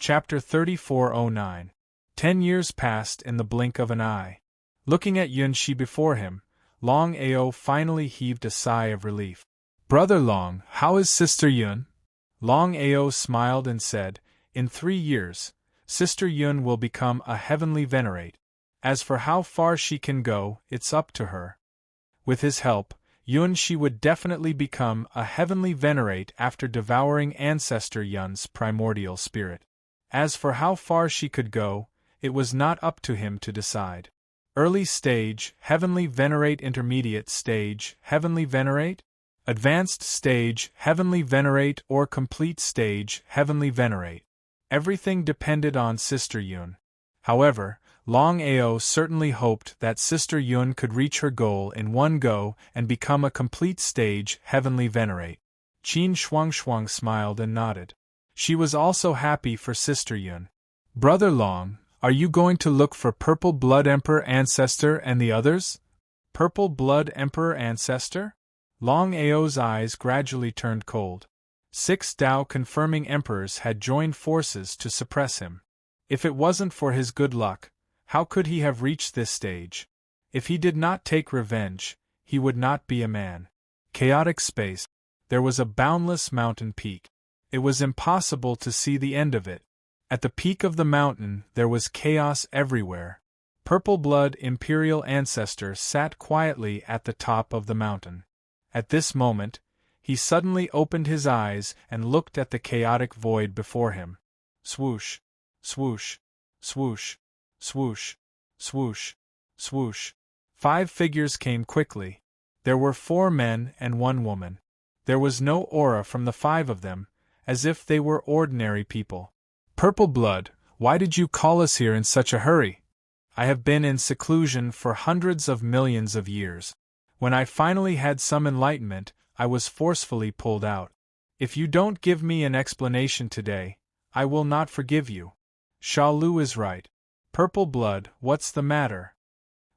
Chapter 3409. 10 years passed in the blink of an eye. Looking at Yunshi before him, Longao finally heaved a sigh of relief. "Brother Long, how is Sister Yun?" Longao smiled and said, "In 3 years, Sister Yun will become a heavenly venerate. As for how far she can go, it's up to her. With his help, Yunshi would definitely become a heavenly venerate after devouring Ancestor Yun's primordial spirit. As for how far she could go, it was not up to him to decide. Early stage, heavenly venerate. Intermediate stage, heavenly venerate. Advanced stage, heavenly venerate. Or complete stage, heavenly venerate. Everything depended on Sister Yun. However, Longao certainly hoped that Sister Yun could reach her goal in one go and become a complete stage heavenly venerate. Qin Shuangxuang smiled and nodded. She was also happy for Sister Yun. "Brother Long, are you going to look for Purple Blood Emperor Ancestor and the others?" Purple Blood Emperor Ancestor? Longao's eyes gradually turned cold. 6 Tao-confirming emperors had joined forces to suppress him. If it wasn't for his good luck, how could he have reached this stage? If he did not take revenge, he would not be a man. Chaotic space. There was a boundless mountain peak. It was impossible to see the end of it. At the peak of the mountain, there was chaos everywhere. Purple Blood Imperial Ancestor sat quietly at the top of the mountain. At this moment, he suddenly opened his eyes and looked at the chaotic void before him. Swoosh, swoosh, swoosh, swoosh, swoosh, swoosh. 5 figures came quickly. There were 4 men and 1 woman. There was no aura from the 5 of them, as if they were ordinary people. "Purple Blood, why did you call us here in such a hurry?" "I have been in seclusion for hundreds of millions of years. When I finally had some enlightenment, I was forcefully pulled out. If you don't give me an explanation today, I will not forgive you." Sha Lu is right. "Purple Blood, what's the matter?"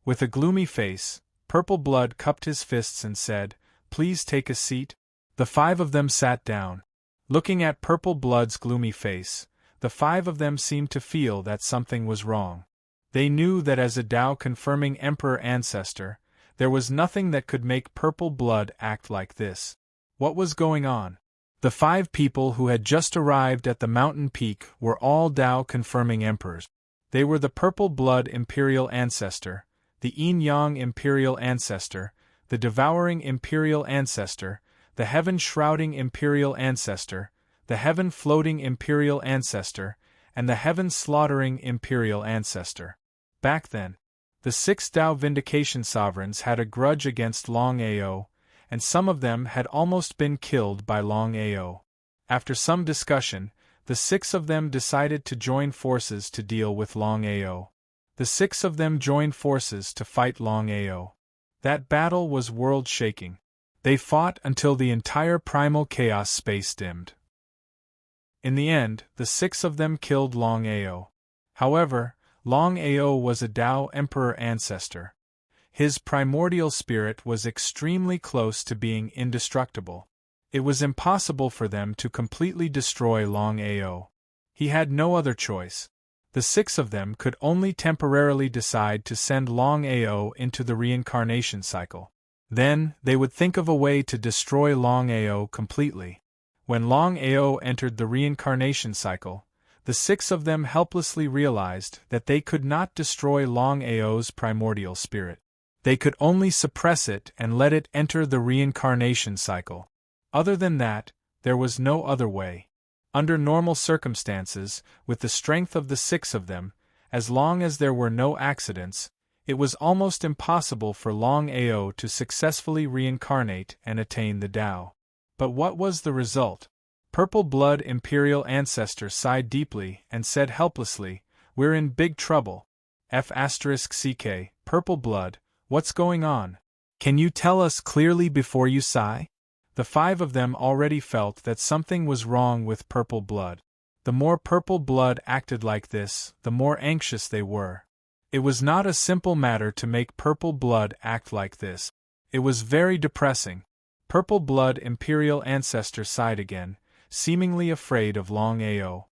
With a gloomy face, Purple Blood cupped his fists and said, "Please take a seat." The 5 of them sat down. Looking at Purple Blood's gloomy face, the 5 of them seemed to feel that something was wrong. They knew that as a Tao-confirming Emperor Ancestor, there was nothing that could make Purple Blood act like this. What was going on? The 5 people who had just arrived at the mountain peak were all Tao-confirming Emperors. They were the Purple Blood Imperial Ancestor, the Yin-Yang Imperial Ancestor, the Devouring Imperial Ancestor, the Heaven-Shrouding Imperial Ancestor, the Heaven-Floating Imperial Ancestor, and the Heaven-Slaughtering Imperial Ancestor. Back then, the 6 Tao Vindication Sovereigns had a grudge against Longao, and some of them had almost been killed by Longao. After some discussion, the 6 of them decided to join forces to deal with Longao. The 6 of them joined forces to fight Longao. That battle was world-shaking. They fought until the entire primal chaos space dimmed. In the end, the 6 of them killed Longao. However, Longao was a Tao Emperor Ancestor. His primordial spirit was extremely close to being indestructible. It was impossible for them to completely destroy Longao. He had no other choice. The 6 of them could only temporarily decide to send Longao into the reincarnation cycle. Then, they would think of a way to destroy Longao completely. When Longao entered the reincarnation cycle, the 6 of them helplessly realized that they could not destroy Longao's primordial spirit. They could only suppress it and let it enter the reincarnation cycle. Other than that, there was no other way. Under normal circumstances, with the strength of the 6 of them, as long as there were no accidents, it was almost impossible for Longao to successfully reincarnate and attain the Tao. But what was the result? Purple Blood Imperial Ancestor sighed deeply and said helplessly, "We're in big trouble." F***CK, Purple Blood, what's going on? Can you tell us clearly before you sigh? The 5 of them already felt that something was wrong with Purple Blood. The more Purple Blood acted like this, the more anxious they were. It was not a simple matter to make Purple Blood act like this. It was very depressing. Purple Blood Imperial Ancestor sighed again, seemingly afraid of Longao.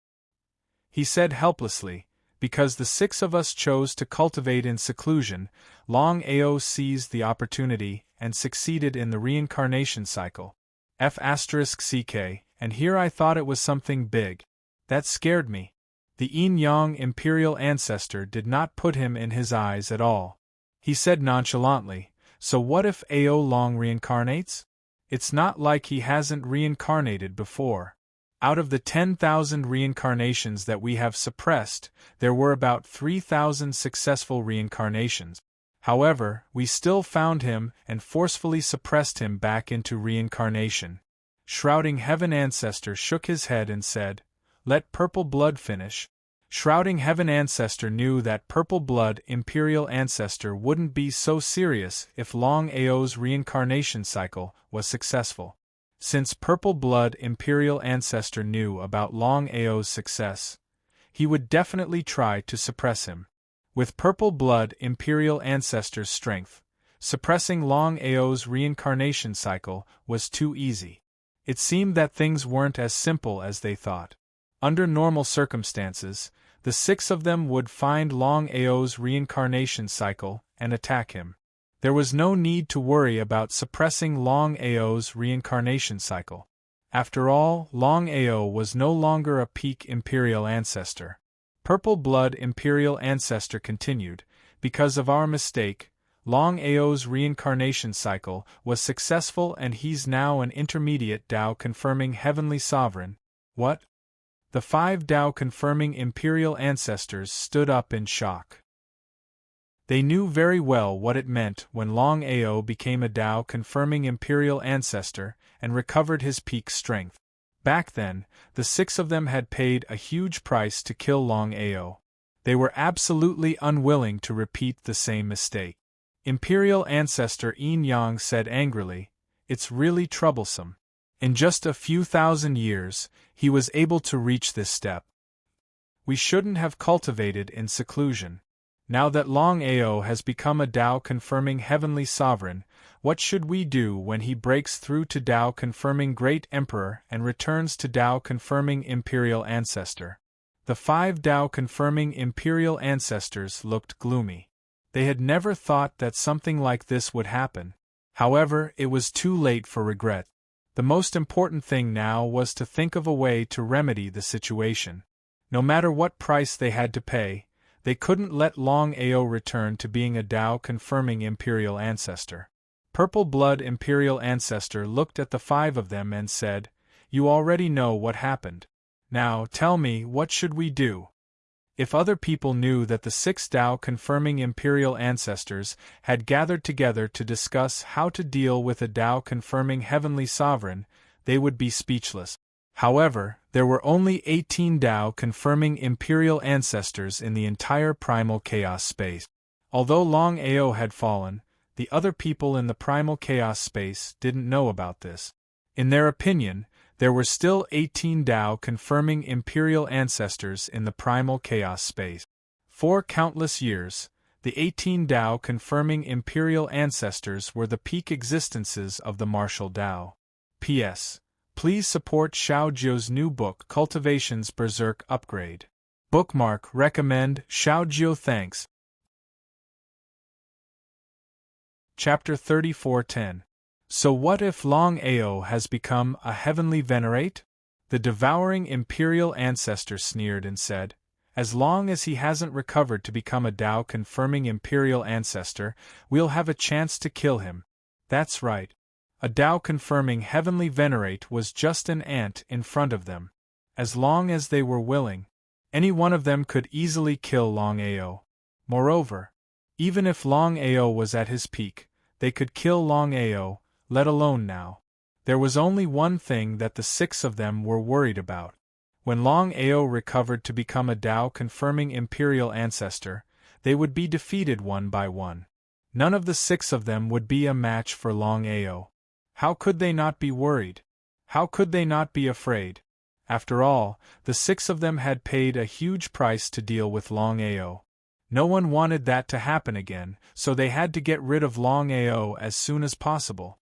he said helplessly, because the six of us chose to cultivate in seclusion. Longao seized the opportunity and succeeded in the reincarnation cycle. F*ck, and here I thought it was something big. That scared me. The yin-yang imperial ancestor did not put him in his eyes at all. He said nonchalantly, so what if Ao Long reincarnates? It's not like he hasn't reincarnated before. Out of the 10,000 reincarnations that we have suppressed, there were about 3,000 successful reincarnations. However, we still found him and forcefully suppressed him back into reincarnation. Shrouding Heaven Ancestor shook his head and said, let Purple Blood finish. Shrouding Heaven Ancestor knew that Purple Blood Imperial Ancestor wouldn't be so serious if Long Ao's reincarnation cycle was successful. Since Purple Blood Imperial Ancestor knew about Long Ao's success, he would definitely try to suppress him. With Purple Blood Imperial Ancestor's strength, suppressing Long Ao's reincarnation cycle was too easy. It seemed that things weren't as simple as they thought. Under normal circumstances, the six of them would find Long Ao's reincarnation cycle and attack him. There was no need to worry about suppressing Long Ao's reincarnation cycle. After all, Long Ao was no longer a peak Imperial Ancestor. Purple Blood Imperial Ancestor continued, because of our mistake, Long Ao's reincarnation cycle was successful and he's now an intermediate Tao-confirming Heavenly Sovereign. What? The 5 Tao-confirming Imperial Ancestors stood up in shock. They knew very well what it meant when Long Ao became a Tao-confirming Imperial Ancestor and recovered his peak strength. Back then, the 6 of them had paid a huge price to kill Long Ao. They were absolutely unwilling to repeat the same mistake. Imperial Ancestor Yin Yang said angrily, it's really troublesome. In just a few thousand years, he was able to reach this step. We shouldn't have cultivated in seclusion. Now that Long Ao has become a Tao-confirming Heavenly Sovereign, what should we do when he breaks through to Tao-confirming Great Emperor and returns to Tao-confirming Imperial Ancestor? The 5 Tao-confirming Imperial Ancestors looked gloomy. They had never thought that something like this would happen. However, it was too late for regret. The most important thing now was to think of a way to remedy the situation. No matter what price they had to pay, they couldn't let Long Ao return to being a Tao-confirming Imperial Ancestor. Purple Blood Imperial Ancestor looked at the 5 of them and said, you already know what happened. Now, tell me, what should we do? If other people knew that the 6 Tao-confirming Imperial Ancestors had gathered together to discuss how to deal with a Tao-confirming Heavenly Sovereign, they would be speechless. However, there were only 18 Tao-confirming Imperial Ancestors in the entire Primal Chaos space. Although Long Ao had fallen, the other people in the Primal Chaos space didn't know about this. In their opinion, there were still 18 Tao-confirming Imperial Ancestors in the Primal Chaos space. For countless years, the 18 Tao-confirming Imperial Ancestors were the peak existences of the martial Tao. P.S. Please support Xiao Jiu's new book Cultivations Berserk Upgrade. Bookmark recommend Xiao Jiu thanks. Chapter 3410. So what if Long Ao has become a heavenly venerate? The devouring Imperial Ancestor sneered and said, as long as he hasn't recovered to become a Tao-confirming Imperial Ancestor, we'll have a chance to kill him. That's right. A Tao-confirming Heavenly Venerate was just an ant in front of them. As long as they were willing, any one of them could easily kill Long Ao. Moreover, even if Long Ao was at his peak, they could kill Long Ao, let alone now. There was only one thing that the 6 of them were worried about. When Long Ao recovered to become a Tao-confirming Imperial Ancestor, they would be defeated one by one. None of the 6 of them would be a match for Long Ao. How could they not be worried? How could they not be afraid? After all, the 6 of them had paid a huge price to deal with Long Ao. No one wanted that to happen again, so they had to get rid of Long Ao as soon as possible.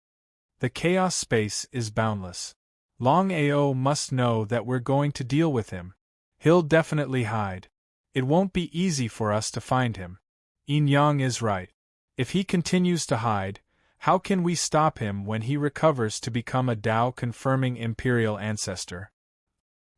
The chaos space is boundless. Long Ao must know that we're going to deal with him. He'll definitely hide. It won't be easy for us to find him. Yin Yang is right. If he continues to hide, how can we stop him when he recovers to become a Tao-confirming Imperial Ancestor?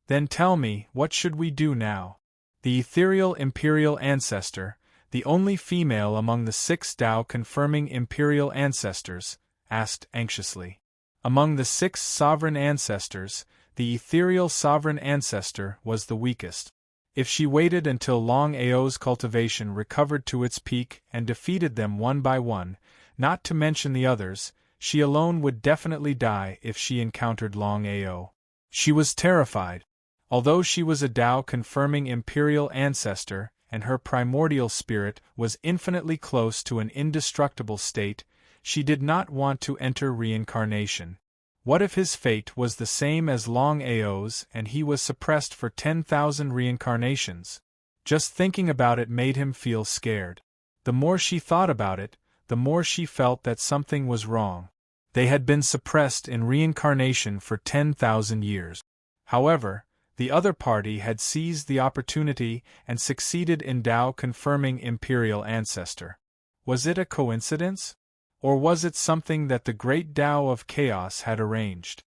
Then tell me, what should we do now? The ethereal Imperial Ancestor, the only female among the 6 Tao-confirming Imperial Ancestors, asked anxiously. Among the 6 sovereign ancestors, the ethereal sovereign ancestor was the weakest. If she waited until Longao's cultivation recovered to its peak and defeated them one by one, not to mention the others, she alone would definitely die if she encountered Longao. She was terrified. Although she was a Tao-confirming Imperial Ancestor, and her primordial spirit was infinitely close to an indestructible state, she did not want to enter reincarnation. What if his fate was the same as Longao's and he was suppressed for 10,000 reincarnations? Just thinking about it made him feel scared. The more she thought about it, the more she felt that something was wrong. They had been suppressed in reincarnation for 10,000 years. However, the other party had seized the opportunity and succeeded in Tao-confirming Imperial Ancestor. Was it a coincidence? Or was it something that the great Tao of Chaos had arranged?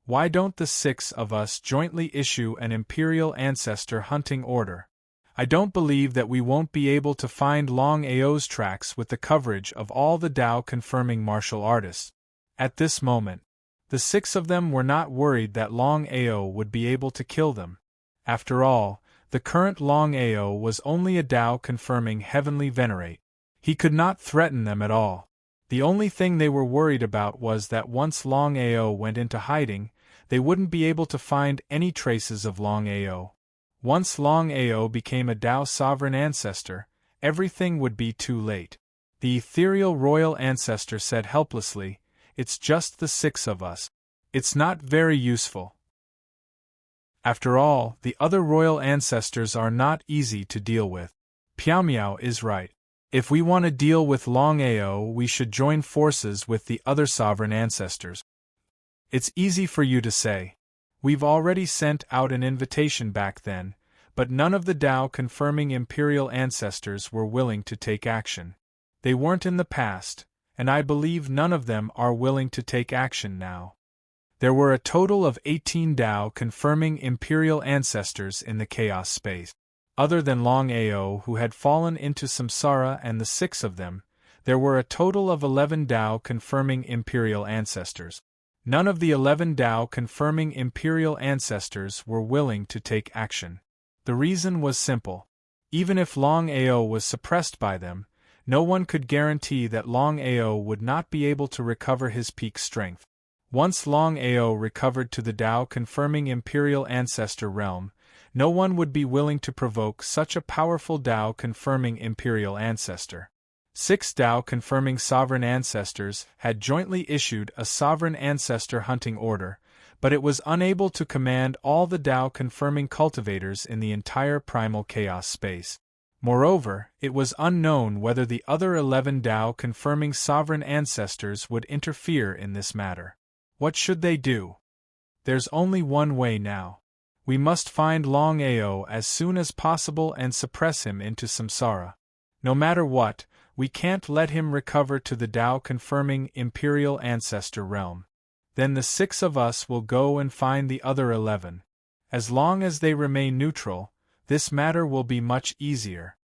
Why don't the 6 of us jointly issue an Imperial Ancestor hunting order? I don't believe that we won't be able to find Longao's tracks with the coverage of all the Tao-confirming martial artists. At this moment, the 6 of them were not worried that Longao would be able to kill them. After all, the current Longao was only a Tao-confirming heavenly venerate. He could not threaten them at all. The only thing they were worried about was that once Longao went into hiding, they wouldn't be able to find any traces of Longao. Once Longao became a Tao sovereign ancestor, everything would be too late. The ethereal royal ancestor said helplessly, "It's just the 6 of us. It's not very useful." After all, the other royal ancestors are not easy to deal with. Piao Miao is right. If we want to deal with Longao, we should join forces with the other sovereign ancestors. It's easy for you to say. We've already sent out an invitation back then, but none of the Tao-confirming Imperial Ancestors were willing to take action. They weren't in the past, and I believe none of them are willing to take action now. There were a total of 18 Tao-confirming Imperial Ancestors in the Chaos space. Other than Longao who had fallen into samsara and the 6 of them, there were a total of 11 Tao-confirming Imperial Ancestors. None of the 11 Tao-confirming Imperial Ancestors were willing to take action. The reason was simple. Even if Longao was suppressed by them, no one could guarantee that Longao would not be able to recover his peak strength. Once Longao recovered to the Tao-confirming Imperial Ancestor realm, no one would be willing to provoke such a powerful Tao-confirming Imperial Ancestor. 6 Tao-confirming Sovereign Ancestors had jointly issued a Sovereign Ancestor hunting order, but it was unable to command all the Tao-confirming cultivators in the entire primal chaos space. Moreover, it was unknown whether the other 11 Tao-confirming Sovereign Ancestors would interfere in this matter. What should they do? There's only one way now. We must find Longao as soon as possible and suppress him into samsara. No matter what, we can't let him recover to the Tao-confirming Imperial Ancestor realm. Then the 6 of us will go and find the other 11. As long as they remain neutral, this matter will be much easier.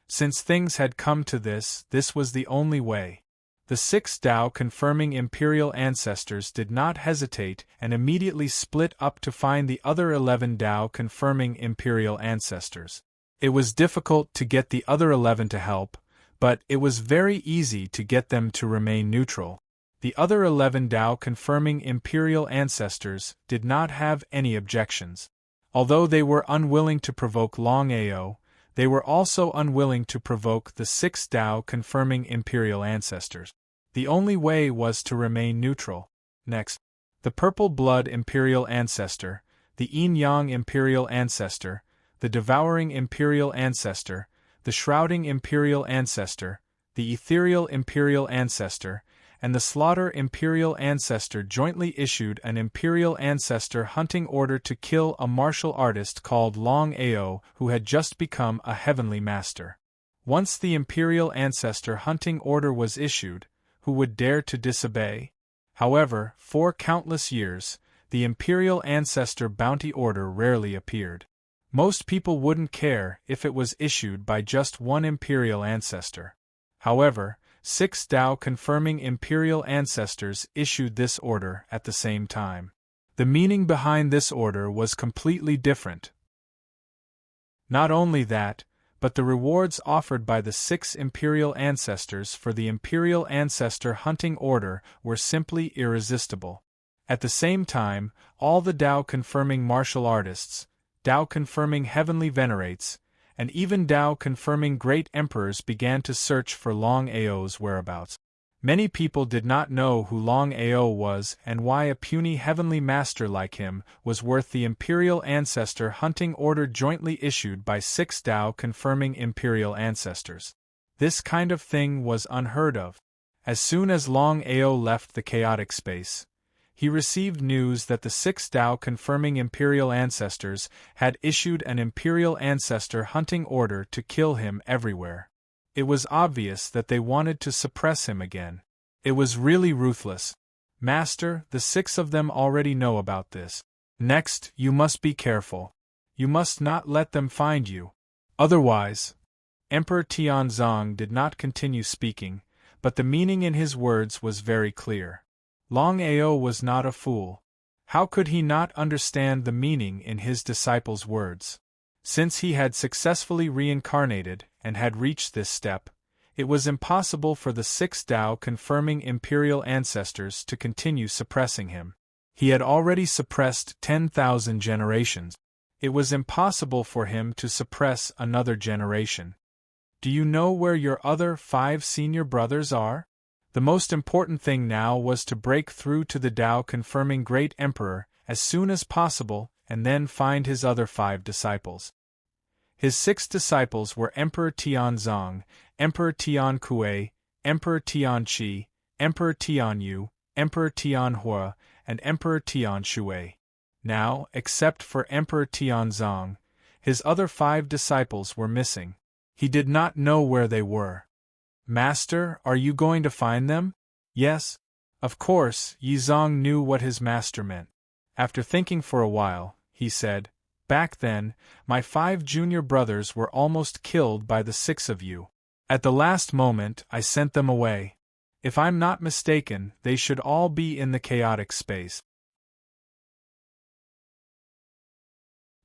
Since things had come to this was the only way. The 6 Tao-confirming Imperial Ancestors did not hesitate and immediately split up to find the other 11 Tao-confirming Imperial Ancestors. It was difficult to get the other 11 to help, but it was very easy to get them to remain neutral. The other 11 Tao-confirming Imperial Ancestors did not have any objections. Although they were unwilling to provoke Longao, they were also unwilling to provoke the 6 Tao-confirming Imperial Ancestors. The only way was to remain neutral. Next, the Purple Blood Imperial Ancestor, the Yin-Yang Imperial Ancestor, the Devouring Imperial Ancestor, the Shrouding Imperial Ancestor, the Ethereal Imperial Ancestor, and the Slaughter Imperial Ancestor jointly issued an Imperial Ancestor hunting order to kill a martial artist called Longao who had just become a Heavenly Master. Once the Imperial Ancestor hunting order was issued, who would dare to disobey? However, for countless years, the Imperial Ancestor bounty order rarely appeared. Most people wouldn't care if it was issued by just one Imperial Ancestor. However, 6 Dao-confirming Imperial Ancestors issued this order at the same time. The meaning behind this order was completely different. Not only that, but the rewards offered by the 6 Imperial Ancestors for the Imperial Ancestor hunting order were simply irresistible. At the same time, all the Dao-confirming martial artists, Dao-confirming heavenly venerates, and even Dao-confirming great emperors began to search for Longao's whereabouts. Many people did not know who Longao was and why a puny heavenly master like him was worth the Imperial Ancestor hunting order jointly issued by 6 Dao-confirming Imperial Ancestors. This kind of thing was unheard of. As soon as Longao left the chaotic space, he received news that the 6 Dao-confirming Imperial Ancestors had issued an Imperial Ancestor hunting order to kill him everywhere. It was obvious that they wanted to suppress him again. It was really ruthless. Master, the 6 of them already know about this. Next, you must be careful. You must not let them find you. Otherwise, Emperor Tianzong did not continue speaking, but the meaning in his words was very clear. Longao was not a fool. How could he not understand the meaning in his disciples' words? Since he had successfully reincarnated and had reached this step, it was impossible for the 6 Dao-confirming Imperial Ancestors to continue suppressing him. He had already suppressed 10,000 generations. It was impossible for him to suppress another generation. Do you know where your other 5 senior brothers are? The most important thing now was to break through to the Dao-confirming Great Emperor as soon as possible and then find his other 5 disciples. His 6 disciples were Emperor Tianzong, Emperor Tiankui, Emperor Tianqi, Emperor Tianyu, Emperor Tianhua, and Emperor Tianshui. Now, except for Emperor Tianzong, his other 5 disciples were missing. He did not know where they were. Master, are you going to find them? Yes. Of course, Yizong knew what his master meant. After thinking for a while, he said, "Back then, my 5 junior brothers were almost killed by the 6 of you. At the last moment, I sent them away. If I'm not mistaken, they should all be in the chaotic space."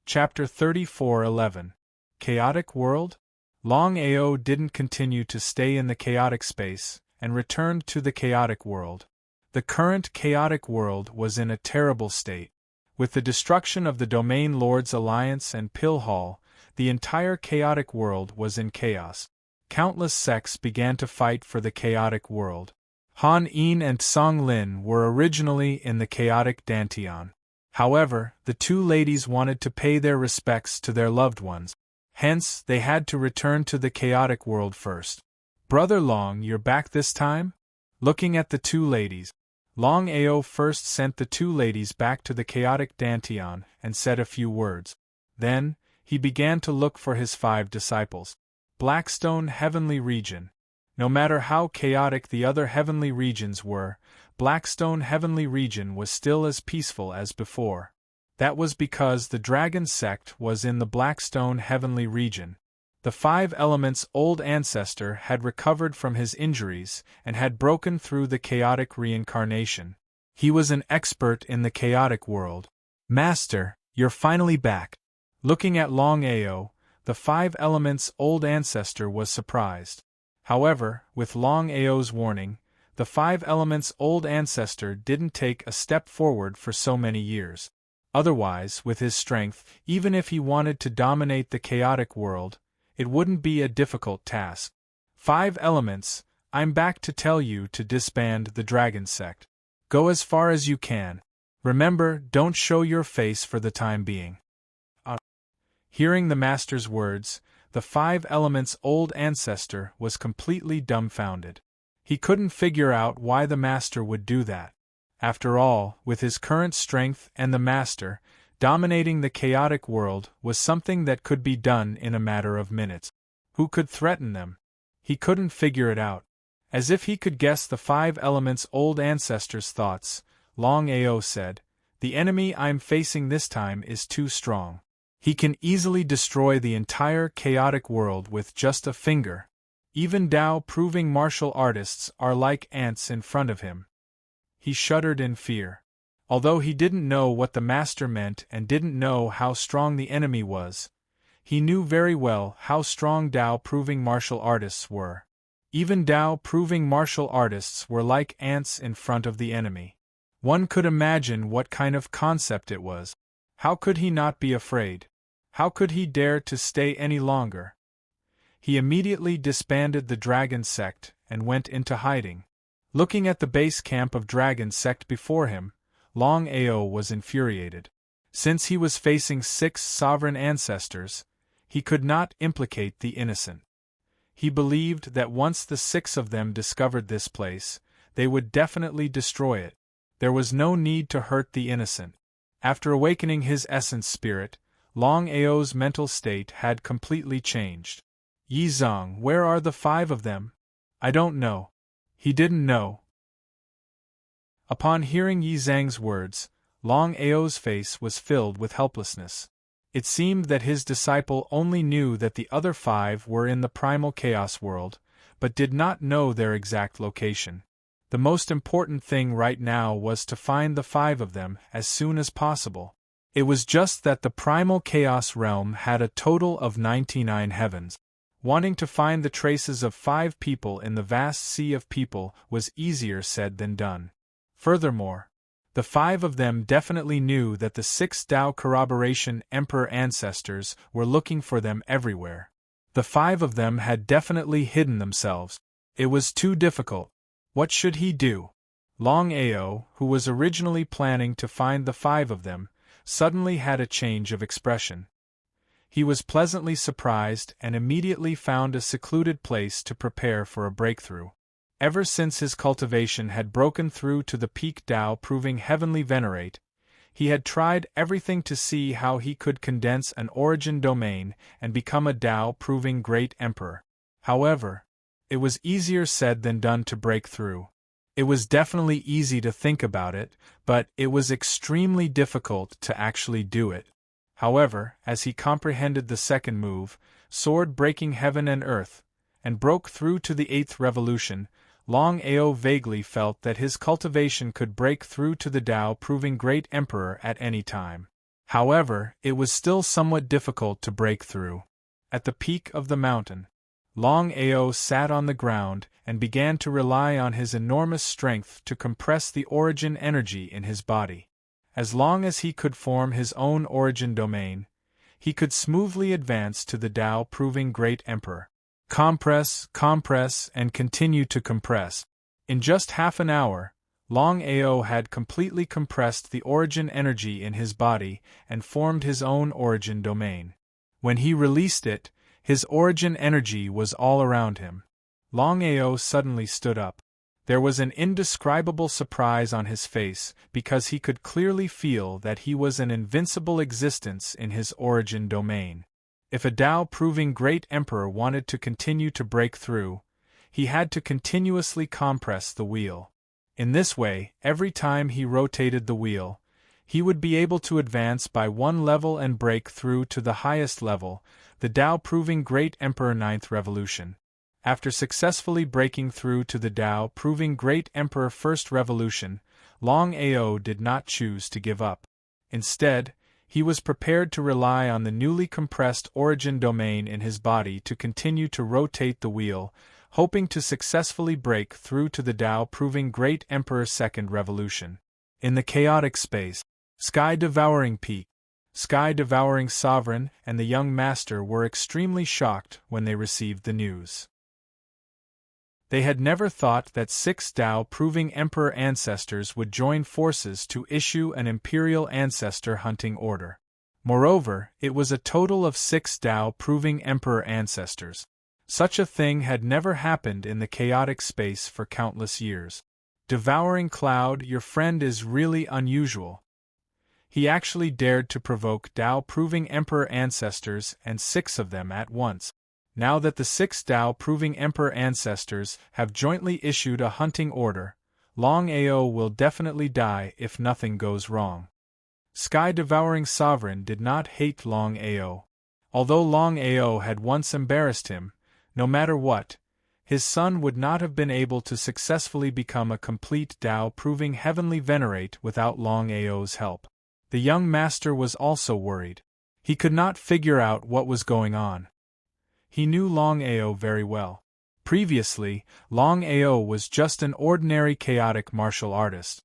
Chapter 34:11 Chaotic World? Longao didn't continue to stay in the chaotic space, and returned to the chaotic world. The current chaotic world was in a terrible state. With the destruction of the Domain Lords Alliance and Pill Hall, the entire chaotic world was in chaos. Countless sects began to fight for the chaotic world. Han Yin and Song Lin were originally in the chaotic Dantian. However, the 2 ladies wanted to pay their respects to their loved ones. Hence, they had to return to the chaotic world first. "Brother Long, you're back this time?" Looking at the 2 ladies, Longao first sent the 2 ladies back to the chaotic Dantian and said a few words. Then, he began to look for his 5 disciples. Blackstone Heavenly Region. No matter how chaotic the other heavenly regions were, Blackstone Heavenly Region was still as peaceful as before. That was because the Dragon Sect was in the Blackstone Heavenly Region. The 5 Elements' old ancestor had recovered from his injuries and had broken through the chaotic reincarnation. He was an expert in the chaotic world. "Master, you're finally back." Looking at Longao, the 5 Elements' old ancestor was surprised. However, with Longao's warning, the 5 Elements' old ancestor didn't take a step forward for so many years. Otherwise, with his strength, even if he wanted to dominate the chaotic world, it wouldn't be a difficult task. 5 Elements, I'm back to tell you to disband the Dragon Sect. Go as far as you can. Remember, don't show your face for the time being. Hearing the Master's words, the 5 Elements' old ancestor was completely dumbfounded. He couldn't figure out why the Master would do that. After all, with his current strength and the Master, dominating the chaotic world was something that could be done in a matter of minutes. Who could threaten them? He couldn't figure it out. As if he could guess the 5 elements' old ancestors' thoughts, Longao said, "The enemy I'm facing this time is too strong. He can easily destroy the entire chaotic world with just a finger. Even Tao-proving martial artists are like ants in front of him." He shuddered in fear. Although he didn't know what the Master meant and didn't know how strong the enemy was, he knew very well how strong Tao-proving martial artists were. Even Tao-proving martial artists were like ants in front of the enemy. One could imagine what kind of concept it was. How could he not be afraid? How could he dare to stay any longer? He immediately disbanded the Dragon Sect and went into hiding. Looking at the base camp of Dragon Sect before him, Longao was infuriated. Since he was facing 6 sovereign ancestors, he could not implicate the innocent. He believed that once the 6 of them discovered this place, they would definitely destroy it. There was no need to hurt the innocent. After awakening his essence spirit, Longao's mental state had completely changed. "Yizong, where are the 5 of them?" "I don't know." He didn't know. Upon hearing Yizang's words, Longao's face was filled with helplessness. It seemed that his disciple only knew that the other 5 were in the primal chaos world, but did not know their exact location. The most important thing right now was to find the 5 of them as soon as possible. It was just that the primal chaos realm had a total of 99 heavens. Wanting to find the traces of 5 people in the vast sea of people was easier said than done. Furthermore, the 5 of them definitely knew that the 6 Tao Corroboration Emperor ancestors were looking for them everywhere. The 5 of them had definitely hidden themselves. It was too difficult. What should he do? Longao, who was originally planning to find the 5 of them, suddenly had a change of expression. He was pleasantly surprised and immediately found a secluded place to prepare for a breakthrough. Ever since his cultivation had broken through to the peak Tao proving heavenly venerate, he had tried everything to see how he could condense an origin domain and become a Tao proving great emperor. However, it was easier said than done to break through. It was definitely easy to think about it, but it was extremely difficult to actually do it. However, as he comprehended the second move, sword breaking heaven and earth, and broke through to the 8th revolution, Longao vaguely felt that his cultivation could break through to the Tao proving great emperor at any time. However, it was still somewhat difficult to break through. At the peak of the mountain, Longao sat on the ground and began to rely on his enormous strength to compress the origin energy in his body. As long as he could form his own origin domain, he could smoothly advance to the Tao proving great emperor. Compress, compress, and continue to compress. In just half an hour, Longao had completely compressed the origin energy in his body and formed his own origin domain. When he released it, his origin energy was all around him. Longao suddenly stood up. There was an indescribable surprise on his face because he could clearly feel that he was an invincible existence in his origin domain. If a Tao proving great emperor wanted to continue to break through, he had to continuously compress the wheel. In this way, every time he rotated the wheel, he would be able to advance by 1 level and break through to the highest level, the Tao proving great emperor 9th revolution. After successfully breaking through to the Tao proving great emperor 1st revolution, Longao did not choose to give up. Instead, he was prepared to rely on the newly compressed origin domain in his body to continue to rotate the wheel, hoping to successfully break through to the Tao proving great emperor 2nd revolution. In the chaotic space, sky-devouring peak, sky-devouring sovereign and the young master were extremely shocked when they received the news. They had never thought that 6 Tao proving emperor ancestors would join forces to issue an imperial ancestor hunting order. Moreover, it was a total of 6 Tao proving emperor ancestors. Such a thing had never happened in the chaotic space for countless years. Devouring Cloud, your friend is really unusual. He actually dared to provoke Tao-proving Emperor ancestors, and 6 of them at once. Now that the 6 Tao-proving Emperor ancestors have jointly issued a hunting order, Longao will definitely die if nothing goes wrong. Sky-devouring Sovereign did not hate Longao. Although Longao had once embarrassed him, no matter what, his son would not have been able to successfully become a complete Tao-proving heavenly venerate without Longao's help. The young master was also worried. He could not figure out what was going on. He knew Longao very well. Previously, Longao was just an ordinary chaotic martial artist.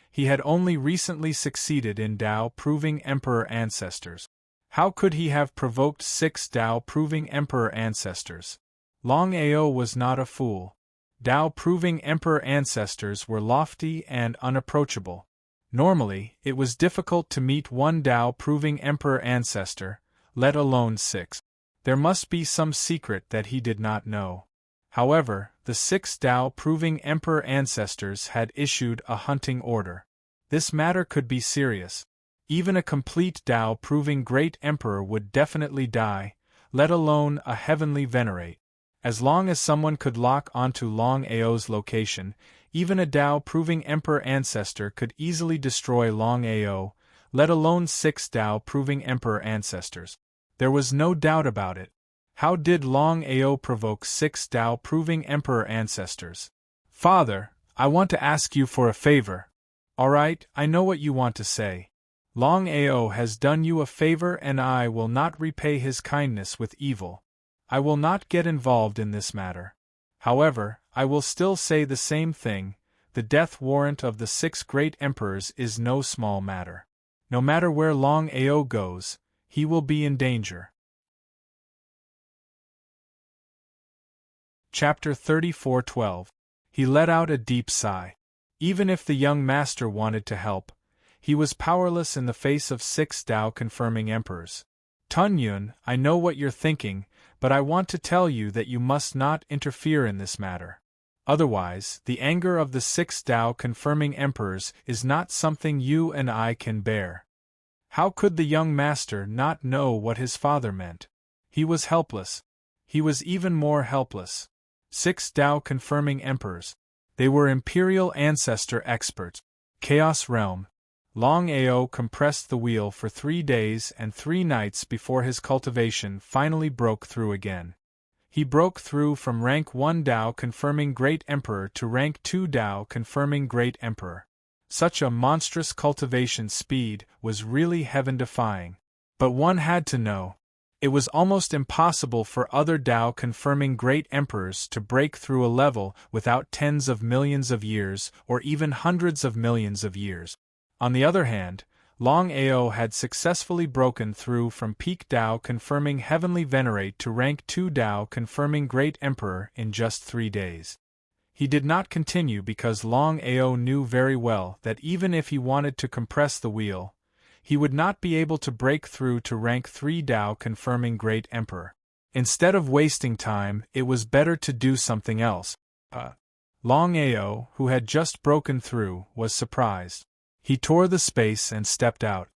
He had only recently succeeded in Tao-proving Emperor ancestors. How could he have provoked 6 Tao-proving Emperor ancestors? Longao was not a fool. Tao-proving Emperor ancestors were lofty and unapproachable. Normally, it was difficult to meet one Tao-proving Emperor ancestor, let alone 6. There must be some secret that he did not know. However, the 6 Tao-proving Emperor ancestors had issued a hunting order. This matter could be serious. Even a complete Tao-proving Great Emperor would definitely die, let alone a heavenly venerate. As long as someone could lock onto Longao's location, even a Tao-proving Emperor ancestor could easily destroy Longao, let alone 6 Tao-proving Emperor ancestors. There was no doubt about it. How did Longao provoke 6 Tao-proving Emperor ancestors? Father, I want to ask you for a favor. Alright, I know what you want to say. Longao has done you a favor and I will not repay his kindness with evil. I will not get involved in this matter. However, I will still say the same thing, the death warrant of the 6 great emperors is no small matter. No matter where Longao goes, he will be in danger. Chapter 34:12. He let out a deep sigh. Even if the young master wanted to help, he was powerless in the face of 6 Tao-confirming emperors. Tunyun, I know what you're thinking, but I want to tell you that you must not interfere in this matter. Otherwise, the anger of the 6 Tao-confirming emperors is not something you and I can bear. How could the young master not know what his father meant? He was helpless. He was even more helpless. 6 Tao-confirming emperors. They were imperial ancestor experts. Chaos realm. Longao compressed the wheel for 3 days and 3 nights before his cultivation finally broke through again. He broke through from rank 1 Tao confirming Great Emperor to rank 2 Tao confirming Great Emperor. Such a monstrous cultivation speed was really heaven-defying. But one had to know. It was almost impossible for other Tao confirming Great Emperors to break through a level without tens of millions of years or even hundreds of millions of years. On the other hand, Longao had successfully broken through from peak Tao confirming Heavenly Venerate to rank 2 Tao confirming Great Emperor in just 3 days. He did not continue because Longao knew very well that even if he wanted to compress the wheel, he would not be able to break through to rank 3 Tao confirming Great Emperor. Instead of wasting time, it was better to do something else. Longao, who had just broken through, was surprised. He tore the space and stepped out.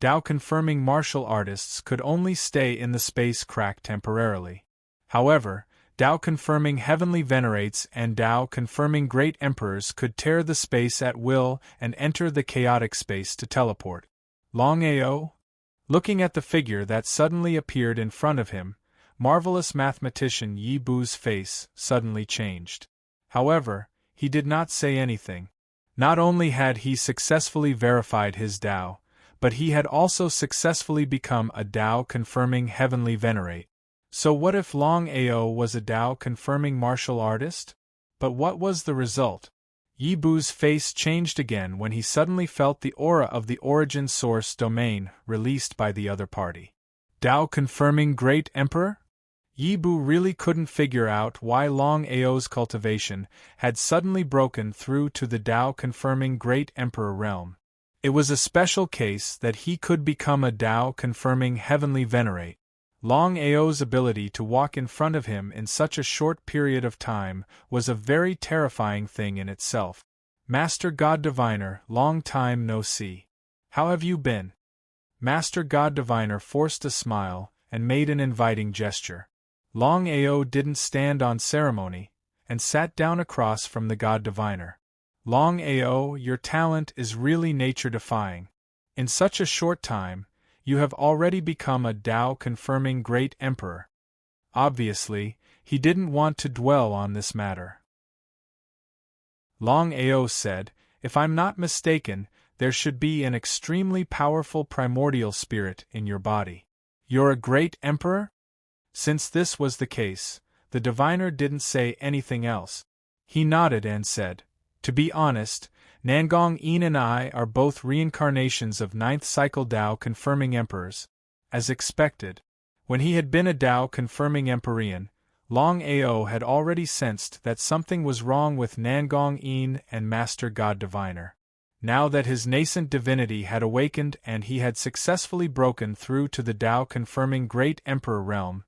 Tao-confirming martial artists could only stay in the space crack temporarily. However, Tao-confirming heavenly venerates and Tao-confirming great emperors could tear the space at will and enter the chaotic space to teleport. Longao? Looking at the figure that suddenly appeared in front of him, marvelous mathematician Yi Bu's face suddenly changed. However, he did not say anything. Not only had he successfully verified his Tao, but he had also successfully become a Tao-confirming heavenly venerate. So what if Longao was a Tao-confirming martial artist? But what was the result? Yi Bu's face changed again when he suddenly felt the aura of the origin source domain released by the other party. Tao-confirming Great Emperor? Yi Bu really couldn't figure out why Longao's cultivation had suddenly broken through to the Tao-confirming Great Emperor realm. It was a special case that he could become a Tao-confirming heavenly venerate. Longao's ability to walk in front of him in such a short period of time was a very terrifying thing in itself. Master God Diviner, long time no see. How have you been? Master God Diviner forced a smile and made an inviting gesture. Longao didn't stand on ceremony, and sat down across from the God Diviner. Longao, your talent is really nature-defying. In such a short time, you have already become a Tao-confirming great emperor. Obviously, he didn't want to dwell on this matter. Longao said, if I'm not mistaken, there should be an extremely powerful primordial spirit in your body. You're a great emperor? Since this was the case, the diviner didn't say anything else. He nodded and said, to be honest, Nangong Yin and I are both reincarnations of 9th cycle Tao-confirming emperors. As expected, when he had been a Tao-confirming empyrean, Longao had already sensed that something was wrong with Nangong Yin and Master God Diviner. Now that his nascent divinity had awakened and he had successfully broken through to the Tao-confirming Great Emperor realm,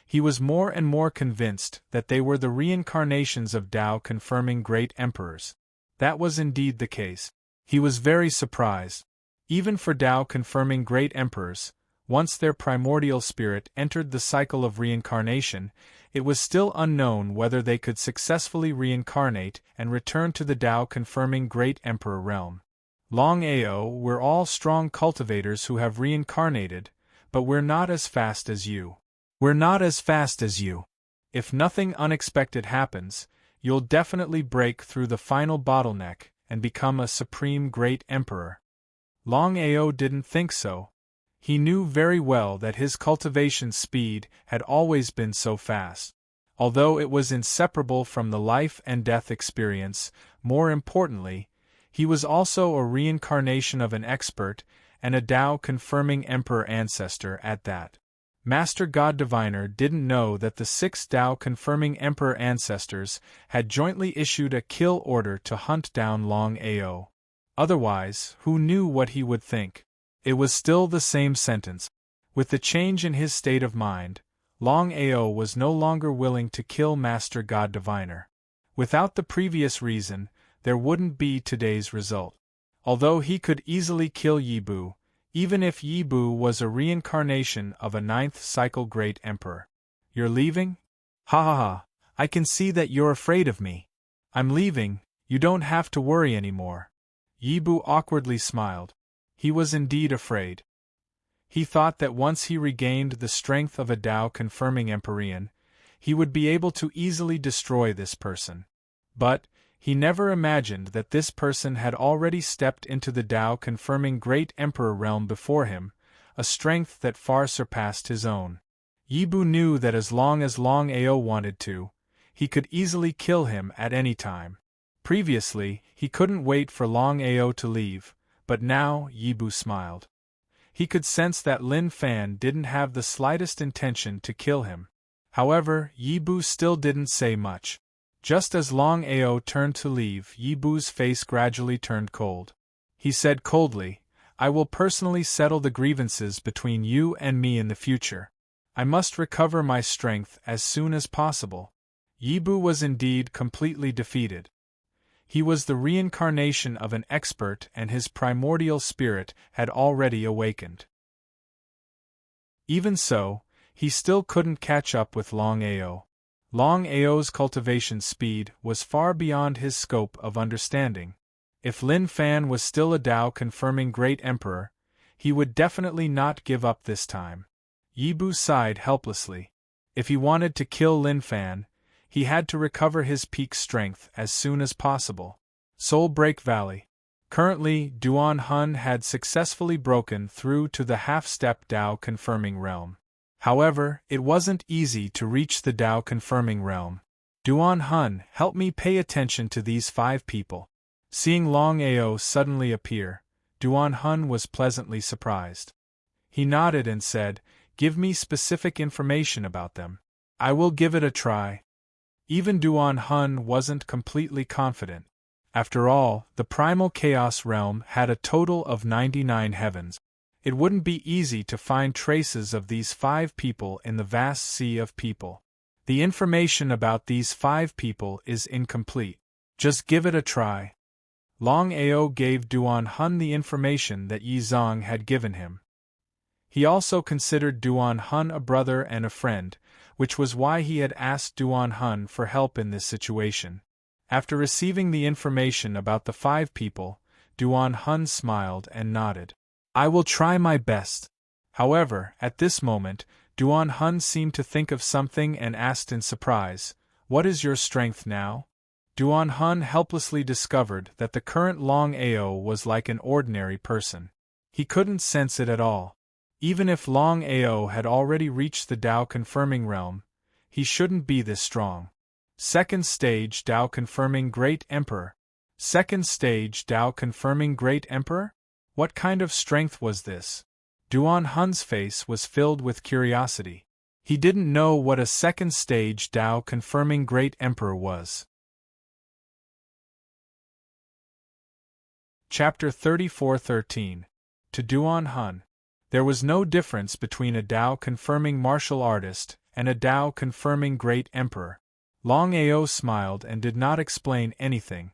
he was more and more convinced that they were the reincarnations of Tao-confirming Great Emperors. That was indeed the case. He was very surprised. Even for Tao-confirming Great Emperors, once their primordial spirit entered the cycle of reincarnation, it was still unknown whether they could successfully reincarnate and return to the Tao-confirming Great Emperor realm. Longao, we're all strong cultivators who have reincarnated, but we're not as fast as you. We're not as fast as you. If nothing unexpected happens, you'll definitely break through the final bottleneck and become a supreme great emperor. Longao didn't think so. He knew very well that his cultivation speed had always been so fast. Although it was inseparable from the life and death experience, more importantly, he was also a reincarnation of an expert and a Tao-confirming emperor ancestor at that. Master God Diviner didn't know that the 6 Tao-confirming emperor ancestors had jointly issued a kill order to hunt down Longao. Otherwise, who knew what he would think? It was still the same sentence. With the change in his state of mind, Longao was no longer willing to kill Master God Diviner. Without the previous reason, there wouldn't be today's result. Although he could easily kill Yibu, even if Yibu was a reincarnation of a 9th cycle great emperor. You're leaving? Ha ha ha, I can see that you're afraid of me. I'm leaving, you don't have to worry anymore. Yibu awkwardly smiled. He was indeed afraid. He thought that once he regained the strength of a Tao-confirming empyrean, he would be able to easily destroy this person. But he never imagined that this person had already stepped into the Tao-confirming Great Emperor realm before him, a strength that far surpassed his own. Yibu knew that as long as Longao wanted to, he could easily kill him at any time. Previously, he couldn't wait for Longao to leave, but now Yibu smiled. He could sense that Lin Fan didn't have the slightest intention to kill him. However, Yibu still didn't say much. Just as Longao turned to leave, Yibu's face gradually turned cold. He said coldly, I will personally settle the grievances between you and me in the future. I must recover my strength as soon as possible. Yibu was indeed completely defeated. He was the reincarnation of an expert and his primordial spirit had already awakened. Even so, he still couldn't catch up with Longao. Longao's cultivation speed was far beyond his scope of understanding. If Lin Fan was still a Tao-confirming great emperor, he would definitely not give up this time. Yibu sighed helplessly. If he wanted to kill Lin Fan, he had to recover his peak strength as soon as possible. Soul Break Valley. Currently, Duan Hun had successfully broken through to the half-step Tao-confirming realm. However, it wasn't easy to reach the Tao-confirming realm. Duan Hun, help me pay attention to these 5 people. Seeing Longao suddenly appear, Duan Hun was pleasantly surprised. He nodded and said, give me specific information about them. I will give it a try. Even Duan Hun wasn't completely confident. After all, the primal chaos realm had a total of 99 heavens. It wouldn't be easy to find traces of these 5 people in the vast sea of people. The information about these 5 people is incomplete. Just give it a try. Longao gave Duan Hun the information that Yi Zong had given him. He also considered Duan Hun a brother and a friend, which was why he had asked Duan Hun for help in this situation. After receiving the information about the 5 people, Duan Hun smiled and nodded. I will try my best. However, at this moment, Duan Hun seemed to think of something and asked in surprise, What is your strength now? Duan Hun helplessly discovered that the current Longao was like an ordinary person. He couldn't sense it at all. Even if Longao had already reached the Tao confirming realm, he shouldn't be this strong. Second stage Tao confirming Great Emperor. Second stage Tao confirming Great Emperor? What kind of strength was this? Duan Hun's face was filled with curiosity. He didn't know what a second stage Tao confirming Great Emperor was. Chapter 34:13. To Duan Hun. There was no difference between a Tao confirming martial artist and a Tao confirming Great Emperor. Longao smiled and did not explain anything.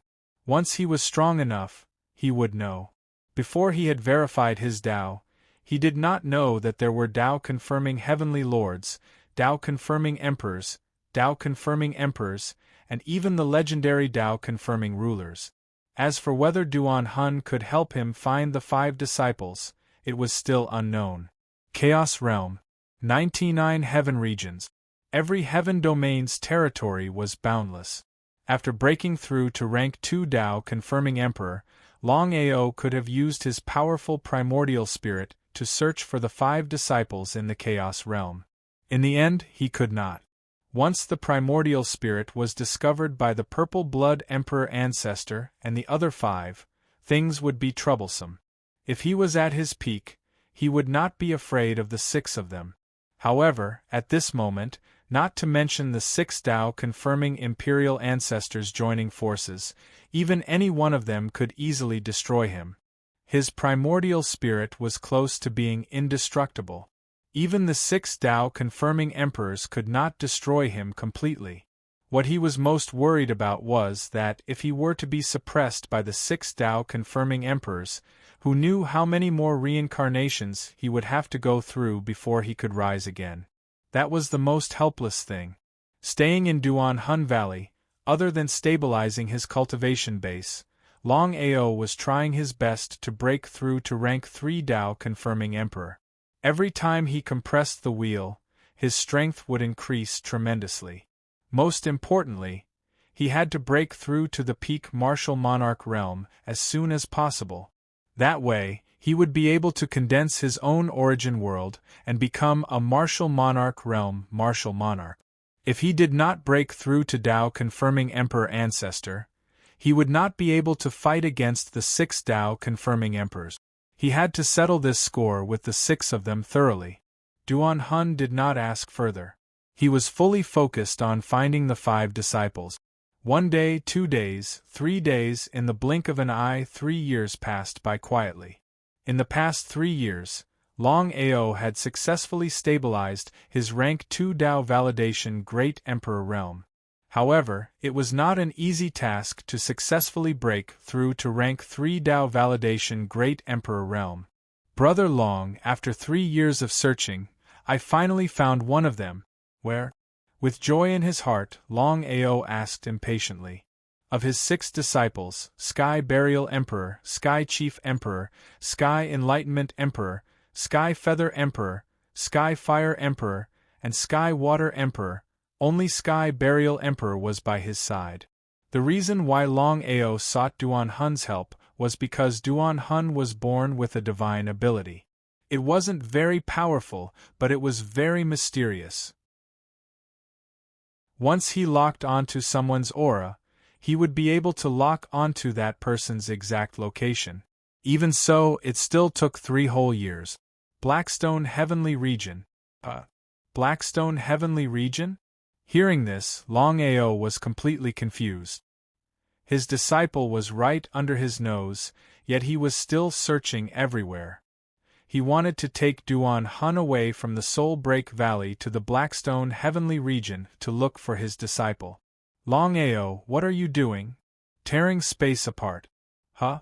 Once he was strong enough, he would know. Before he had verified his Tao, he did not know that there were Tao confirming heavenly lords, Tao confirming emperors, and even the legendary Tao confirming rulers. As for whether Duan Hun could help him find the 5 disciples, it was still unknown. Chaos Realm. 99 Heaven Regions. Every heaven domain's territory was boundless. After breaking through to rank 2 Tao confirming Emperor, Longao could have used his powerful primordial spirit to search for the 5 disciples in the Chaos Realm. In the end, he could not. Once the primordial spirit was discovered by the Purple Blood Emperor ancestor and the other 5, things would be troublesome. If he was at his peak, he would not be afraid of the 6 of them. However, at this moment, not to mention the 6 Tao confirming imperial ancestors joining forces, even any one of them could easily destroy him. His primordial spirit was close to being indestructible. Even the 6 Tao confirming emperors could not destroy him completely. What he was most worried about was that if he were to be suppressed by the 6 Tao confirming emperors, who knew how many more reincarnations he would have to go through before he could rise again. That was the most helpless thing. Staying in Duan Hun Valley, other than stabilizing his cultivation base, Longao was trying his best to break through to rank 3 Tao confirming emperor. Every time he compressed the wheel, his strength would increase tremendously. Most importantly, he had to break through to the peak martial monarch realm as soon as possible. That way, he would be able to condense his own origin world and become a martial monarch realm martial monarch. If he did not break through to Tao confirming emperor ancestor, he would not be able to fight against the 6 Tao confirming emperors. He had to settle this score with the 6 of them thoroughly. Duan Hun did not ask further. He was fully focused on finding the 5 disciples. 1 day, 2 days, 3 days, in the blink of an eye 3 years passed by quietly. In the past 3 years, Longao had successfully stabilized his rank 2 Tao validation Great Emperor realm. However, it was not an easy task to successfully break through to rank 3 Tao validation Great Emperor realm. Brother Long, after 3 years of searching, I finally found one of them. Where? With joy in his heart, Longao asked impatiently. Of his 6 disciples, Sky Burial Emperor, Sky Chief Emperor, Sky Enlightenment Emperor, Sky Feather Emperor, Sky Fire Emperor, and Sky Water Emperor, only Sky Burial Emperor was by his side. The reason why Longao sought Duan Hun's help was because Duan Hun was born with a divine ability. It wasn't very powerful, but it was very mysterious. Once he locked onto someone's aura, he would be able to lock onto that person's exact location. Even so, it still took 3 whole years. Blackstone Heavenly Region. Blackstone Heavenly Region? Hearing this, Longao was completely confused. His disciple was right under his nose, yet he was still searching everywhere. He wanted to take Duan Hun away from the Soul Break Valley to the Blackstone Heavenly region to look for his disciple. Longao, what are you doing? Tearing space apart. Huh?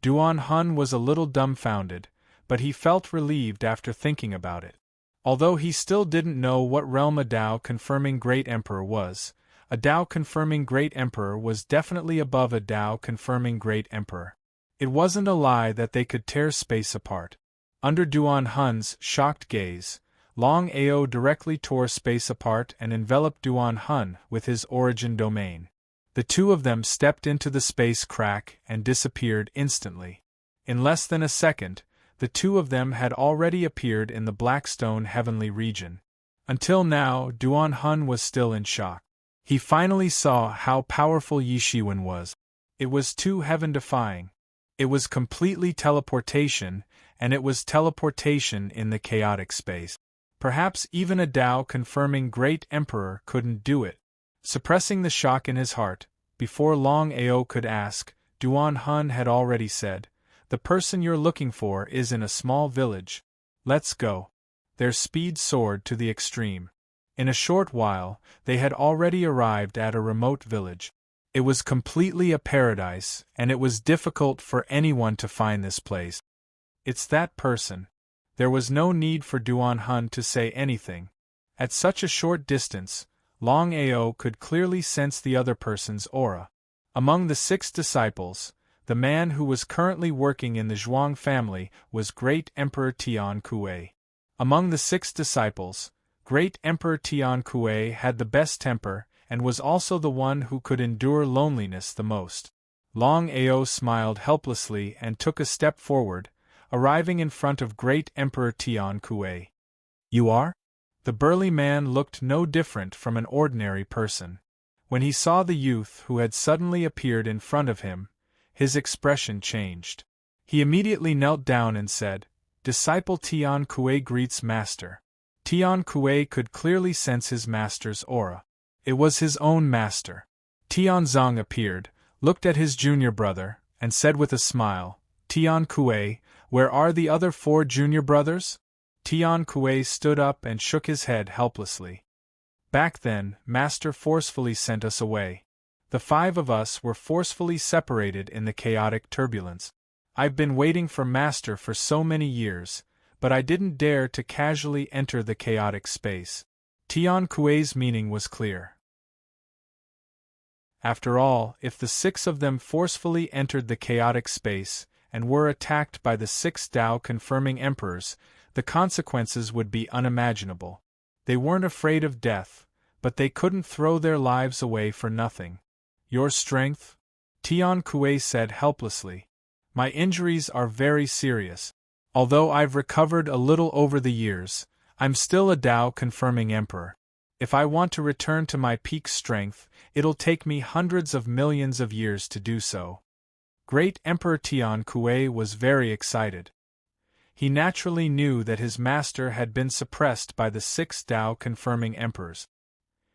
Duan Hun was a little dumbfounded, but he felt relieved after thinking about it. Although he still didn't know what realm a Tao confirming Great Emperor was, a Tao confirming Great Emperor was definitely above a Tao confirming Great Emperor. It wasn't a lie that they could tear space apart. Under Duan Hun's shocked gaze, Longao directly tore space apart and enveloped Duan Hun with his origin domain. The two of them stepped into the space crack and disappeared instantly. In less than a second, the two of them had already appeared in the Blackstone Heavenly region. Until now, Duan Hun was still in shock. He finally saw how powerful Yi Shiwen was. It was too heaven-defying. It was completely teleportation, and it was teleportation in the chaotic space. Perhaps even a Tao confirming Great Emperor couldn't do it. Suppressing the shock in his heart, before Longao could ask, Duan Hun had already said, "The person you're looking for is in a small village. Let's go." Their speed soared to the extreme. In a short while, they had already arrived at a remote village. It was completely a paradise, and it was difficult for anyone to find this place. It's that person. There was no need for Duan Hun to say anything. At such a short distance, Longao could clearly sense the other person's aura. Among the 6 disciples, the man who was currently working in the Zhuang family was Great Emperor Tian Kuei. Among the 6 disciples, Great Emperor Tian Kuei had the best temper and was also the one who could endure loneliness the most. Longao smiled helplessly and took a step forward, arriving in front of Great Emperor Tian Kuei. "You are?" The burly man looked no different from an ordinary person. When he saw the youth who had suddenly appeared in front of him, his expression changed. He immediately knelt down and said, "Disciple Tian Kuei greets Master." Tian Kuei could clearly sense his master's aura. It was his own master. Tian Zong appeared, looked at his junior brother, and said with a smile, "Tian Kuei, where are the other 4 junior brothers?" Tian Kuei stood up and shook his head helplessly. "Back then, Master forcefully sent us away. The 5 of us were forcefully separated in the chaotic turbulence. I've been waiting for Master for so many years, but I didn't dare to casually enter the chaotic space." Tian Kuei's meaning was clear. After all, if the 6 of them forcefully entered the chaotic space and were attacked by the 6 Tao confirming emperors, the consequences would be unimaginable. They weren't afraid of death, but they couldn't throw their lives away for nothing. "Your strength?" Tian Kuei said helplessly. "My injuries are very serious. Although I've recovered a little over the years, I'm still a Tao confirming emperor. If I want to return to my peak strength, it'll take me hundreds of millions of years to do so." Great Emperor Tian Kuei was very excited. He naturally knew that his master had been suppressed by the 6 Tao confirming emperors.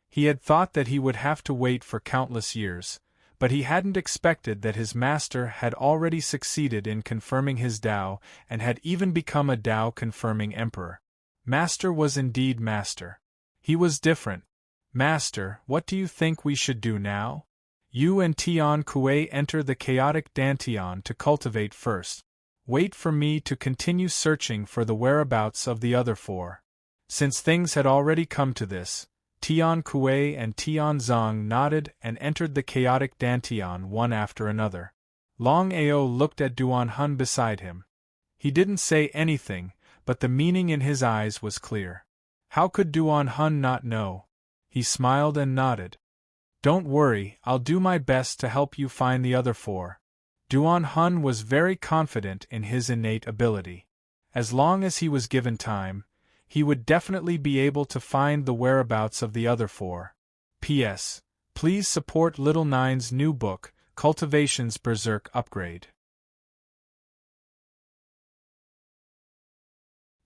He had thought that he would have to wait for countless years, but he hadn't expected that his master had already succeeded in confirming his Tao and had even become a Tao confirming emperor. Master was indeed master. He was different. "Master, what do you think we should do now? You and Tian Kuei enter the chaotic Dantian to cultivate first. Wait for me to continue searching for the whereabouts of the other 4. Since things had already come to this, Tian Kuei and Tian Zong nodded and entered the chaotic Dantian one after another. Longao looked at Duan Hun beside him. He didn't say anything, but the meaning in his eyes was clear. How could Duan Hun not know? He smiled and nodded. "Don't worry, I'll do my best to help you find the other 4. Duan Hun was very confident in his innate ability. As long as he was given time, he would definitely be able to find the whereabouts of the other 4. P.S. Please support Little Nine's new book, Cultivations Berserk Upgrade.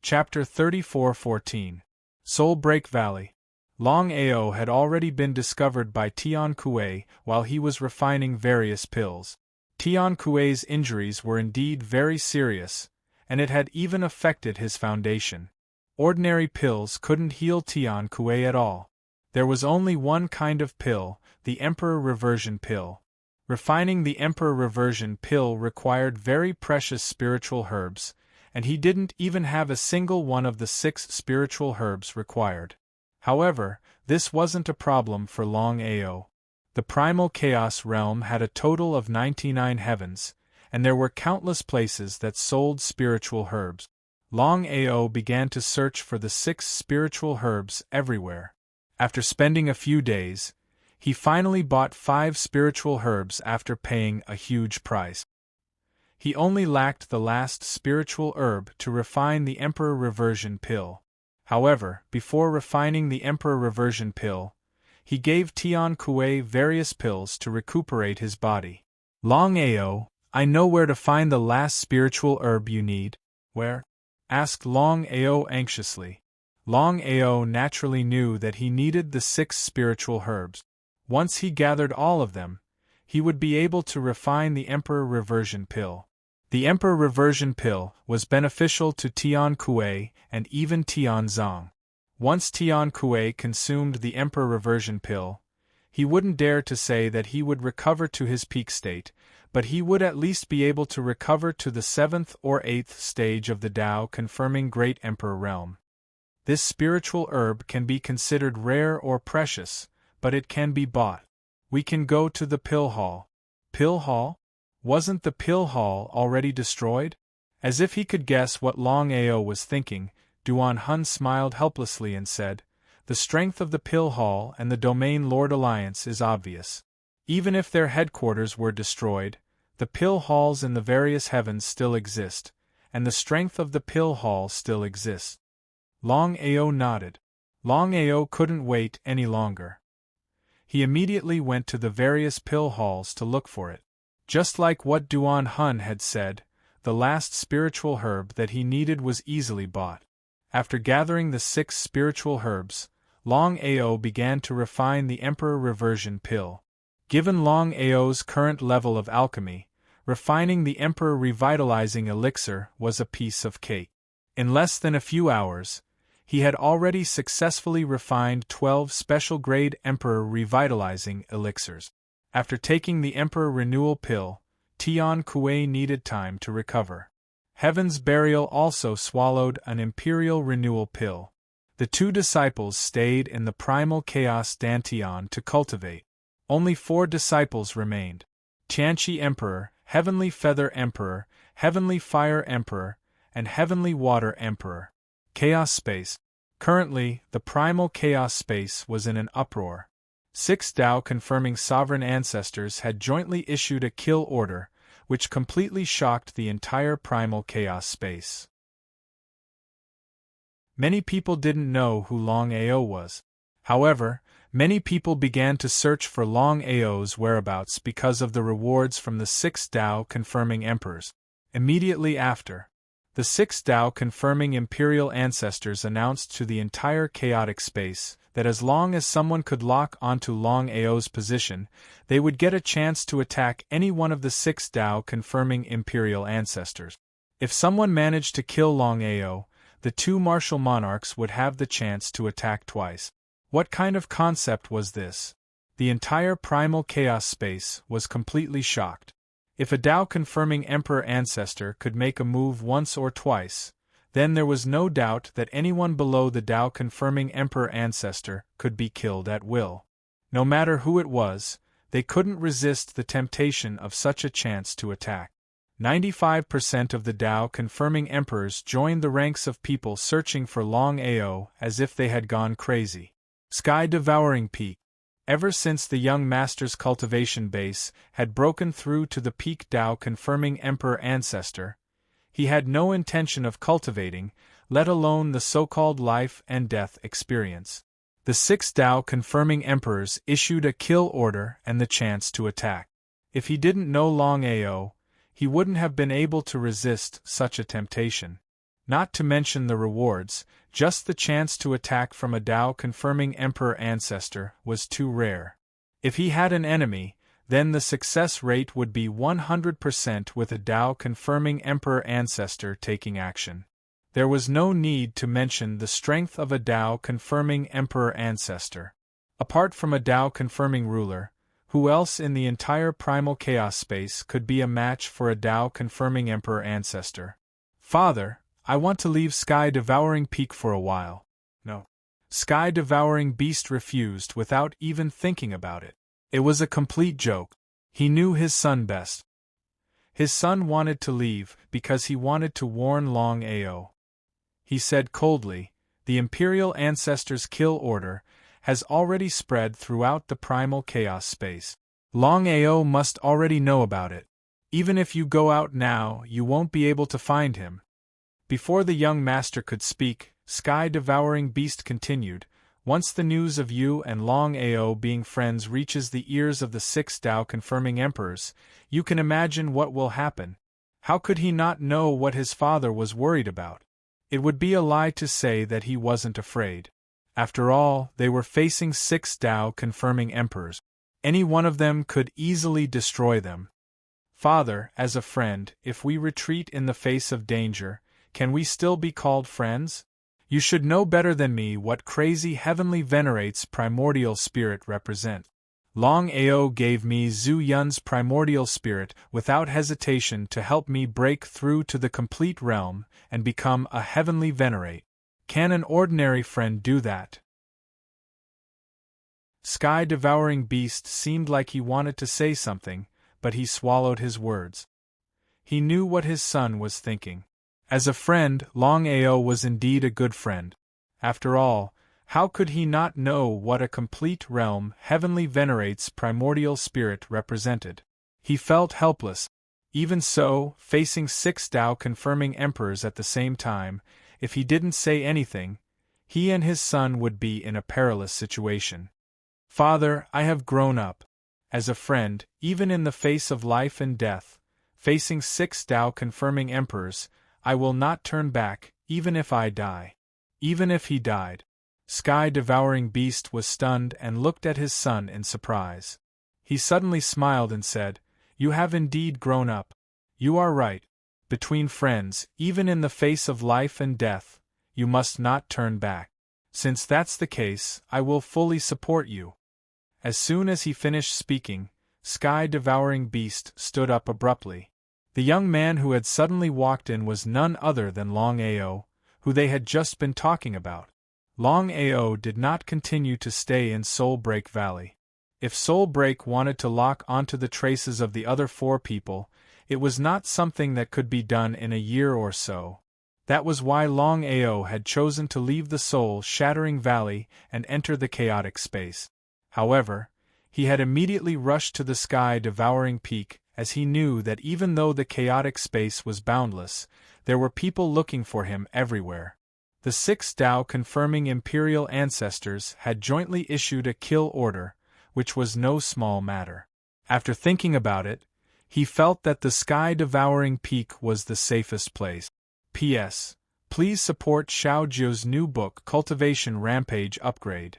Chapter 34:14 Soul Break Valley. Longao had already been discovered by Tian Kuei while he was refining various pills. Tian Kuei's injuries were indeed very serious, and it had even affected his foundation. Ordinary pills couldn't heal Tian Kuei at all. There was only one kind of pill, the Emperor Reversion Pill. Refining the Emperor Reversion Pill required very precious spiritual herbs, and he didn't even have a single one of the 6 spiritual herbs required. However, this wasn't a problem for Longao. The primal chaos realm had a total of 99 heavens, and there were countless places that sold spiritual herbs. Longao began to search for the 6 spiritual herbs everywhere. After spending a few days, he finally bought 5 spiritual herbs after paying a huge price. He only lacked the last spiritual herb to refine the Emperor Reversion Pill. However, before refining the Emperor Reversion Pill, he gave Tian Kuei various pills to recuperate his body. Longao, I know where to find the last spiritual herb you need. Where? Asked Longao anxiously. Longao naturally knew that he needed the 6 spiritual herbs. Once he gathered all of them, he would be able to refine the Emperor Reversion Pill. The Emperor Reversion Pill was beneficial to Tian Kuei and even Tian Zong. Once Tian Kuei consumed the Emperor Reversion Pill, he wouldn't dare to say that he would recover to his peak state, but he would at least be able to recover to the 7th or 8th stage of the Tao confirming Great Emperor Realm. This spiritual herb can be considered rare or precious, but it can be bought. We can go to the pill hall. Pill hall? Wasn't the pill hall already destroyed? As if he could guess what Longao was thinking, Duan Hun smiled helplessly and said, "The strength of the pill hall and the Domain Lord Alliance is obvious. Even if their headquarters were destroyed, the pill halls in the various heavens still exist, and the strength of the pill hall still exists." Longao nodded. Longao couldn't wait any longer. He immediately went to the various pill halls to look for it. Just like what Duan Hun had said, the last spiritual herb that he needed was easily bought. After gathering the 6 spiritual herbs, Longao began to refine the Emperor Reversion Pill. Given Longao's current level of alchemy, refining the Emperor Revitalizing Elixir was a piece of cake. In less than a few hours, he had already successfully refined 12 special-grade Emperor Revitalizing Elixirs. After taking the Emperor Renewal Pill, Tian Kuei needed time to recover. Heaven's Burial also swallowed an Imperial Renewal Pill. The 2 disciples stayed in the Primal Chaos Dantian to cultivate. Only 4 disciples remained. Tianqi Emperor, Heavenly Feather Emperor, Heavenly Fire Emperor, and Heavenly Water Emperor. Chaos Space. Currently, the Primal Chaos Space was in an uproar. 6 Tao-confirming sovereign ancestors had jointly issued a kill order, which completely shocked the entire Primal Chaos Space. Many people didn't know who Longao was. However, many people began to search for Longao's whereabouts because of the rewards from the 6 Tao-confirming emperors. Immediately after, the 6 Tao-confirming imperial ancestors announced to the entire chaotic space that as long as someone could lock onto Longao's position, they would get a chance to attack any one of the 6 Tao-confirming imperial ancestors. If someone managed to kill Longao, the 2 martial monarchs would have the chance to attack twice. What kind of concept was this? The entire primal chaos space was completely shocked. If a Tao-confirming emperor ancestor could make a move once or twice, then there was no doubt that anyone below the Tao-confirming emperor ancestor could be killed at will. No matter who it was, they couldn't resist the temptation of such a chance to attack. 95% of the Tao-confirming emperors joined the ranks of people searching for Longao as if they had gone crazy. Sky-devouring peak. Ever since the young master's cultivation base had broken through to the peak Tao-confirming emperor ancestor, he had no intention of cultivating, let alone the so-called life and death experience. The 6 Tao-confirming emperors issued a kill order and the chance to attack. If he didn't know Longao, he wouldn't have been able to resist such a temptation. Not to mention the rewards, just the chance to attack from a Tao-confirming emperor ancestor was too rare. If he had an enemy, then the success rate would be 100% with a Tao confirming Emperor ancestor taking action. There was no need to mention the strength of a Tao confirming Emperor ancestor. Apart from a Tao confirming ruler, who else in the entire primal chaos space could be a match for a Tao confirming Emperor ancestor? Father, I want to leave Sky Devouring Peak for a while. No. Sky Devouring Beast refused without even thinking about it. It was a complete joke. He knew his son best. His son wanted to leave because he wanted to warn Longao. He said coldly, the Imperial Ancestors' kill order has already spread throughout the primal chaos space. Longao must already know about it. Even if you go out now, you won't be able to find him. Before the young master could speak, Sky Devouring Beast continued, once the news of you and Longao being friends reaches the ears of the 6 Tao confirming emperors, you can imagine what will happen. How could he not know what his father was worried about? It would be a lie to say that he wasn't afraid. After all, they were facing 6 Tao confirming emperors. Any one of them could easily destroy them. Father, as a friend, if we retreat in the face of danger, can we still be called friends? You should know better than me what crazy heavenly venerates primordial spirit represent. Longao gave me Zhu Yun's primordial spirit without hesitation to help me break through to the complete realm and become a heavenly venerate. Can an ordinary friend do that? Sky Devouring Beast seemed like he wanted to say something, but he swallowed his words. He knew what his son was thinking. As a friend, Longao was indeed a good friend. After all, how could he not know what a complete realm heavenly venerates primordial spirit represented? He felt helpless. Even so, facing 6 Tao confirming emperors at the same time, if he didn't say anything, he and his son would be in a perilous situation. Father, I have grown up. As a friend, even in the face of life and death, facing 6 Tao confirming emperors, I will not turn back, even if I die. Even if he died. Sky Devouring Beast was stunned and looked at his son in surprise. He suddenly smiled and said, You have indeed grown up. You are right. Between friends, even in the face of life and death, you must not turn back. Since that's the case, I will fully support you. As soon as he finished speaking, Sky Devouring Beast stood up abruptly. The young man who had suddenly walked in was none other than Longao, who they had just been talking about. Longao did not continue to stay in Soul Break Valley. If Soul Break wanted to lock onto the traces of the other 4 people, it was not something that could be done in a year or so. That was why Longao had chosen to leave the soul-shattering valley and enter the chaotic space. However, he had immediately rushed to the Sky-Devouring Peak, as he knew that even though the chaotic space was boundless, there were people looking for him everywhere. The 6 Tao confirming Imperial Ancestors had jointly issued a kill order, which was no small matter. After thinking about it, he felt that the Sky-Devouring Peak was the safest place. P.S. Please support Xiao Zhuo's new book Cultivation Rampage Upgrade.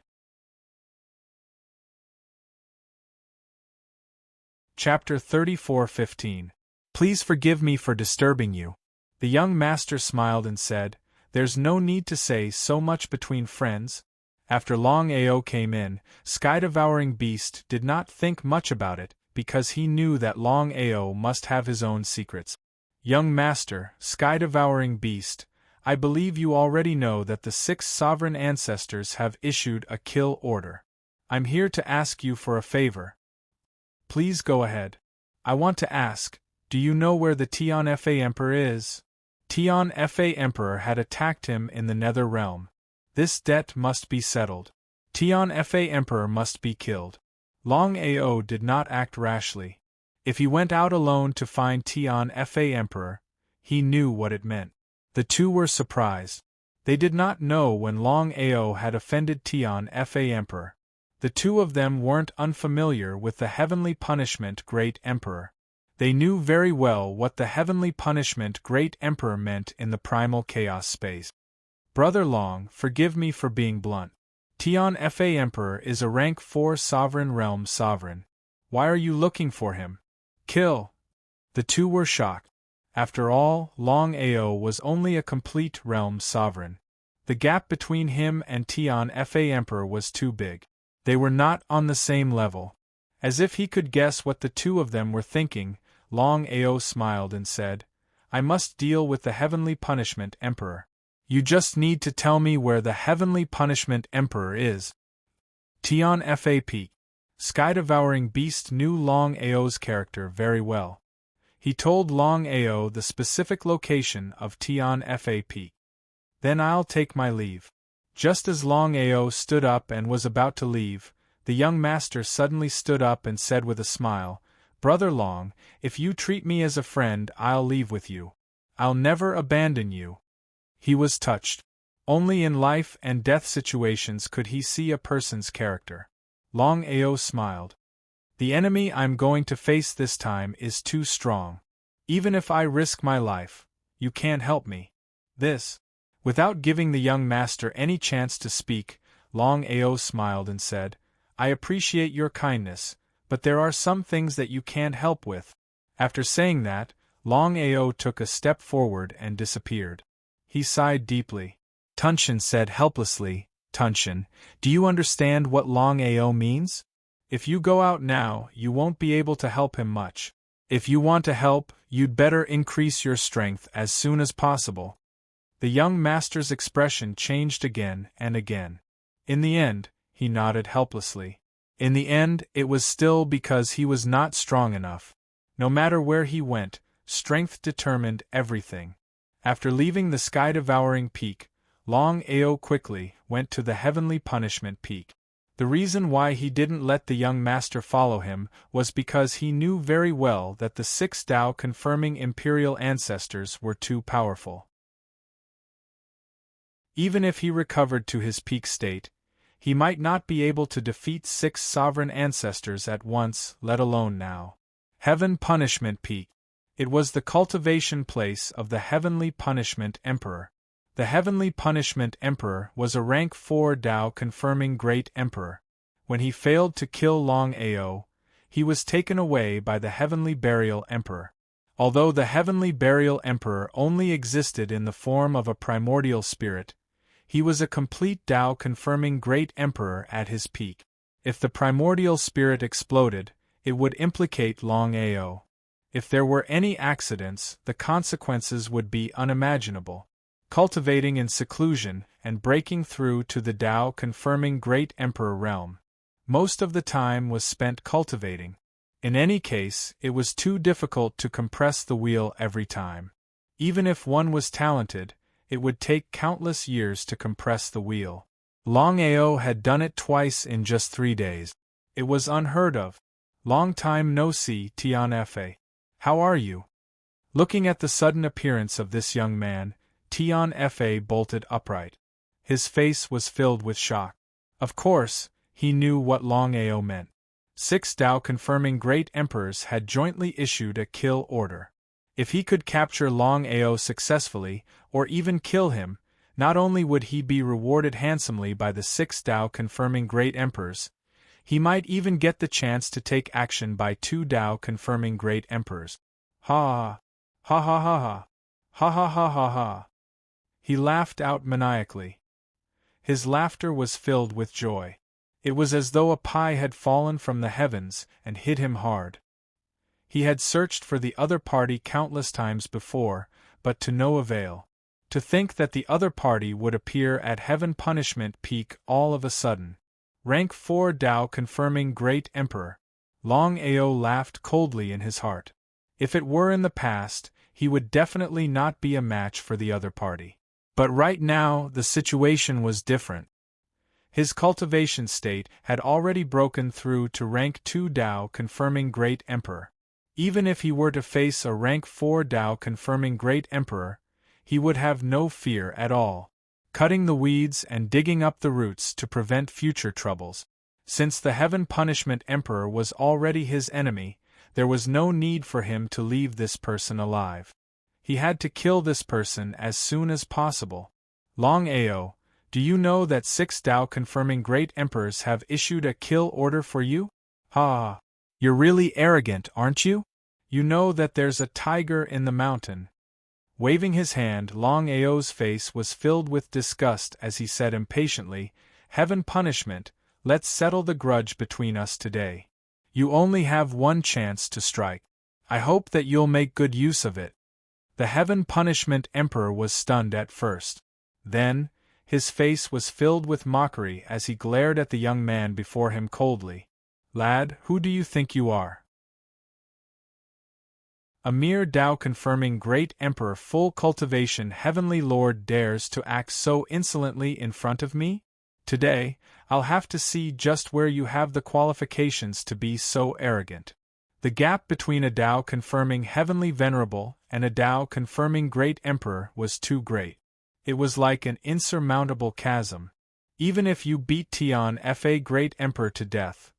Chapter 34:15. Please forgive me for disturbing you. The young master smiled and said, There's no need to say so much between friends. After Longao came in, Sky-Devouring Beast did not think much about it, because he knew that Longao must have his own secrets. Young master, Sky-Devouring Beast, I believe you already know that the 6 sovereign ancestors have issued a kill order. I'm here to ask you for a favor. Please go ahead. I want to ask, do you know where the Tian Fa Emperor is? Tian Fa Emperor had attacked him in the Nether Realm. This debt must be settled. Tian Fa Emperor must be killed. Longao did not act rashly. If he went out alone to find Tian Fa Emperor, he knew what it meant. The two were surprised. They did not know when Longao had offended Tian Fa Emperor. The two of them weren't unfamiliar with the heavenly punishment Great Emperor. They knew very well what the heavenly punishment Great Emperor meant in the primal chaos space. Brother Long, forgive me for being blunt. Tian Fa Emperor is a rank 4 sovereign realm sovereign. Why are you looking for him? Kill! The two were shocked. After all, Longao was only a complete realm sovereign. The gap between him and Tian Fa Emperor was too big. They were not on the same level. As if he could guess what the two of them were thinking, Longao smiled and said, I must deal with the Heavenly Punishment Emperor. You just need to tell me where the Heavenly Punishment Emperor is. Tian Fa Peak. Sky-devouring beast knew Longao's character very well. He told Longao the specific location of Tian Fa Peak. Then I'll take my leave. Just as Longao stood up and was about to leave, the young master suddenly stood up and said with a smile, Brother Long, if you treat me as a friend, I'll leave with you. I'll never abandon you. He was touched. Only in life and death situations could he see a person's character. Longao smiled. The enemy I'm going to face this time is too strong. Even if I risk my life, you can't help me. This. Without giving the young master any chance to speak, Longao smiled and said, I appreciate your kindness, but there are some things that you can't help with. After saying that, Longao took a step forward and disappeared. He sighed deeply. Tunshin said helplessly, Tunshin, do you understand what Longao means? If you go out now, you won't be able to help him much. If you want to help, you'd better increase your strength as soon as possible. The young master's expression changed again and again. In the end, he nodded helplessly. In the end, it was still because he was not strong enough. No matter where he went, strength determined everything. After leaving the sky-devouring peak, Longao quickly went to the Heavenly Punishment Peak. The reason why he didn't let the young master follow him was because he knew very well that the 6 Tao-confirming imperial ancestors were too powerful. Even if he recovered to his peak state, he might not be able to defeat 6 sovereign ancestors at once, let alone now. Heaven Punishment Peak. It was the cultivation place of the Heavenly Punishment Emperor. The Heavenly Punishment Emperor was a rank 4 Tao-confirming Great Emperor. When he failed to kill Longao, he was taken away by the Heavenly Burial Emperor. Although the Heavenly Burial Emperor only existed in the form of a primordial spirit, he was a complete Tao-confirming Great Emperor at his peak. If the primordial spirit exploded, it would implicate Longao. If there were any accidents, the consequences would be unimaginable. Cultivating in seclusion and breaking through to the Tao-confirming Great Emperor realm. Most of the time was spent cultivating. In any case, it was too difficult to compress the wheel every time. Even if one was talented, it would take countless years to compress the wheel. Longao had done it twice in just 3 days. It was unheard of. Long time no see, Tian Fa. How are you? Looking at the sudden appearance of this young man, Tian Fa bolted upright. His face was filled with shock. Of course, he knew what Longao meant. 6 Tao-confirming Great Emperors had jointly issued a kill order. If he could capture Longao successfully, or even kill him, not only would he be rewarded handsomely by the 6 Tao-confirming Great Emperors, he might even get the chance to take action by 2 Tao-confirming Great Emperors. Ha! Ha ha ha ha! Ha ha ha ha ha! He laughed out maniacally. His laughter was filled with joy. It was as though a pie had fallen from the heavens and hit him hard. He had searched for the other party countless times before, but to no avail. To think that the other party would appear at Heaven Punishment Peak all of a sudden. Rank 4 Tao-confirming Great Emperor. Longao laughed coldly in his heart. If it were in the past, he would definitely not be a match for the other party. But right now, the situation was different. His cultivation state had already broken through to rank 2 Tao-confirming Great Emperor. Even if he were to face a rank 4 Tao-confirming Great Emperor, he would have no fear at all. Cutting the weeds and digging up the roots to prevent future troubles. Since the Heaven Punishment Emperor was already his enemy, there was no need for him to leave this person alive. He had to kill this person as soon as possible. Longao, do you know that 6 Tao-confirming Great Emperors have issued a kill order for you? Ha! You're really arrogant, aren't you? You know that there's a tiger in the mountain. Waving his hand, Longao's face was filled with disgust as he said impatiently, Heaven punishment, let's settle the grudge between us today. You only have one chance to strike. I hope that you'll make good use of it. The Heaven Punishment Emperor was stunned at first. Then, his face was filled with mockery as he glared at the young man before him coldly. Lad, who do you think you are? A mere Tao-confirming great emperor full cultivation heavenly lord dares to act so insolently in front of me? Today, I'll have to see just where you have the qualifications to be so arrogant. The gap between a Tao-confirming heavenly venerable and a Tao-confirming great emperor was too great. It was like an insurmountable chasm. Even if you beat Tian Fa great emperor to death,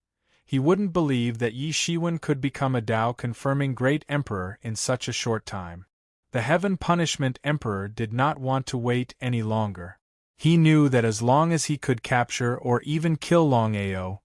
he wouldn't believe that Yi Shiwen could become a Tao-confirming great emperor in such a short time. The Heaven Punishment Emperor did not want to wait any longer. He knew that as long as he could capture or even kill Longao,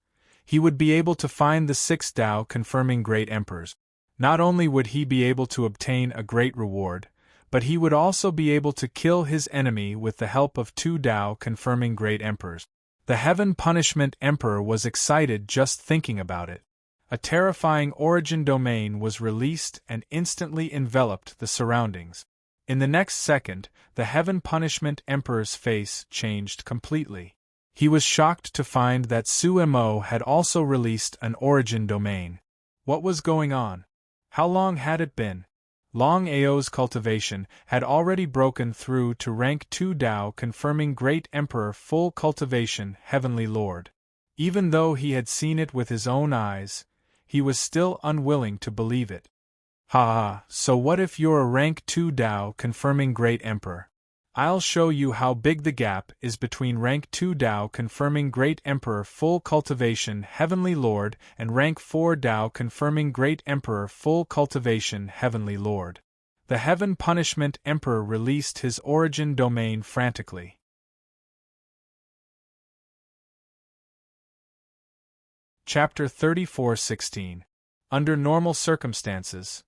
he would be able to find the 6 Tao-confirming great emperors. Not only would he be able to obtain a great reward, but he would also be able to kill his enemy with the help of 2 Tao-confirming great emperors. The Heaven Punishment Emperor was excited just thinking about it. A terrifying origin domain was released and instantly enveloped the surroundings. In the next second, the Heaven Punishment Emperor's face changed completely. He was shocked to find that Su Mo had also released an origin domain. What was going on? How long had it been? Longao's cultivation had already broken through to rank 2 Tao confirming Great Emperor full cultivation Heavenly Lord. Even though he had seen it with his own eyes, he was still unwilling to believe it. Ha, so what if you're a rank 2 Tao confirming Great Emperor? I'll show you how big the gap is between rank 2 Tao confirming Great Emperor full cultivation Heavenly Lord and rank 4 Tao confirming Great Emperor full cultivation Heavenly Lord. The Heaven Punishment Emperor released his origin domain frantically. Chapter 34:16. Under normal circumstances,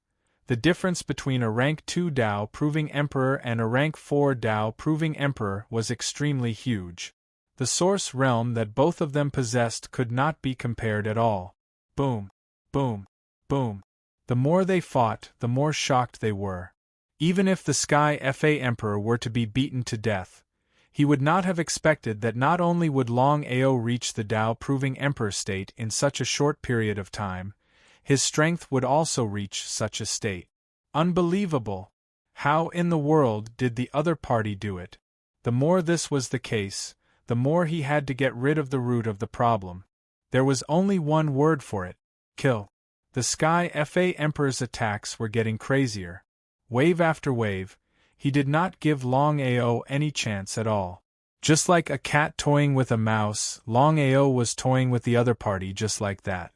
the difference between a rank 2 Tao proving Emperor and a rank 4 Tao proving Emperor was extremely huge. The source realm that both of them possessed could not be compared at all. Boom, boom, boom. The more they fought, the more shocked they were. Even if the Sky Fa Emperor were to be beaten to death, he would not have expected that not only would Longao reach the Tao proving Emperor state in such a short period of time, his strength would also reach such a state. Unbelievable! How in the world did the other party do it? The more this was the case, the more he had to get rid of the root of the problem. There was only one word for it: kill. The Sky Fa Emperor's attacks were getting crazier. Wave after wave, he did not give Longao any chance at all. Just like a cat toying with a mouse, Longao was toying with the other party just like that.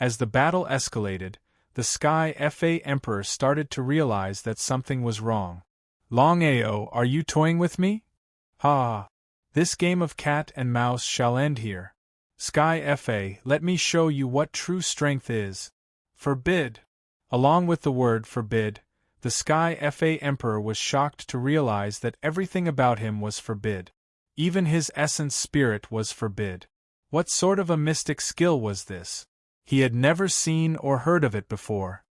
As the battle escalated, the Sky Fa Emperor started to realize that something was wrong. Longao, are you toying with me? Ha! This game of cat and mouse shall end here. Sky Fa, let me show you what true strength is. Forbid! Along with the word forbid, the Sky Fa Emperor was shocked to realize that everything about him was forbid. Even his essence spirit was forbid. What sort of a mystic skill was this? He had never seen or heard of it before.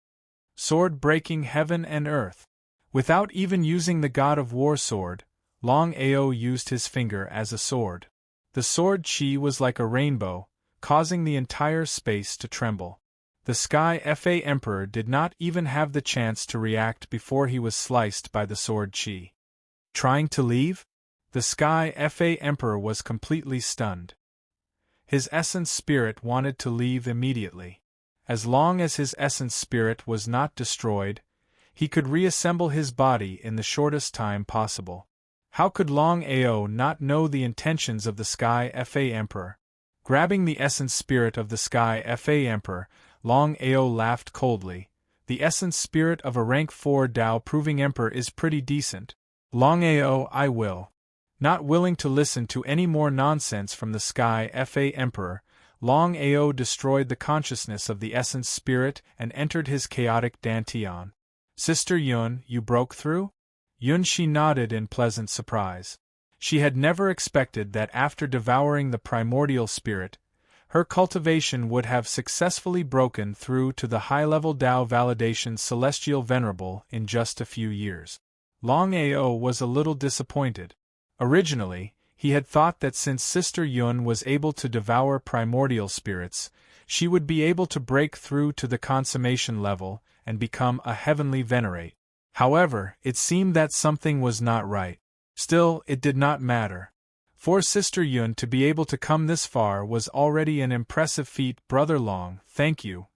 Sword breaking heaven and earth. Without even using the God of War sword, Longao used his finger as a sword. The sword chi was like a rainbow, causing the entire space to tremble. The Sky Fa Emperor did not even have the chance to react before he was sliced by the sword chi. Trying to leave? The Sky Fa Emperor was completely stunned. His essence spirit wanted to leave immediately. As long as his essence spirit was not destroyed, he could reassemble his body in the shortest time possible. How could Longao not know the intentions of the Sky Fa Emperor? Grabbing the essence spirit of the Sky Fa Emperor, Longao laughed coldly. The essence spirit of a rank 4 Tao proving Emperor is pretty decent. Longao, I will. Not willing to listen to any more nonsense from the Sky Fa Emperor, Longao destroyed the consciousness of the essence spirit and entered his chaotic dantian. Sister Yun, you broke through? Yunxi nodded in pleasant surprise. She had never expected that after devouring the primordial spirit, her cultivation would have successfully broken through to the high-level Tao validation celestial venerable in just a few years. Longao was a little disappointed. Originally, he had thought that since Sister Yun was able to devour primordial spirits, she would be able to break through to the consummation level and become a heavenly venerate. However, it seemed that something was not right. Still, it did not matter. For Sister Yun to be able to come this far was already an impressive feat. Brother Long, thank you.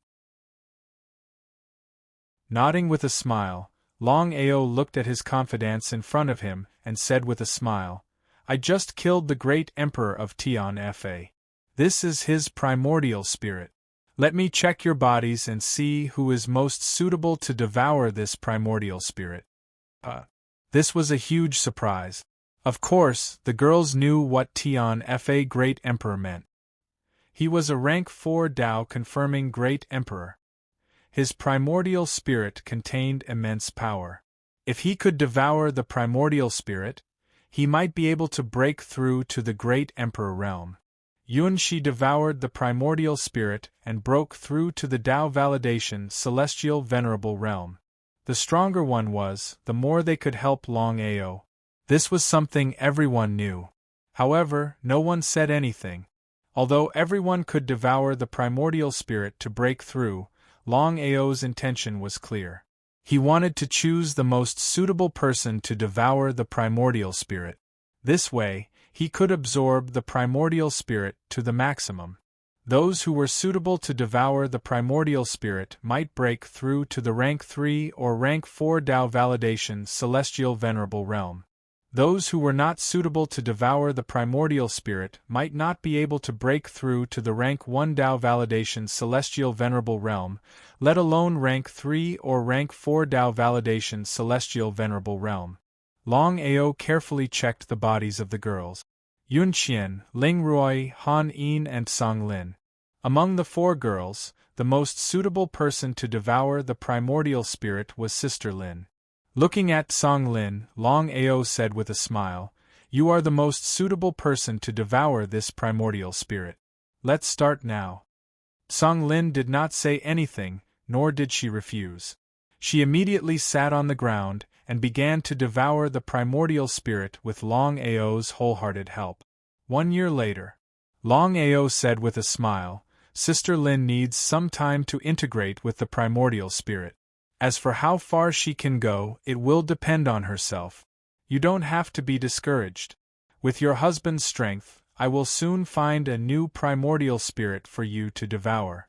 Nodding with a smile, Longao looked at his confidants in front of him and said with a smile, I just killed the great emperor of Tian Fa. This is his primordial spirit. Let me check your bodies and see who is most suitable to devour this primordial spirit. This was a huge surprise. Of course, the girls knew what Tian Fa Great Emperor meant. He was a rank 4 Tao confirming Great Emperor. His primordial spirit contained immense power. If he could devour the primordial spirit, he might be able to break through to the Great Emperor realm. Yunxi devoured the primordial spirit and broke through to the Tao validation celestial venerable realm. The stronger one was, the more they could help Longao. This was something everyone knew. However, no one said anything. Although everyone could devour the primordial spirit to break through, Longao's intention was clear. He wanted to choose the most suitable person to devour the primordial spirit. This way, he could absorb the primordial spirit to the maximum. Those who were suitable to devour the primordial spirit might break through to the rank 3 or rank 4 Tao validation celestial venerable realm. Those who were not suitable to devour the primordial spirit might not be able to break through to the rank 1 Tao validation celestial venerable realm, let alone rank 3 or rank 4 Tao validation celestial venerable realm. Longao carefully checked the bodies of the girls. Yunqian, Lingruoi, Han Yin and Song Lin. Among the 4 girls, the most suitable person to devour the primordial spirit was Sister Lin. Looking at Song Lin, Longao said with a smile, You are the most suitable person to devour this primordial spirit. Let's start now. Song Lin did not say anything, nor did she refuse. She immediately sat on the ground and began to devour the primordial spirit with Longao's wholehearted help. 1 year later, Longao said with a smile, Sister Lin needs some time to integrate with the primordial spirit. As for how far she can go, it will depend on herself. You don't have to be discouraged. With your husband's strength, I will soon find a new primordial spirit for you to devour.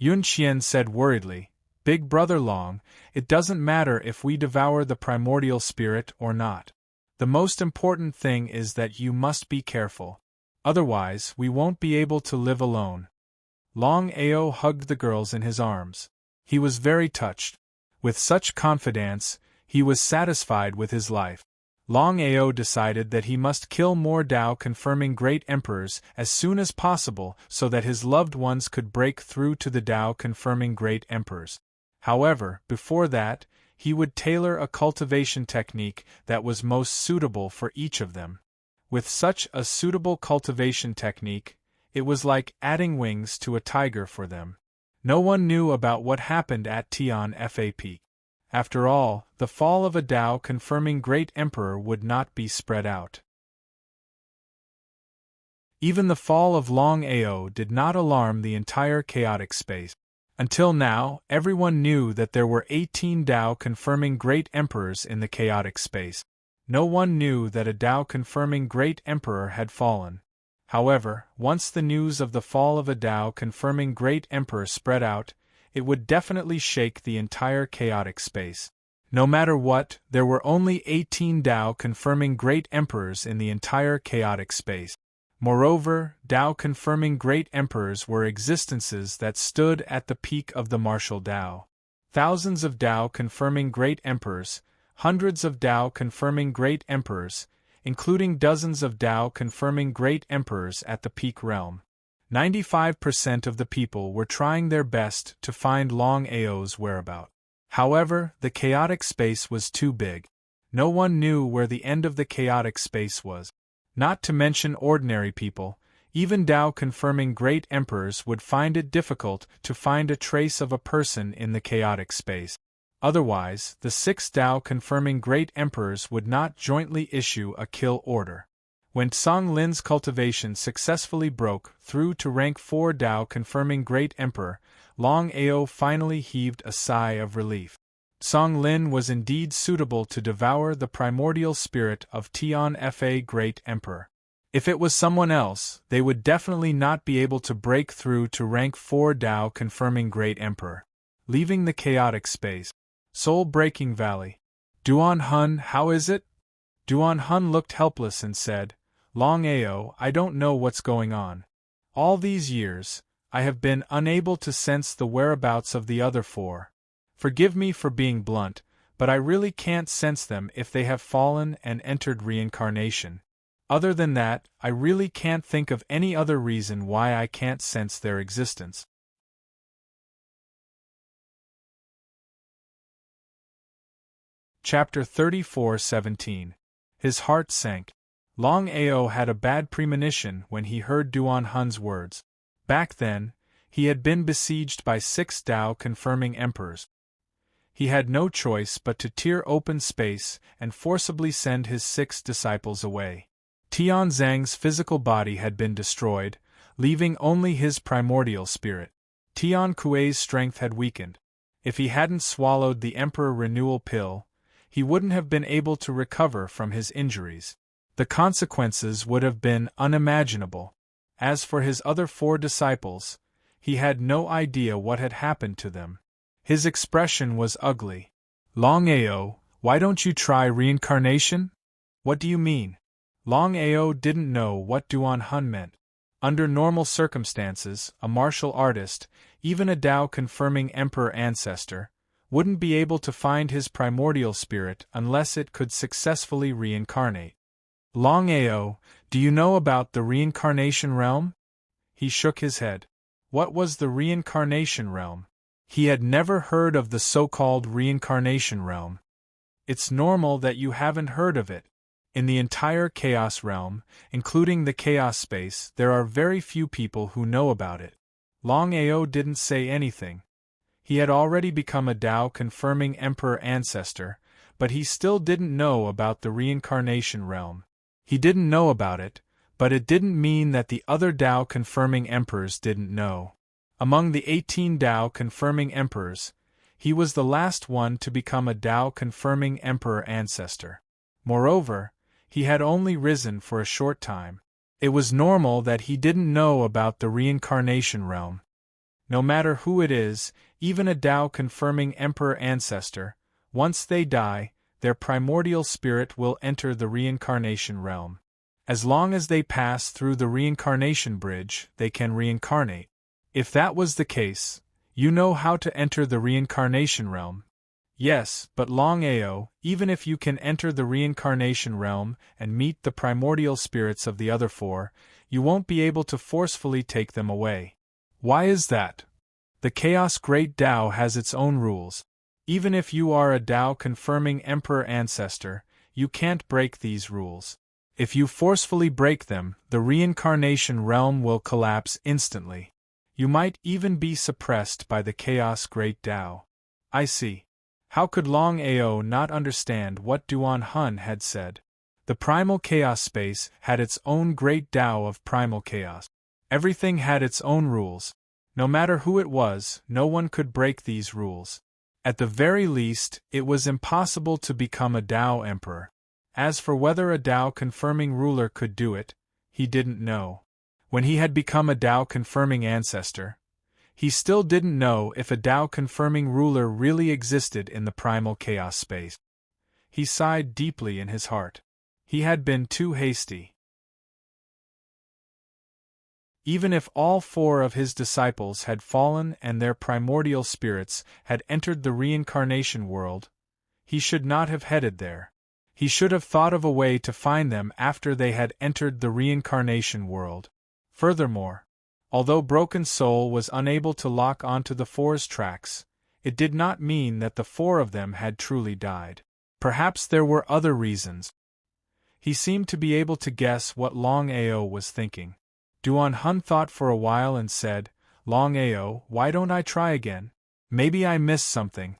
Yunqian said worriedly, Big Brother Long, it doesn't matter if we devour the primordial spirit or not. The most important thing is that you must be careful. Otherwise, we won't be able to live alone. Longao hugged the girls in his arms. He was very touched. With such confidence, he was satisfied with his life. Longao decided that he must kill more Tao confirming great emperors as soon as possible so that his loved ones could break through to the Tao confirming great emperors. However, before that, he would tailor a cultivation technique that was most suitable for each of them. With such a suitable cultivation technique, it was like adding wings to a tiger for them. No one knew about what happened at Tian Fa Peak. After all, the fall of a Tao confirming great emperor would not be spread out. Even the fall of Longao did not alarm the entire chaotic space. Until now, everyone knew that there were 18 Tao confirming great emperors in the chaotic space. No one knew that a Tao confirming great emperor had fallen. However, once the news of the fall of a Tao confirming great emperor spread out, it would definitely shake the entire chaotic space. No matter what, there were only 18 Tao confirming great emperors in the entire chaotic space. Moreover, Tao confirming great emperors were existences that stood at the peak of the martial Tao. Thousands of Tao confirming great emperors, hundreds of Tao confirming great emperors, including dozens of Tao confirming great emperors at the peak realm. 95% of the people were trying their best to find Longao's whereabouts. However, the chaotic space was too big. No one knew where the end of the chaotic space was. Not to mention ordinary people, even Tao-confirming great emperors would find it difficult to find a trace of a person in the chaotic space. Otherwise, the 6 Tao-confirming great emperors would not jointly issue a kill order. When Song Lin's cultivation successfully broke through to rank 4 Tao-confirming great emperor, Longao finally heaved a sigh of relief. Song Lin was indeed suitable to devour the primordial spirit of Tian Fa great emperor. If it was someone else, they would definitely not be able to break through to rank 4 Tao-confirming great emperor. Leaving the chaotic space. Soul-breaking valley. Duan Hun, how is it? Duan Hun looked helpless and said, Longao, I don't know what's going on. All these years, I have been unable to sense the whereabouts of the other 4. Forgive me for being blunt, but I really can't sense them if they have fallen and entered reincarnation. Other than that, I really can't think of any other reason why I can't sense their existence. Chapter 34:17. His heart sank. Longao had a bad premonition when he heard Duan Hun's words. Back then, he had been besieged by 6 Tao-confirming emperors. He had no choice but to tear open space and forcibly send his 6 disciples away. Tian Zhang's physical body had been destroyed, leaving only his primordial spirit. Tian Kuei's strength had weakened. If he hadn't swallowed the Emperor Renewal pill, he wouldn't have been able to recover from his injuries. The consequences would have been unimaginable. As for his other 4 disciples, he had no idea what had happened to them. His expression was ugly. Longao, why don't you try reincarnation? What do you mean? Longao didn't know what Duan Hun meant. Under normal circumstances, a martial artist, even a Tao-confirming emperor ancestor, wouldn't be able to find his primordial spirit unless it could successfully reincarnate. Longao, do you know about the reincarnation realm? He shook his head. What was the reincarnation realm? He had never heard of the so-called reincarnation realm. It's normal that you haven't heard of it. In the entire chaos realm, including the chaos space, there are very few people who know about it. Longao didn't say anything. He had already become a Tao-confirming emperor ancestor, but he still didn't know about the reincarnation realm. He didn't know about it, but it didn't mean that the other Tao-confirming emperors didn't know. Among the 18 Tao-confirming emperors, he was the last one to become a Tao-confirming emperor ancestor. Moreover, he had only risen for a short time. It was normal that he didn't know about the reincarnation realm. No matter who it is, even a Tao-confirming emperor ancestor, once they die, their primordial spirit will enter the reincarnation realm. As long as they pass through the reincarnation bridge, they can reincarnate. If that was the case, you know how to enter the reincarnation realm. Yes, but Longao, even if you can enter the reincarnation realm and meet the primordial spirits of the other 4, you won't be able to forcefully take them away. Why is that? The Chaos Great Tao has its own rules. Even if you are a Tao-confirming emperor ancestor, you can't break these rules. If you forcefully break them, the reincarnation realm will collapse instantly. You might even be suppressed by the Chaos Great Tao. I see. How could Longao not understand what Duan Hun had said? The primal chaos space had its own great Tao of primal chaos. Everything had its own rules. No matter who it was, no one could break these rules. At the very least, it was impossible to become a Tao emperor. As for whether a Tao-confirming ruler could do it, he didn't know. When he had become a Tao-confirming ancestor, he still didn't know if a Tao-confirming ruler really existed in the primal chaos space. He sighed deeply in his heart. He had been too hasty. Even if all 4 of his disciples had fallen and their primordial spirits had entered the reincarnation world, he should not have headed there. He should have thought of a way to find them after they had entered the reincarnation world. Furthermore, Although Broken Soul was unable to lock onto the four's tracks, it did not mean that the four of them had truly died. Perhaps there were other reasons. He seemed to be able to guess what Longao was thinking. Duan Hun thought for a while and said, "Longao, why don't I try again? Maybe I missed something."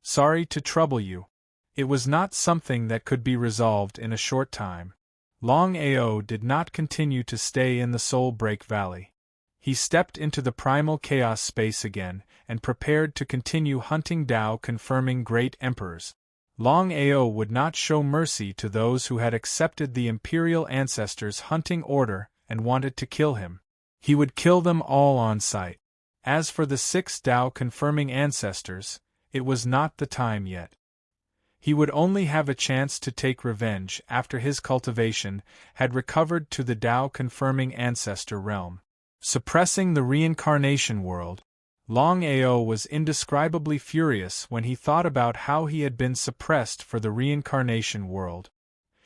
"Sorry to trouble you. It was not something that could be resolved in a short time." Longao did not continue to stay in the Soul Break Valley. He stepped into the primal chaos space again, and prepared to continue hunting Tao confirming great emperors. Longao would not show mercy to those who had accepted the Imperial Ancestors' hunting order and wanted to kill him. He would kill them all on sight. As for the 6 Tao confirming Ancestors, it was not the time yet. He would only have a chance to take revenge after his cultivation had recovered to the Tao confirming Ancestor realm. Suppressing the reincarnation world, Longao was indescribably furious when he thought about how he had been suppressed for the reincarnation world.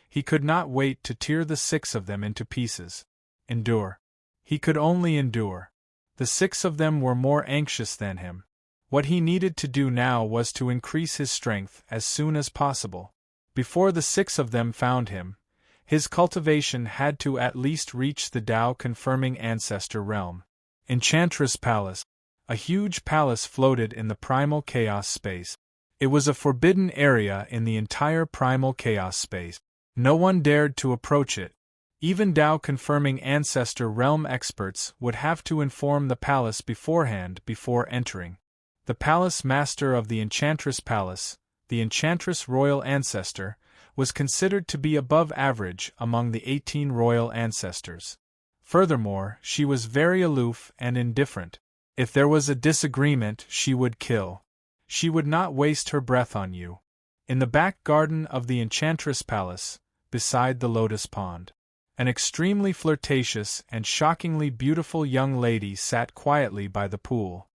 He could not wait to tear the 6 of them into pieces. Endure. He could only endure. The 6 of them were more anxious than him. What he needed to do now was to increase his strength as soon as possible. Before the 6 of them found him, his cultivation had to at least reach the Tao confirming Ancestor realm. Enchantress Palace. A huge palace floated in the primal chaos space. It was a forbidden area in the entire primal chaos space. No one dared to approach it. Even Tao confirming Ancestor realm experts would have to inform the palace beforehand before entering. The palace master of the Enchantress Palace, the Enchantress Royal Ancestor, was considered to be above average among the 18 royal ancestors. Furthermore, she was very aloof and indifferent. If there was a disagreement, she would kill. She would not waste her breath on you. In the back garden of the Enchantress Palace, beside the Lotus Pond, an extremely flirtatious and shockingly beautiful young lady sat quietly by the pool.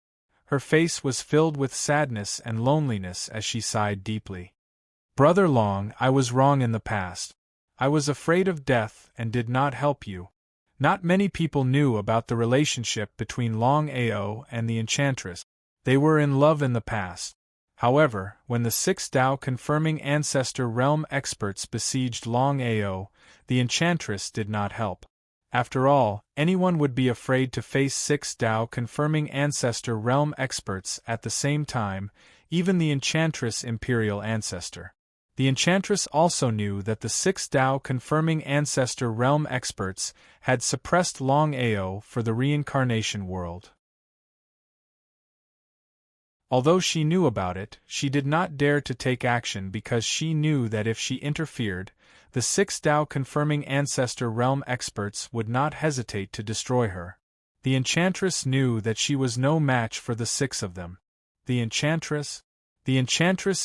Her face was filled with sadness and loneliness as she sighed deeply. "Brother Long, I was wrong in the past. I was afraid of death and did not help you." Not many people knew about the relationship between Longao and the Enchantress. They were in love in the past. However, when the 6 Tao confirming Ancestor realm experts besieged Longao, the Enchantress did not help. After all, anyone would be afraid to face 6 Tao confirming Ancestor realm experts at the same time, even the Enchantress Imperial Ancestor. The Enchantress also knew that the 6 Tao confirming Ancestor realm experts had suppressed Longao for the reincarnation world. Although she knew about it, she did not dare to take action because she knew that if she interfered, the 6 Tao confirming Ancestor realm experts would not hesitate to destroy her. The Enchantress knew that she was no match for the 6 of them. The Enchantress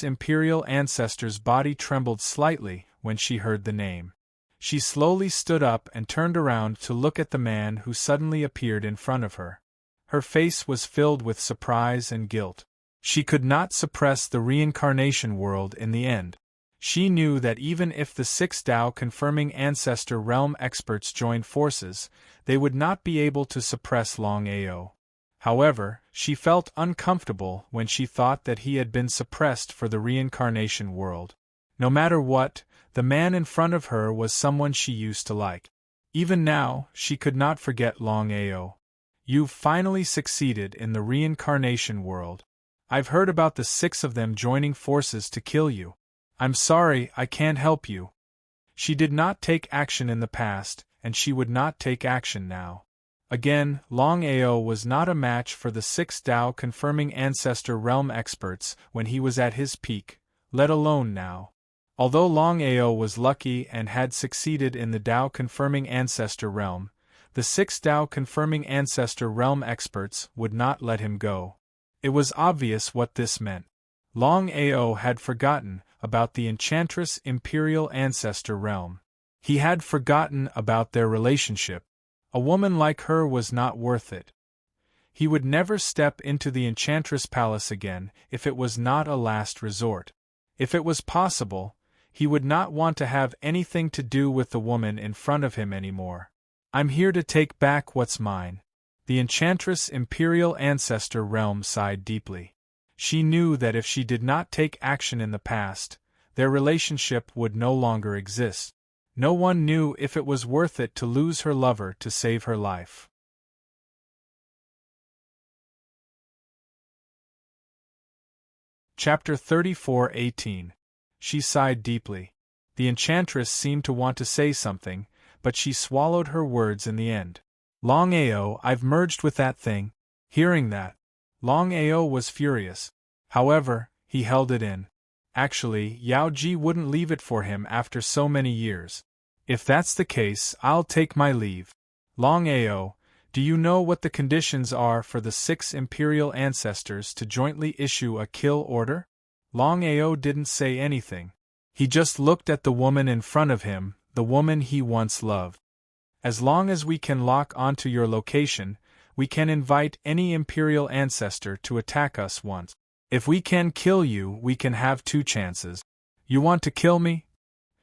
Imperial Ancestor's body trembled slightly when she heard the name. She slowly stood up and turned around to look at the man who suddenly appeared in front of her. Her face was filled with surprise and guilt. She could not suppress the reincarnation world in the end. She knew that even if the 6 Tao confirming Ancestor realm experts joined forces, they would not be able to suppress Longao. However, she felt uncomfortable when she thought that he had been suppressed for the reincarnation world. No matter what, the man in front of her was someone she used to like. Even now, she could not forget Longao. "You've finally succeeded in the reincarnation world. I've heard about the 6 of them joining forces to kill you. I'm sorry, I can't help you." She did not take action in the past, and she would not take action now. Again, Longao was not a match for the 6 Tao confirming Ancestor realm experts when he was at his peak, let alone now. Although Longao was lucky and had succeeded in the Tao confirming Ancestor realm, the 6 Tao confirming Ancestor realm experts would not let him go. It was obvious what this meant. Longao had forgotten about the Enchantress Imperial Ancestor realm. He had forgotten about their relationship. A woman like her was not worth it. He would never step into the Enchantress Palace again if it was not a last resort. If it was possible, he would not want to have anything to do with the woman in front of him anymore. "I'm here to take back what's mine." The enchantress imperial ancestor realm sighed deeply. She knew that if she did not take action in the past, their relationship would no longer exist. No one knew if it was worth it to lose her lover to save her life. Chapter 34:18. She sighed deeply. The enchantress seemed to want to say something, but she swallowed her words in the end. Longao, I've merged with that thing. Hearing that, Longao was furious. However, he held it in. Actually, Yao Ji wouldn't leave it for him after so many years. If that's the case, I'll take my leave. Longao, do you know what the conditions are for the 6 imperial ancestors to jointly issue a kill order? Longao didn't say anything. He just looked at the woman in front of him, the woman he once loved. As long as we can lock onto your location, we can invite any imperial ancestor to attack us once. If we can kill you, we can have 2 chances. You want to kill me?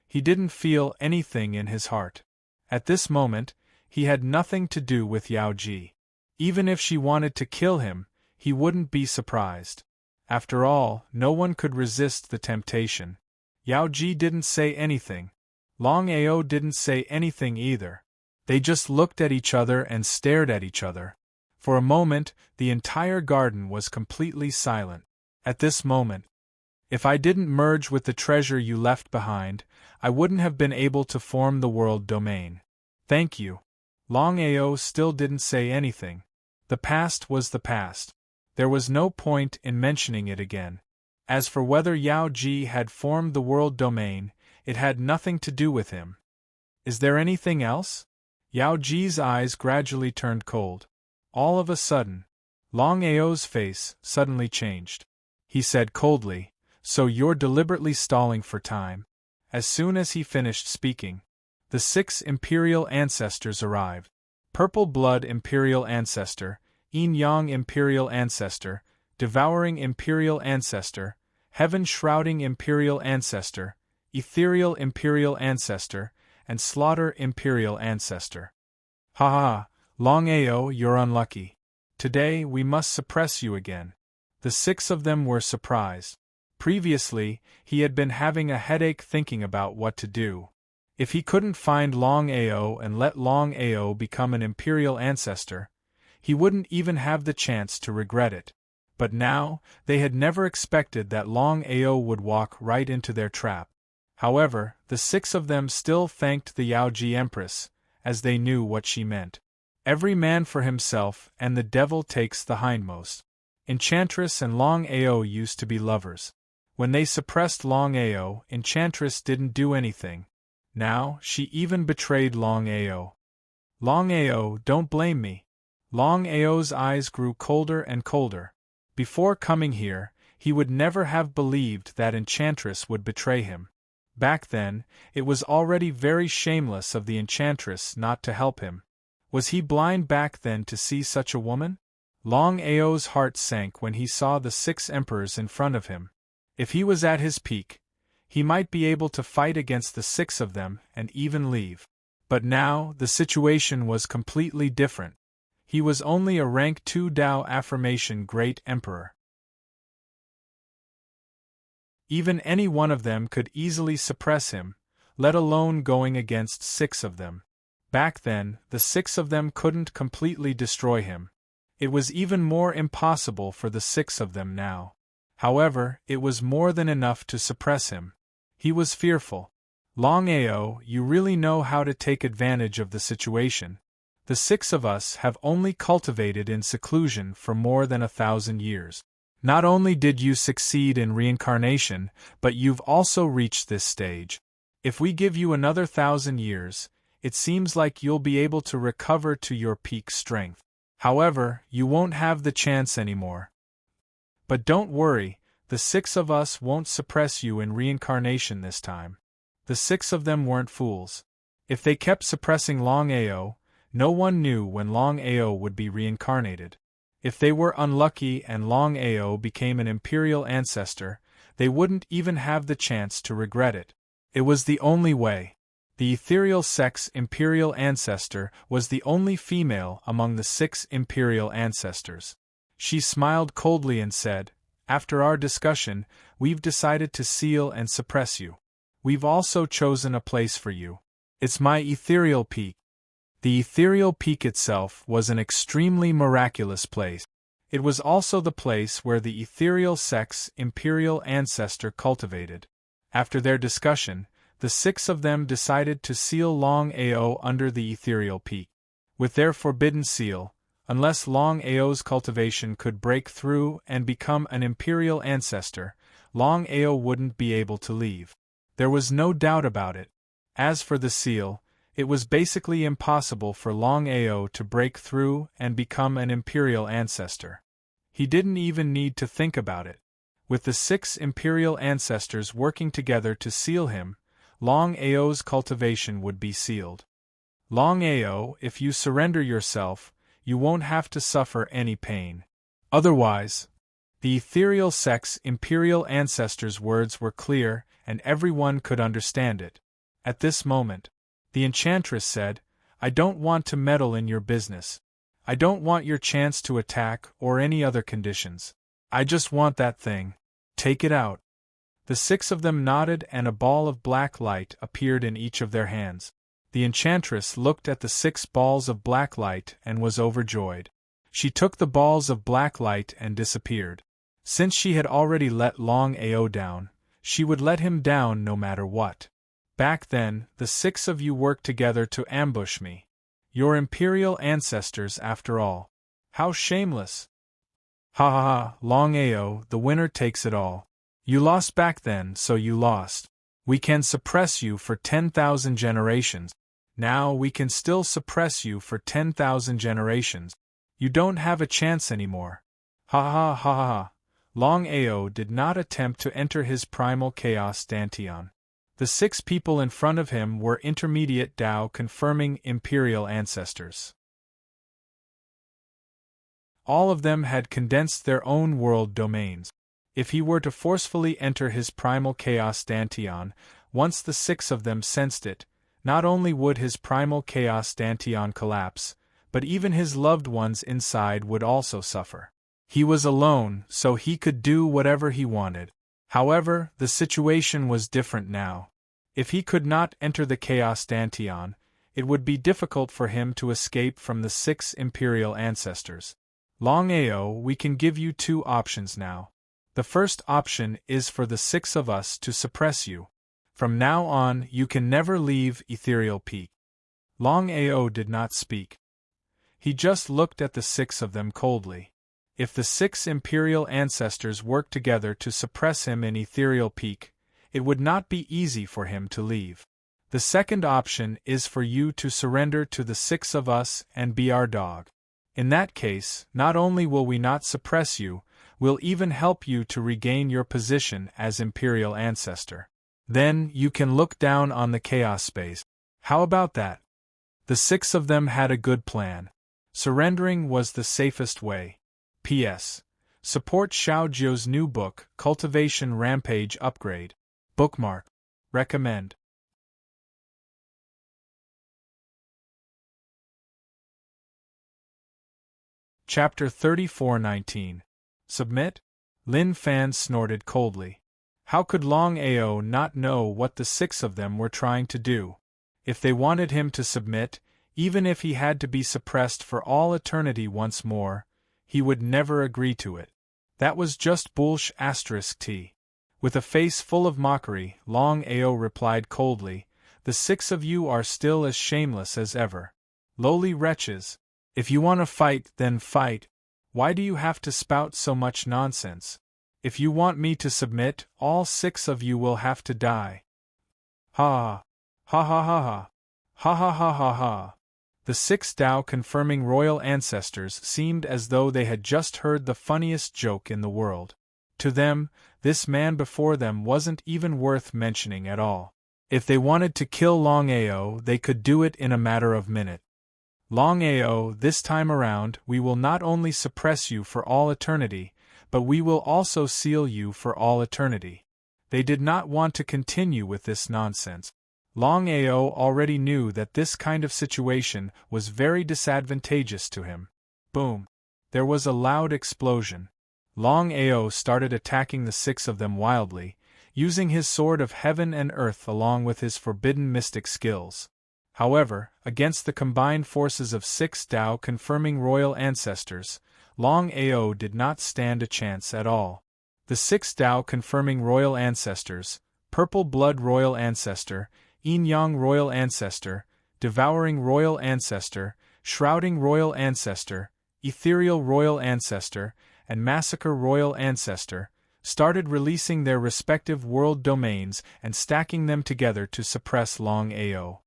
He didn't feel anything in his heart. At this moment, he had nothing to do with Yao Ji. Even if she wanted to kill him, he wouldn't be surprised. After all, no one could resist the temptation. Yao Ji didn't say anything. Longao didn't say anything either. They just looked at each other and stared at each other. For a moment, the entire garden was completely silent. At this moment, if I didn't merge with the treasure you left behind, I wouldn't have been able to form the world domain. Thank you. Longao still didn't say anything. The past was the past. There was no point in mentioning it again. As for whether Yao Ji had formed the world domain, it had nothing to do with him. Is there anything else? Yao Ji's eyes gradually turned cold. All of a sudden, Longao's face suddenly changed. He said coldly, "So you're deliberately stalling for time." As soon as he finished speaking, the 6 imperial ancestors arrived. Purple Blood Imperial Ancestor, Yin-Yang Imperial Ancestor, Devouring Imperial Ancestor, Heaven-Shrouding Imperial Ancestor, Ethereal Imperial Ancestor, and Slaughter Imperial Ancestor. Ha ha, Longao, you're unlucky. Today we must suppress you again. The 6 of them were surprised. Previously, he had been having a headache thinking about what to do. If he couldn't find Longao and let Longao become an imperial ancestor, he wouldn't even have the chance to regret it. But now, they had never expected that Longao would walk right into their trap. However, the 6 of them still thanked the Yaoji Empress, as they knew what she meant. Every man for himself, and the devil takes the hindmost. Enchantress and Longao used to be lovers. When they suppressed Longao, Enchantress didn't do anything. Now, she even betrayed Longao. Longao, don't blame me. Longao's eyes grew colder and colder. Before coming here, he would never have believed that Enchantress would betray him. Back then, it was already very shameless of the Enchantress not to help him. Was he blind back then to see such a woman? Longao's heart sank when he saw the 6 emperors in front of him. If he was at his peak, he might be able to fight against the 6 of them and even leave. But now, the situation was completely different. He was only a rank 2 Dao affirmation Great Emperor. Even any one of them could easily suppress him, let alone going against 6 of them. Back then, the 6 of them couldn't completely destroy him. It was even more impossible for the 6 of them now. However, it was more than enough to suppress him. He was fearful. Longao, you really know how to take advantage of the situation. The 6 of us have only cultivated in seclusion for more than 1,000 years. Not only did you succeed in reincarnation, but you've also reached this stage. If we give you another 1,000 years, it seems like you'll be able to recover to your peak strength. However, you won't have the chance anymore. But don't worry, the 6 of us won't suppress you in reincarnation this time. The 6 of them weren't fools. If they kept suppressing Longao, no one knew when Longao would be reincarnated. If they were unlucky and Longao became an imperial ancestor, they wouldn't even have the chance to regret it. It was the only way. The ethereal sex imperial ancestor was the only female among the 6 imperial ancestors. She smiled coldly and said, "After our discussion, we've decided to seal and suppress you. We've also chosen a place for you. It's my ethereal peak." The ethereal peak itself was an extremely miraculous place. It was also the place where the ethereal sex imperial ancestor cultivated. After their discussion, the 6 of them decided to seal Longao under the ethereal peak. With their forbidden seal, unless Longao's cultivation could break through and become an imperial ancestor, Longao wouldn't be able to leave. There was no doubt about it. As for the seal, it was basically impossible for Longao to break through and become an imperial ancestor. He didn't even need to think about it. With the 6 imperial ancestors working together to seal him, Longao's cultivation would be sealed. Longao, if you surrender yourself, you won't have to suffer any pain. Otherwise, the ethereal sex imperial ancestor's words were clear and everyone could understand it. At this moment, the enchantress said, "I don't want to meddle in your business. I don't want your chance to attack or any other conditions. I just want that thing. Take it out." The 6 of them nodded and a ball of black light appeared in each of their hands. The enchantress looked at the 6 balls of black light and was overjoyed. She took the balls of black light and disappeared. Since she had already let Longao down, she would let him down no matter what. "Back then, the 6 of you worked together to ambush me. Your imperial ancestors, after all. How shameless!" "Ha ha ha, Longao, the winner takes it all. You lost back then, so you lost. We can suppress you for 10,000 generations. Now we can still suppress you for 10,000 generations. You don't have a chance anymore." Ha ha ha ha ha. Longao did not attempt to enter his primal chaos dantian. The 6 people in front of him were intermediate Tao confirming imperial ancestors. All of them had condensed their own world domains. If he were to forcefully enter his primal chaos dantian, once the 6 of them sensed it, not only would his primal chaos dantian collapse, but even his loved ones inside would also suffer. He was alone, so he could do whatever he wanted. However, the situation was different now. If he could not enter the chaos dantian, it would be difficult for him to escape from the 6 imperial ancestors. "Longao, we can give you 2 options now. The first option is for the 6 of us to suppress you. From now on, you can never leave Ethereal Peak." Longao did not speak. He just looked at the 6 of them coldly. If the 6 imperial ancestors worked together to suppress him in Ethereal Peak, it would not be easy for him to leave. "The second option is for you to surrender to the 6 of us and be our dog. In that case, not only will we not suppress you, we'll even help you to regain your position as imperial ancestor. Then you can look down on the chaos space. How about that?" The 6 of them had a good plan. Surrendering was the safest way. P.S. Support Xiaojio's new book, Cultivation Rampage Upgrade. Bookmark. Recommend. Chapter 34:19. Submit? Lin Fan snorted coldly. How could Longao not know what the 6 of them were trying to do? If they wanted him to submit, even if he had to be suppressed for all eternity once more, he would never agree to it. That was just bullsh*t. With a face full of mockery, Longao replied coldly, "The 6 of you are still as shameless as ever. Lowly wretches. If you want to fight, then fight. Why do you have to spout so much nonsense? If you want me to submit, all 6 of you will have to die." Ha! Ha ha ha ha! Ha ha ha ha ha! The 6 Tao confirming royal ancestors seemed as though they had just heard the funniest joke in the world. To them, this man before them wasn't even worth mentioning at all. If they wanted to kill Longao, they could do it in a matter of minutes. "Longao, this time around, we will not only suppress you for all eternity, but we will also seal you for all eternity." They did not want to continue with this nonsense. Longao already knew that this kind of situation was very disadvantageous to him. Boom! There was a loud explosion. Longao started attacking the six of them wildly, using his sword of heaven and earth along with his forbidden mystic skills. However, against the combined forces of six Tao-confirming royal ancestors, Longao did not stand a chance at all. The six Tao-confirming royal ancestors, Purple Blood Royal Ancestor, Yin-Yang Royal Ancestor, Devouring Royal Ancestor, Shrouding Royal Ancestor, Ethereal Royal Ancestor, and Massacre Royal Ancestor, started releasing their respective world domains and stacking them together to suppress Longao.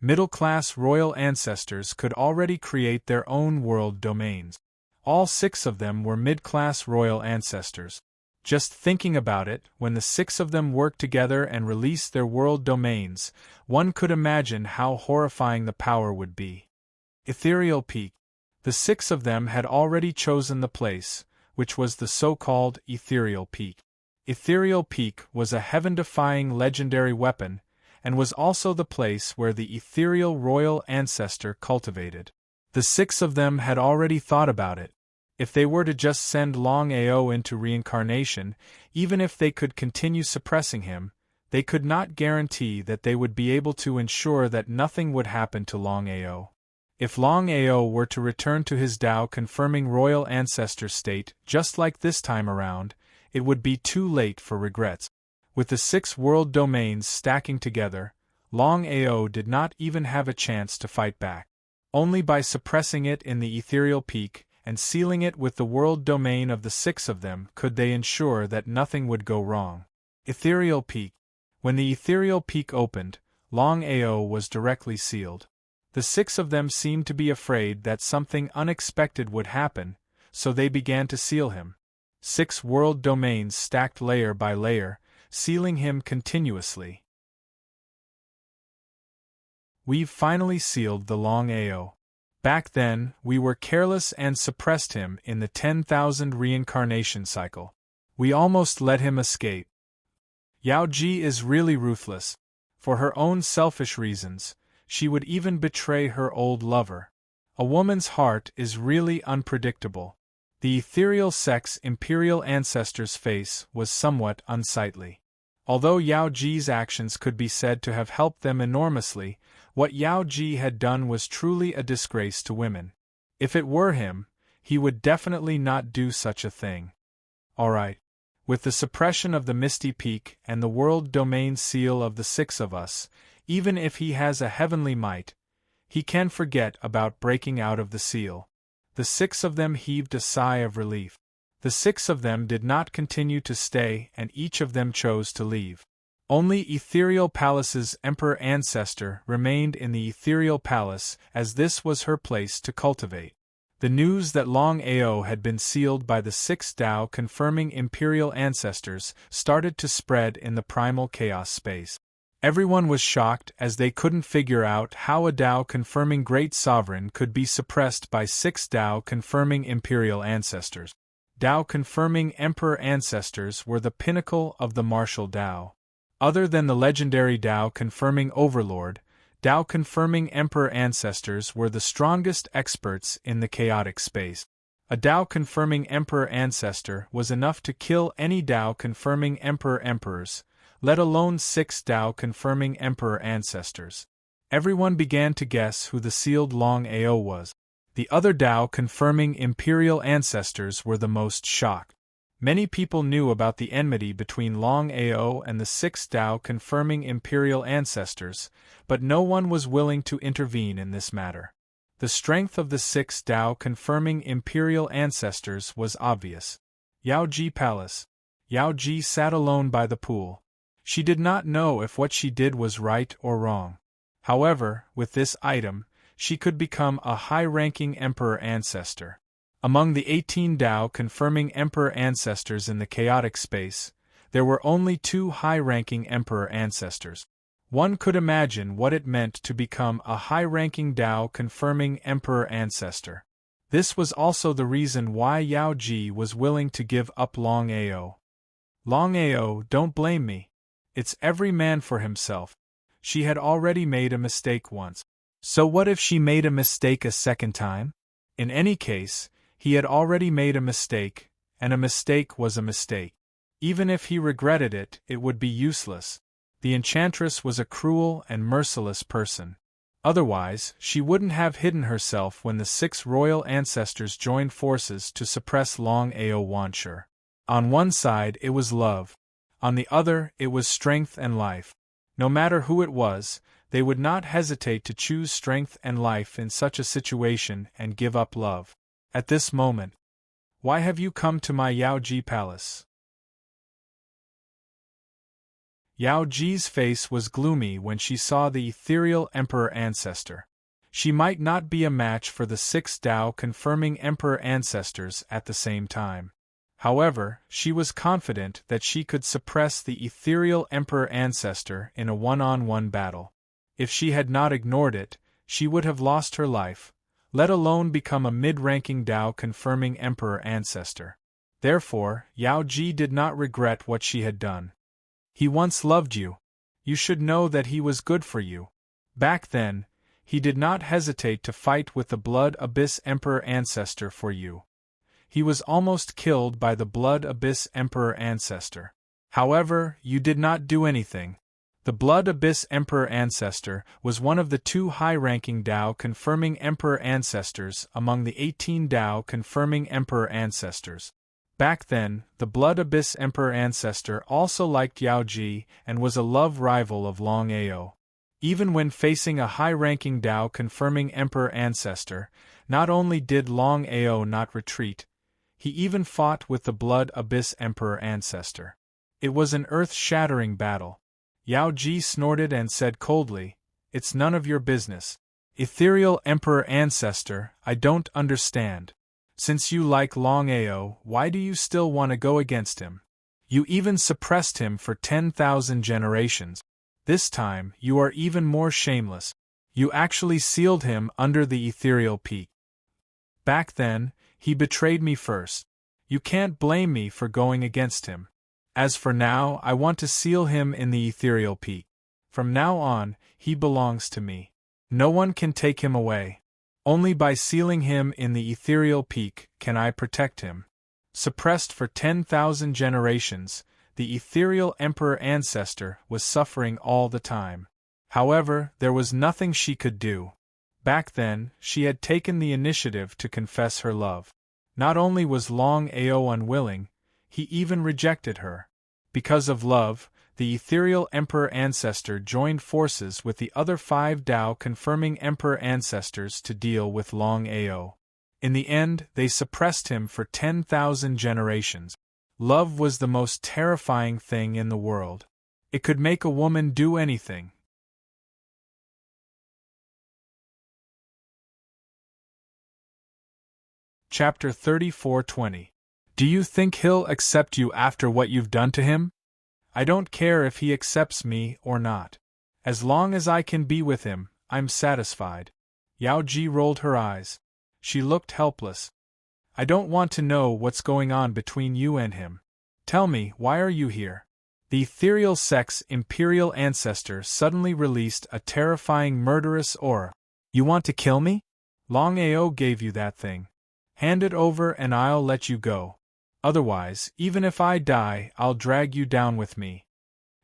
Middle-class royal ancestors could already create their own world domains. All six of them were mid-class royal ancestors. Just thinking about it, when the six of them worked together and released their world domains, one could imagine how horrifying the power would be. Ethereal Peak. The six of them had already chosen the place, which was the so-called Ethereal Peak. Ethereal Peak was a heaven-defying legendary weapon, and was also the place where the ethereal royal ancestor cultivated. The six of them had already thought about it. If they were to just send Longao into reincarnation, even if they could continue suppressing him, they could not guarantee that they would be able to ensure that nothing would happen to Longao. If Longao were to return to his Tao-confirming royal ancestor state just like this time around, it would be too late for regrets. With the six world domains stacking together, Longao did not even have a chance to fight back. Only by suppressing it in the Ethereal Peak and sealing it with the world domain of the six of them could they ensure that nothing would go wrong. Ethereal Peak. When the Ethereal Peak opened, Longao was directly sealed. The six of them seemed to be afraid that something unexpected would happen, so they began to seal him. 6 world domains stacked layer by layer, sealing him continuously. We've finally sealed the Longao. Back then, we were careless and suppressed him in the 10,000 reincarnation cycle. We almost let him escape. Yao Ji is really ruthless. For her own selfish reasons, she would even betray her old lover. A woman's heart is really unpredictable. The ethereal sex imperial ancestor's face was somewhat unsightly. Although Yao Ji's actions could be said to have helped them enormously, what Yao Ji had done was truly a disgrace to women. If it were him, he would definitely not do such a thing. Alright. With the suppression of the Misty Peak and the world domain seal of the 6 of us, even if he has a heavenly might, he can forget about breaking out of the seal. The 6 of them heaved a sigh of relief. The 6 of them did not continue to stay and each of them chose to leave. Only Ethereal Palace's Emperor Ancestor remained in the Ethereal Palace as this was her place to cultivate. The news that Longao had been sealed by the 6 Tao confirming Imperial Ancestors started to spread in the primal chaos space. Everyone was shocked as they couldn't figure out how a Tao confirming Great Sovereign could be suppressed by 6 Tao confirming Imperial Ancestors. Tao confirming Emperor Ancestors were the pinnacle of the martial Tao. Other than the legendary Tao confirming Overlord, Tao confirming Emperor Ancestors were the strongest experts in the chaotic space. A Tao confirming Emperor Ancestor was enough to kill any Tao confirming Emperors, let alone 6 Tao confirming Emperor Ancestors. Everyone began to guess who the sealed Longao was. The other Tao confirming Imperial Ancestors were the most shocked. Many people knew about the enmity between Longao and the 6 Tao confirming Imperial Ancestors, but no one was willing to intervene in this matter. The strength of the 6 Tao confirming Imperial Ancestors was obvious. Yao Ji Palace. Yao Ji sat alone by the pool. She did not know if what she did was right or wrong. However, with this item, she could become a high-ranking Emperor Ancestor. Among the 18 Tao confirming Emperor Ancestors in the chaotic space, there were only 2 high-ranking Emperor Ancestors. One could imagine what it meant to become a high-ranking Tao confirming Emperor Ancestor. This was also the reason why Yao Ji was willing to give up Longao. Longao, don't blame me. It's every man for himself. She had already made a mistake once. So what if she made a mistake a second time? In any case, he had already made a mistake, and a mistake was a mistake. Even if he regretted it, it would be useless. The enchantress was a cruel and merciless person. Otherwise, she wouldn't have hidden herself when the 6 royal ancestors joined forces to suppress Longao Wanshur. On one side it was love. On the other it was strength and life. No matter who it was, they would not hesitate to choose strength and life in such a situation and give up love. At this moment, why have you come to my Yaoji palace? Yaoji's face was gloomy when she saw the ethereal emperor ancestor. She might not be a match for the 6 Tao-confirming emperor ancestors at the same time. However, she was confident that she could suppress the ethereal emperor ancestor in a one-on-one battle. If she had not ignored it, she would have lost her life, let alone become a mid-ranking Tao-confirming emperor ancestor. Therefore, Yaoji did not regret what she had done. He once loved you. You should know that he was good for you. Back then, he did not hesitate to fight with the Blood Abyss Emperor ancestor for you. He was almost killed by the Blood Abyss Emperor ancestor. However, you did not do anything. The Blood Abyss Emperor ancestor was one of the 2 high-ranking Tao-confirming emperor ancestors among the 18 Tao-confirming emperor ancestors. Back then, the Blood Abyss Emperor ancestor also liked Yaoji and was a love rival of Longao. Even when facing a high-ranking Tao-confirming emperor ancestor, not only did Longao not retreat, he even fought with the Blood Abyss Emperor ancestor. It was an earth-shattering battle. Yaoji snorted and said coldly, "It's none of your business. Ethereal Emperor ancestor, I don't understand. Since you like Longao, why do you still want to go against him? You even suppressed him for 10,000 generations. This time, you are even more shameless. You actually sealed him under the ethereal peak. Back then, he betrayed me first. You can't blame me for going against him. As for now, I want to seal him in the ethereal peak. From now on, he belongs to me. No one can take him away. Only by sealing him in the ethereal peak can I protect him." Suppressed for 10,000 generations, the ethereal emperor ancestor was suffering all the time. However, there was nothing she could do. Back then, she had taken the initiative to confess her love. Not only was Longao unwilling, he even rejected her. Because of love, the ethereal emperor ancestor joined forces with the other 5 Tao-confirming emperor ancestors to deal with Longao. In the end, they suppressed him for 10,000 generations. Love was the most terrifying thing in the world. It could make a woman do anything. Chapter 34:20. Do you think he'll accept you after what you've done to him? I don't care if he accepts me or not. As long as I can be with him, I'm satisfied. Yaoji rolled her eyes. She looked helpless. I don't want to know what's going on between you and him. Tell me, why are you here? The ethereal sex imperial ancestor suddenly released a terrifying murderous aura. You want to kill me? Longao gave you that thing. Hand it over and I'll let you go. Otherwise, even if I die, I'll drag you down with me.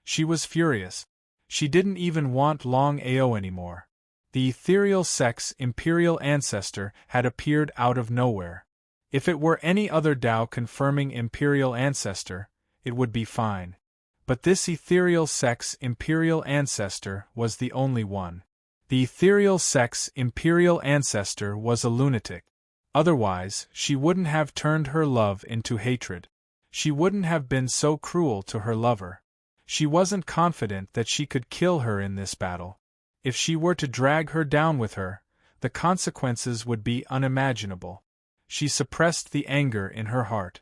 She was furious. She didn't even want Longao anymore. The ethereal sex imperial ancestor had appeared out of nowhere. If it were any other Tao-confirming imperial ancestor, it would be fine. But this ethereal sex imperial ancestor was the only one. The ethereal sex imperial ancestor was a lunatic. Otherwise, she wouldn't have turned her love into hatred. She wouldn't have been so cruel to her lover. She wasn't confident that she could kill her in this battle. If she were to drag her down with her, the consequences would be unimaginable. She suppressed the anger in her heart.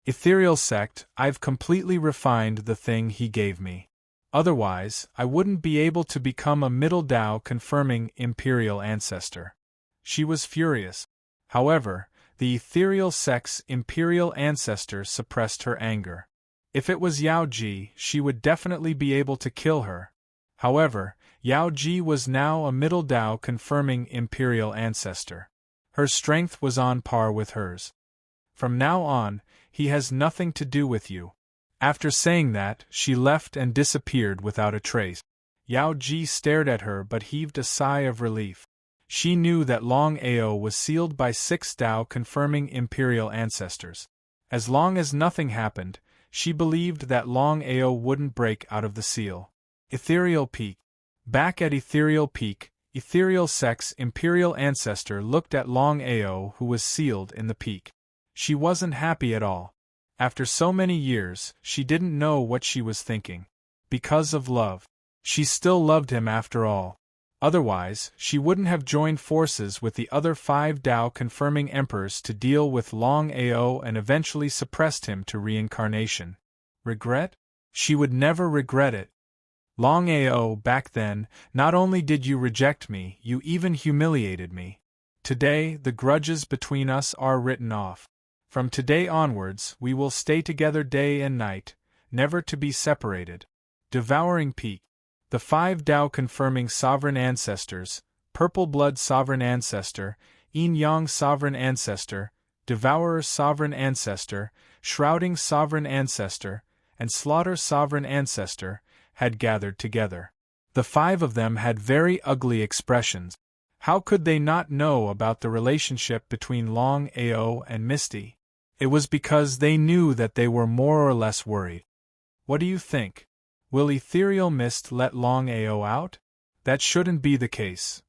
Ethereal sect, I've completely refined the thing he gave me. Otherwise, I wouldn't be able to become a middle Tao confirming imperial ancestor. She was furious. However, the ethereal sex imperial ancestor suppressed her anger. If it was Yaoji, she would definitely be able to kill her. However, Yao Ji was now a middle Dao confirming imperial ancestor. Her strength was on par with hers. From now on, he has nothing to do with you. After saying that, she left and disappeared without a trace. Yao Ji stared at her but heaved a sigh of relief. She knew that Longao was sealed by 6 Dao confirming imperial ancestors. As long as nothing happened, she believed that Longao wouldn't break out of the seal. Ethereal Peak. Back at Ethereal Peak, Ethereal Sex imperial ancestor looked at Longao who was sealed in the peak. She wasn't happy at all. After so many years, she didn't know what she was thinking. Because of love. She still loved him after all. Otherwise, she wouldn't have joined forces with the other 5 Dao confirming emperors to deal with Longao and eventually suppressed him to reincarnation. Regret? She would never regret it. Longao, back then, not only did you reject me, you even humiliated me. Today, the grudges between us are written off. From today onwards, we will stay together day and night, never to be separated. Devouring Peak. The 5 Dao confirming sovereign ancestors, Purple Blood sovereign ancestor, Yin Yang sovereign ancestor, Devourer sovereign ancestor, Shrouding sovereign ancestor, and Slaughter sovereign ancestor, had gathered together. The 5 of them had very ugly expressions. How could they not know about the relationship between Longao and Misty? It was because they knew that they were more or less worried. What do you think? Will Ethereal Mist let Longao out? That shouldn't be the case.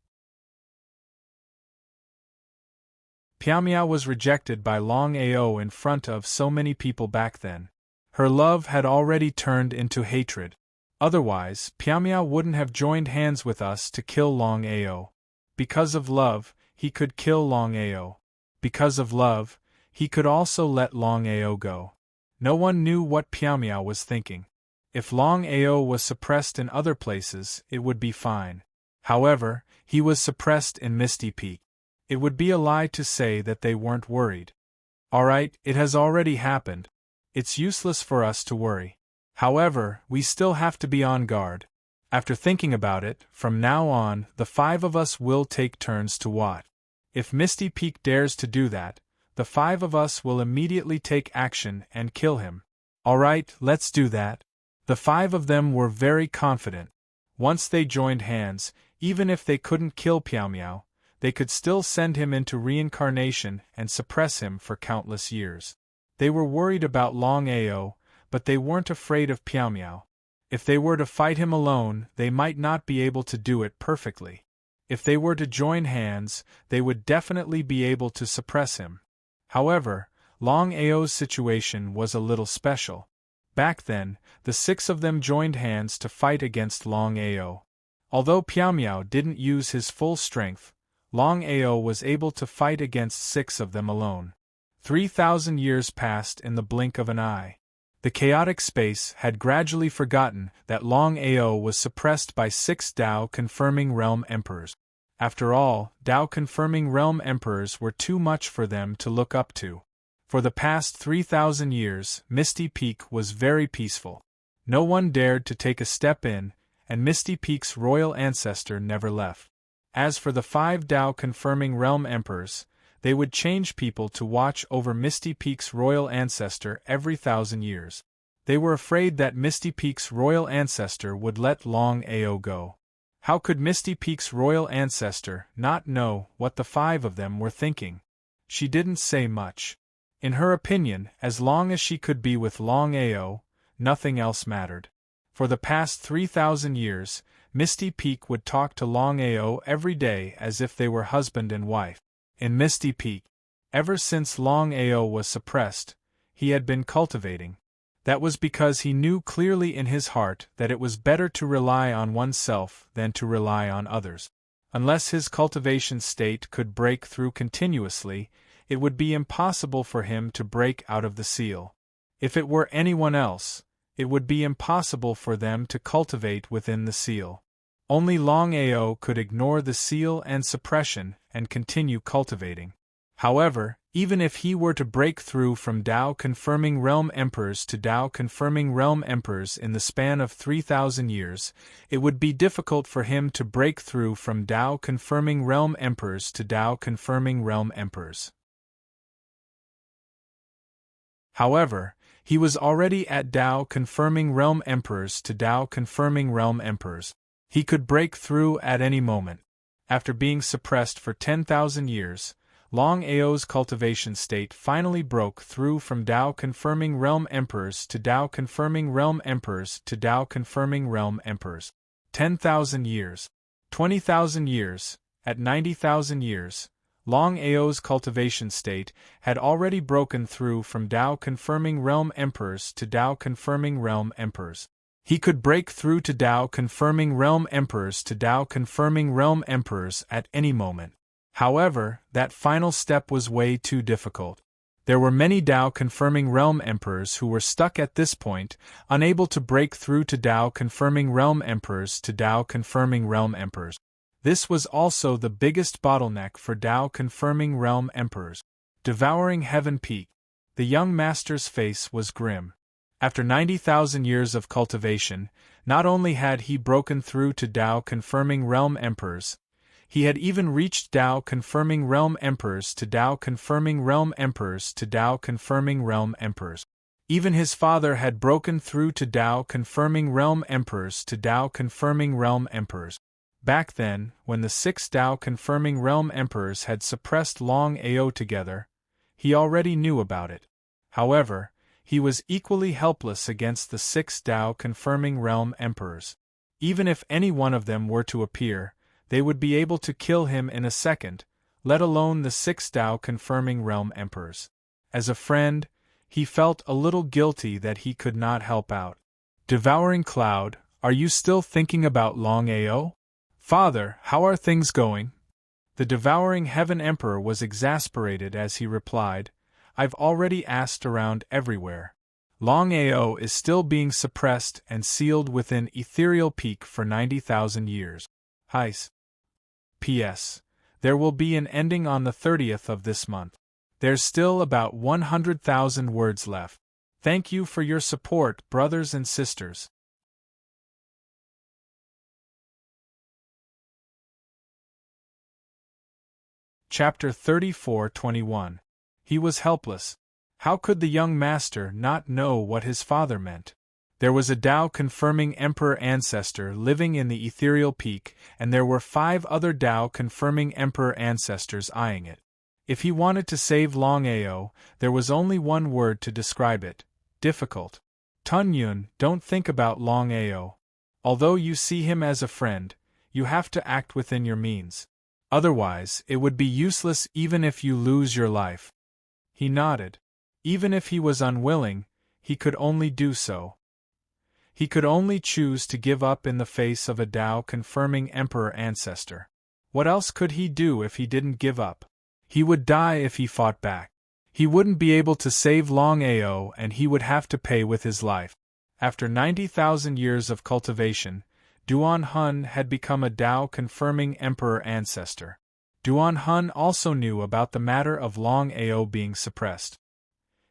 Piamiao was rejected by Longao in front of so many people back then. Her love had already turned into hatred. Otherwise, Piamiao wouldn't have joined hands with us to kill Longao. Because of love, he could kill Longao. Because of love, he could also let Longao go. No one knew what Piamiao was thinking. If Longao was suppressed in other places, it would be fine. However, he was suppressed in Misty Peak. It would be a lie to say that they weren't worried. Alright, it has already happened. It's useless for us to worry. However, we still have to be on guard. After thinking about it, from now on, the 5 of us will take turns to watch. If Misty Peak dares to do that, the 5 of us will immediately take action and kill him. Alright, let's do that. The 5 of them were very confident. Once they joined hands, even if they couldn't kill Piamiao, they could still send him into reincarnation and suppress him for countless years. They were worried about Longao, but they weren't afraid of Piamiao. If they were to fight him alone, they might not be able to do it perfectly. If they were to join hands, they would definitely be able to suppress him. However, Longao's situation was a little special. Back then, the 6 of them joined hands to fight against Longao. Although Piamiao didn't use his full strength, Longao was able to fight against 6 of them alone. 3,000 years passed in the blink of an eye. The chaotic space had gradually forgotten that Longao was suppressed by 6 Dao confirming realm emperors. After all, Dao confirming realm emperors were too much for them to look up to. For the past 3,000 years, Misty Peak was very peaceful. No one dared to take a step in, and Misty Peak's royal ancestor never left. As for the 5 Dao confirming realm emperors, they would change people to watch over Misty Peak's royal ancestor every 1,000 years. They were afraid that Misty Peak's royal ancestor would let Longao go. How could Misty Peak's royal ancestor not know what the 5 of them were thinking? She didn't say much. In her opinion, as long as she could be with Longao, nothing else mattered. For the past 3,000 years, Misty Peak would talk to Longao every day as if they were husband and wife. In Misty Peak, ever since Longao was suppressed, he had been cultivating. That was because he knew clearly in his heart that it was better to rely on oneself than to rely on others. Unless his cultivation state could break through continuously, it would be impossible for him to break out of the seal. If it were anyone else, it would be impossible for them to cultivate within the seal. Only Longao could ignore the seal and suppression and continue cultivating. However, Even if he were to break through from Tao-confirming realm emperors to Tao-confirming realm emperors in the span of 3,000 years, it would be difficult for him to break through from Tao-confirming realm emperors to Tao-confirming realm emperors. However, he was already at Tao-confirming realm emperors to Tao-confirming realm emperors. He could break through at any moment. After being suppressed for 10,000 years, Longao's cultivation state finally broke through from Tao-confirming realm emperors to Tao-confirming realm emperors to Tao-confirming realm emperors. 10,000 years. 20,000 years. At 90,000 years, Longao's cultivation state had already broken through from Tao-confirming realm emperors to Tao-confirming realm emperors. He could break through to Tao-confirming realm emperors to Tao-confirming realm emperors at any moment. However, that final step was way too difficult. There were many Tao-confirming realm emperors who were stuck at this point, unable to break through to Tao-confirming realm emperors to Tao-confirming realm emperors. This was also the biggest bottleneck for Tao-confirming realm emperors. Devouring Heaven Peak. The young master's face was grim. After 90,000 years of cultivation, not only had he broken through to Tao-confirming realm emperors, he had even reached Tao-confirming realm emperors to Tao-confirming realm emperors to Tao-confirming realm emperors. Even his father had broken through to Tao-confirming realm emperors to Tao-confirming realm emperors. Back then, when the 6 Tao-confirming realm emperors had suppressed Longao together, he already knew about it. However, he was equally helpless against the 6 Tao-confirming realm emperors. Even if any one of them were to appear, they would be able to kill him in a second, let alone the 6 Tao-confirming realm emperors. As a friend, he felt a little guilty that he could not help out. Devouring Cloud, are you still thinking about Longao? Father, how are things going? The Devouring Heaven Emperor was exasperated as he replied, I've already asked around everywhere. Longao is still being suppressed and sealed within Ethereal Peak for 90,000 years. Heis. P.S. There will be an ending on the 30th of this month. There's still about 100,000 words left. Thank you for your support, brothers and sisters. Chapter 34:21. He was helpless. How could the young master not know what his father meant? There was a Tao-confirming Emperor ancestor living in the Ethereal Peak, and there were 5 other Tao-confirming Emperor ancestors eyeing it. If he wanted to save Longao, there was only one word to describe it: difficult. Tunyun, don't think about Longao. Although you see him as a friend, you have to act within your means. Otherwise, it would be useless even if you lose your life. He nodded. Even if he was unwilling, he could only do so. He could only choose to give up in the face of a Tao-confirming Emperor ancestor. What else could he do if he didn't give up? He would die if he fought back. He wouldn't be able to save Longao and he would have to pay with his life. After 90,000 years of cultivation, Duan Hun had become a Tao-confirming Emperor ancestor. Duan Hun also knew about the matter of Longao being suppressed.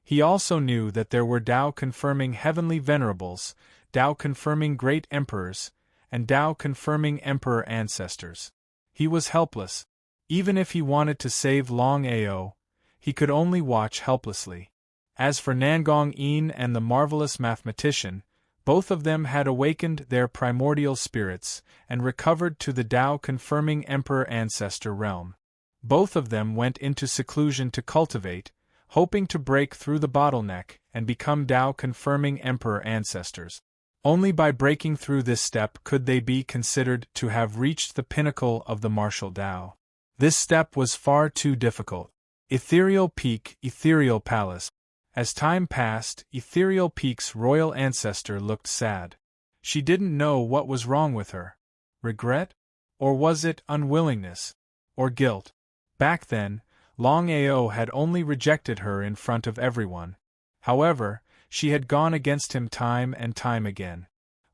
He also knew that there were Tao-confirming Heavenly Venerables, Tao-confirming Great Emperors, and Tao-confirming Emperor ancestors. He was helpless. Even if he wanted to save Longao, he could only watch helplessly. As for Nangong Yin and the marvelous mathematician, both of them had awakened their primordial spirits and recovered to the Tao-confirming Emperor ancestor realm. Both of them went into seclusion to cultivate, hoping to break through the bottleneck and become Tao-confirming Emperor ancestors. Only by breaking through this step could they be considered to have reached the pinnacle of the martial Tao. This step was far too difficult. Ethereal Peak, Ethereal Palace. As time passed, Ethereal Peak's royal ancestor looked sad. She didn't know what was wrong with her. Regret? Or was it unwillingness? Or guilt? Back then, Longao had only rejected her in front of everyone. However, she had gone against him time and time again.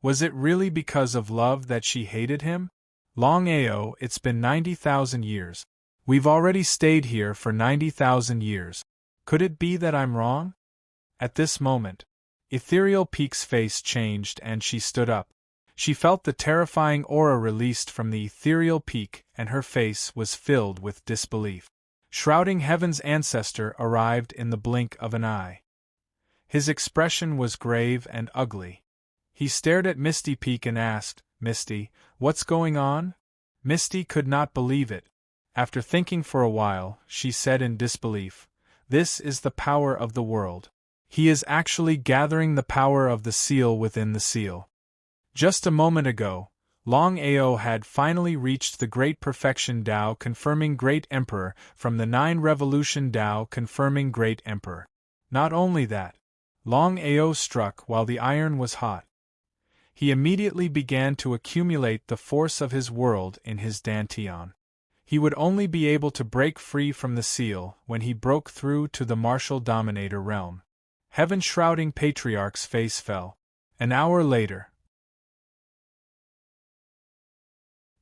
Was it really because of love that she hated him? Longao, it's been 90,000 years. We've already stayed here for 90,000 years. Could it be that I'm wrong? At this moment, Ethereal Peak's face changed and she stood up. She felt the terrifying aura released from the Ethereal Peak and her face was filled with disbelief. Shrouding Heaven's ancestor arrived in the blink of an eye. His expression was grave and ugly. He stared at Misty Peak and asked, "Misty, what's going on?" Misty could not believe it. After thinking for a while, she said in disbelief, "This is the power of the world. He is actually gathering the power of the seal within the seal." Just a moment ago, Longao had finally reached the Great Perfection Tao confirming Great Emperor from the 9 Revolution Tao confirming Great Emperor. Not only that, Longao struck while the iron was hot. He immediately began to accumulate the force of his world in his dantian. He would only be able to break free from the seal when he broke through to the martial dominator realm. Heaven-shrouding Patriarch's face fell. An hour later,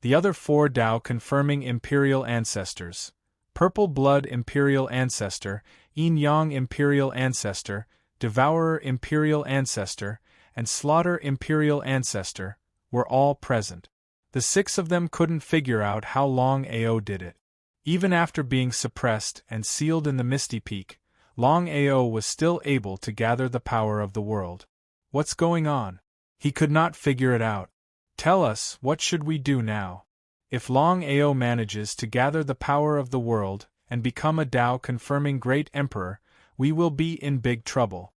the other 4 Tao confirming Imperial Ancestors, Purple Blood Imperial Ancestor, Yin-Yang Imperial Ancestor, Devourer Imperial Ancestor, and Slaughter Imperial Ancestor, were all present. The 6 of them couldn't figure out how Longao did it. Even after being suppressed and sealed in the Misty Peak, Longao was still able to gather the power of the world. What's going on? He could not figure it out. Tell us, what should we do now? If Longao manages to gather the power of the world and become a Tao confirming Great Emperor, we will be in big trouble.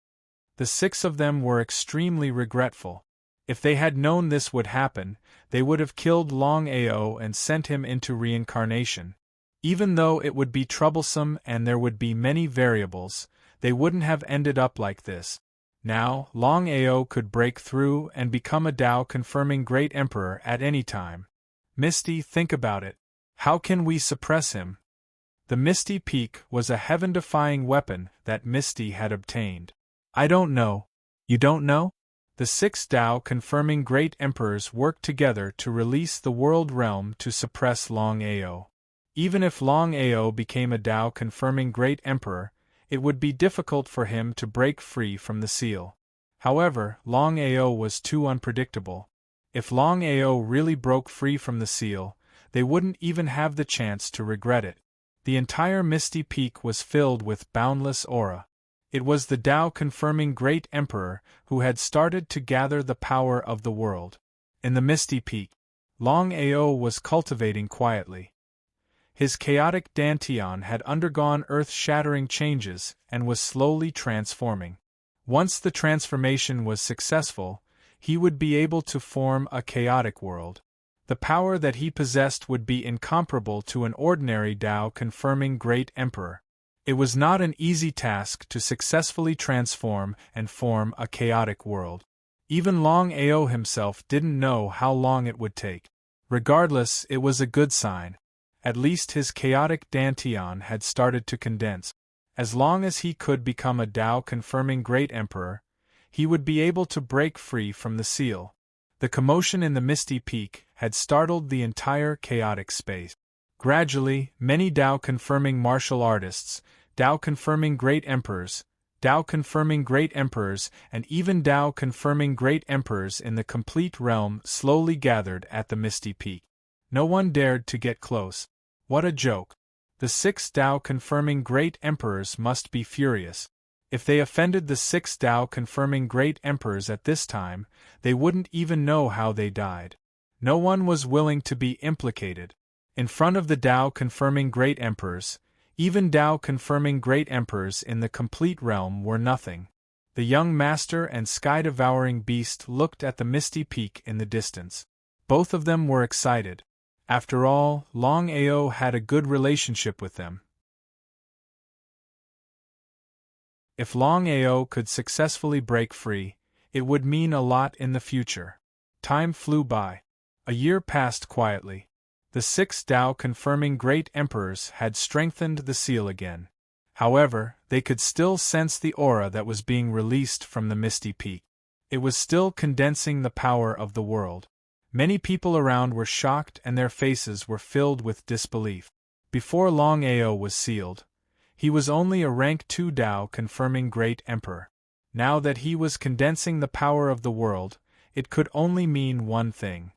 The 6 of them were extremely regretful. If they had known this would happen, they would have killed Longao and sent him into reincarnation. Even though it would be troublesome and there would be many variables, they wouldn't have ended up like this. Now, Longao could break through and become a Tao confirming Great Emperor at any time. Misty, think about it. How can we suppress him? The Misty Peak was a heaven-defying weapon that Misty had obtained. I don't know. You don't know? The 6 Tao confirming Great Emperors worked together to release the world realm to suppress Longao. Even if Longao became a Tao confirming Great Emperor, it would be difficult for him to break free from the seal. However, Longao was too unpredictable. If Longao really broke free from the seal, they wouldn't even have the chance to regret it. The entire Misty Peak was filled with boundless aura. It was the Tao confirming Great Emperor who had started to gather the power of the world. In the Misty Peak, Longao was cultivating quietly. His chaotic dantian had undergone earth-shattering changes and was slowly transforming. Once the transformation was successful, he would be able to form a chaotic world. The power that he possessed would be incomparable to an ordinary Tao confirming Great Emperor. It was not an easy task to successfully transform and form a chaotic world. Even Longao himself didn't know how long it would take. Regardless, it was a good sign. At least his chaotic dantian had started to condense. As long as he could become a Tao confirming Great Emperor, he would be able to break free from the seal. The commotion in the Misty Peak had startled the entire chaotic space. Gradually, many Tao confirming martial artists, Tao confirming Great Emperors, Tao confirming Great Emperors, and even Tao confirming Great Emperors in the complete realm slowly gathered at the Misty Peak. No one dared to get close. What a joke. The 6 Tao confirming Great Emperors must be furious. If they offended the 6 Tao confirming Great Emperors at this time, they wouldn't even know how they died. No one was willing to be implicated. In front of the Tao confirming Great Emperors, even Tao confirming Great Emperors in the complete realm were nothing. The young master and sky-devouring beast looked at the Misty Peak in the distance. Both of them were excited. After all, Longao had a good relationship with them. If Longao could successfully break free, it would mean a lot in the future. Time flew by. A year passed quietly. The 6 Tao confirming Great Emperors had strengthened the seal again. However, they could still sense the aura that was being released from the Misty Peak. It was still condensing the power of the world. Many people around were shocked and their faces were filled with disbelief. Before Longao was sealed, he was only a rank 2 Dao confirming Great Emperor. Now that he was condensing the power of the world, it could only mean one thing.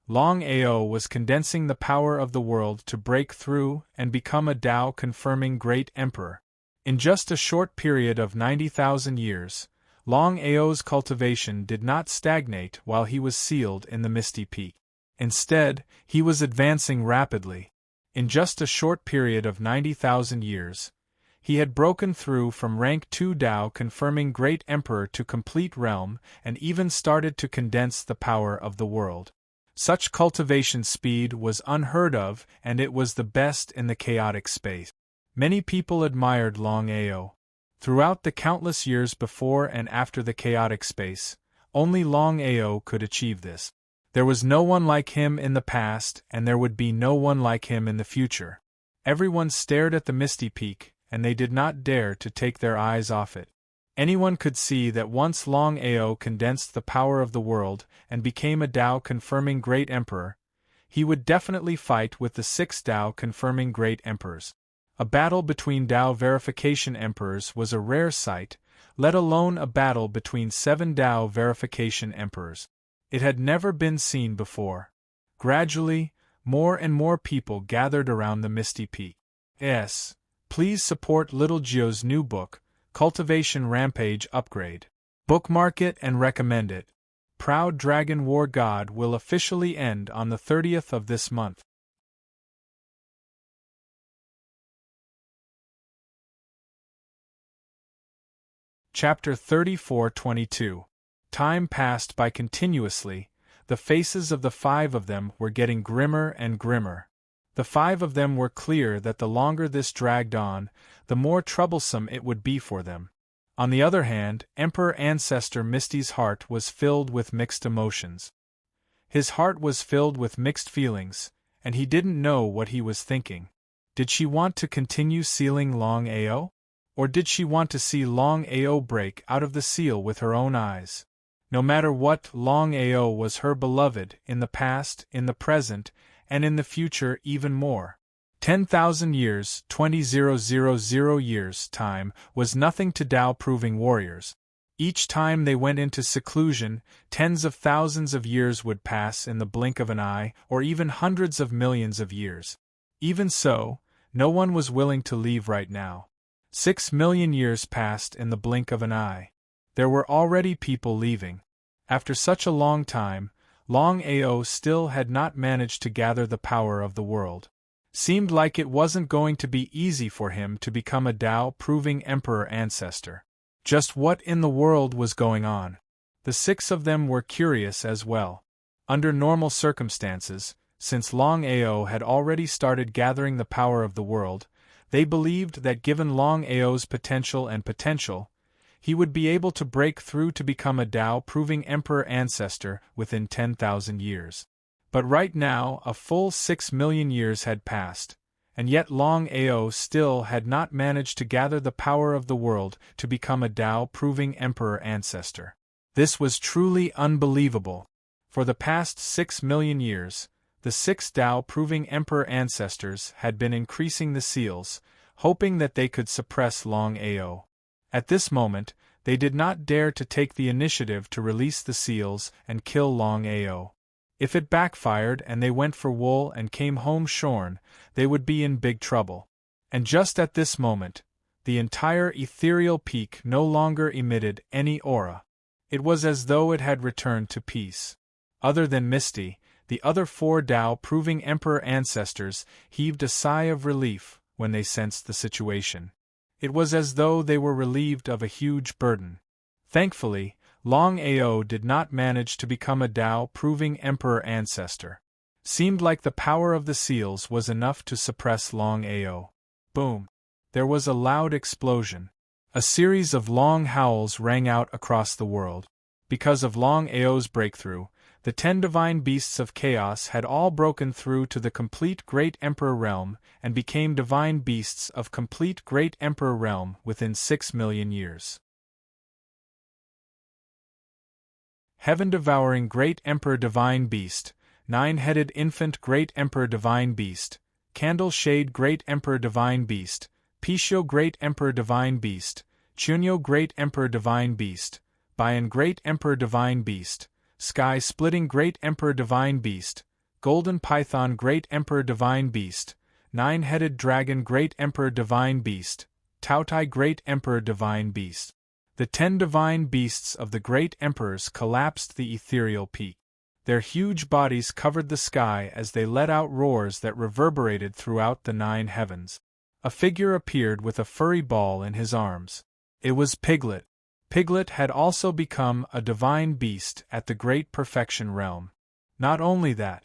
Longao was condensing the power of the world to break through and become a Dao confirming Great Emperor. In just a short period of 90,000 years, Longao's cultivation did not stagnate while he was sealed in the Misty Peak. Instead, he was advancing rapidly. In just a short period of 90,000 years, he had broken through from rank 2 Dao confirming Great Emperor to complete realm and even started to condense the power of the world. Such cultivation speed was unheard of, and it was the best in the chaotic space. Many people admired Longao. Throughout the countless years before and after the chaotic space, only Longao could achieve this. There was no one like him in the past, and there would be no one like him in the future. Everyone stared at the Misty Peak, and they did not dare to take their eyes off it. Anyone could see that once Longao condensed the power of the world and became a Dao confirming Great Emperor, he would definitely fight with the 6 Dao confirming Great Emperors. A battle between Dao verification emperors was a rare sight, let alone a battle between 7 Dao verification emperors. It had never been seen before. Gradually, more and more people gathered around the Misty Peak. Yes, please support Little Gio's new book, Cultivation Rampage Upgrade. Bookmark it and recommend it. Proud Dragon War God will officially end on the 30th of this month. Chapter 34:22. Time passed by continuously. The faces of the 5 of them were getting grimmer and grimmer. The 5 of them were clear that the longer this dragged on, the more troublesome it would be for them. On the other hand, Emperor Ancestor Misty's heart was filled with mixed emotions. His heart was filled with mixed feelings, and he didn't know what he was thinking. Did she want to continue sealing Longao? Or did she want to see Longao break out of the seal with her own eyes? No matter what, Longao was her beloved in the past, in the present, and in the future even more. 10,000 years, 20,000 years time, was nothing to Dao-proving warriors. Each time they went into seclusion, tens of thousands of years would pass in the blink of an eye, or even hundreds of millions of years. Even so, no one was willing to leave right now. 6 million years passed in the blink of an eye. There were already people leaving. After such a long time, Longao still had not managed to gather the power of the world. Seemed like it wasn't going to be easy for him to become a Dao-proving Emperor Ancestor. Just what in the world was going on? The 6 of them were curious as well. Under normal circumstances, since Longao had already started gathering the power of the world, they believed that given Longao's potential, he would be able to break through to become a Dao-proving Emperor Ancestor within 10,000 years. But right now, a full 6 million years had passed, and yet Longao still had not managed to gather the power of the world to become a Dao-proving Emperor Ancestor. This was truly unbelievable. For the past 6 million years, the 6 Dao-proving Emperor Ancestors had been increasing the seals, hoping that they could suppress Longao. At this moment, they did not dare to take the initiative to release the seals and kill Longao. If it backfired and they went for wool and came home shorn, they would be in big trouble. And just at this moment, the entire ethereal peak no longer emitted any aura. It was as though it had returned to peace. Other than Misty, the other 4 Dao-proving Emperor Ancestors heaved a sigh of relief when they sensed the situation. It was as though they were relieved of a huge burden. Thankfully, Longao did not manage to become a Dao-proving Emperor Ancestor. Seemed like the power of the seals was enough to suppress Longao. Boom! There was a loud explosion. A series of long howls rang out across the world. Because of Longao's breakthrough, the 10 divine beasts of chaos had all broken through to the complete Great Emperor realm and became divine beasts of complete Great Emperor realm within 6 million years. Heaven-devouring Great Emperor Divine Beast, 9-headed infant Great Emperor Divine Beast, Candle Shade Great Emperor Divine Beast, Pishio Great Emperor Divine Beast, Chunyo Great Emperor Divine Beast, Bayan Great Emperor Divine Beast, Sky Splitting Great Emperor Divine Beast, Golden Python Great Emperor Divine Beast, Nine-Headed Dragon Great Emperor Divine Beast, Taotai Great Emperor Divine Beast. The 10 divine beasts of the great emperors collapsed the ethereal peak. Their huge bodies covered the sky as they let out roars that reverberated throughout the 9 heavens. A figure appeared with a furry ball in his arms. It was Piglet. Piglet had also become a divine beast at the Great Perfection Realm. Not only that,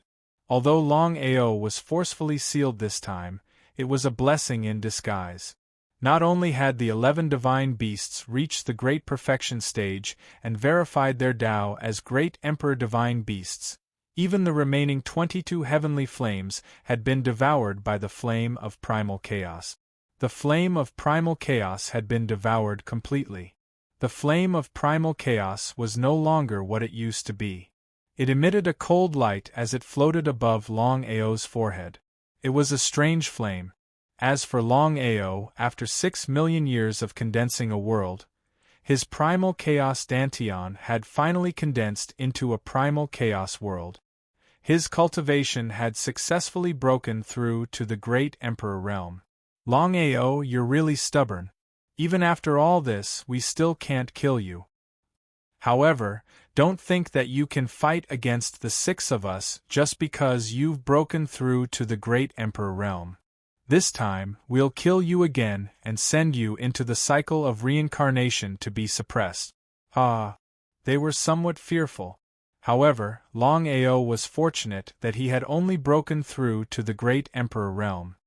although Longao was forcefully sealed this time, it was a blessing in disguise. Not only had the 11 divine beasts reached the Great Perfection stage and verified their Tao as Great Emperor Divine Beasts, even the remaining 22 heavenly flames had been devoured by the flame of primal chaos. The flame of primal chaos had been devoured completely. The flame of primal chaos was no longer what it used to be. It emitted a cold light as it floated above Longao's forehead. It was a strange flame. As for Longao, after 6 million years of condensing a world, his primal chaos Dantian had finally condensed into a primal chaos world. His cultivation had successfully broken through to the Great Emperor realm. Longao, you're really stubborn. Even after all this, we still can't kill you. However, don't think that you can fight against the 6 of us just because you've broken through to the Great Emperor realm. This time, we'll kill you again and send you into the cycle of reincarnation to be suppressed. They were somewhat fearful. However, Longao was fortunate that he had only broken through to the Great Emperor realm.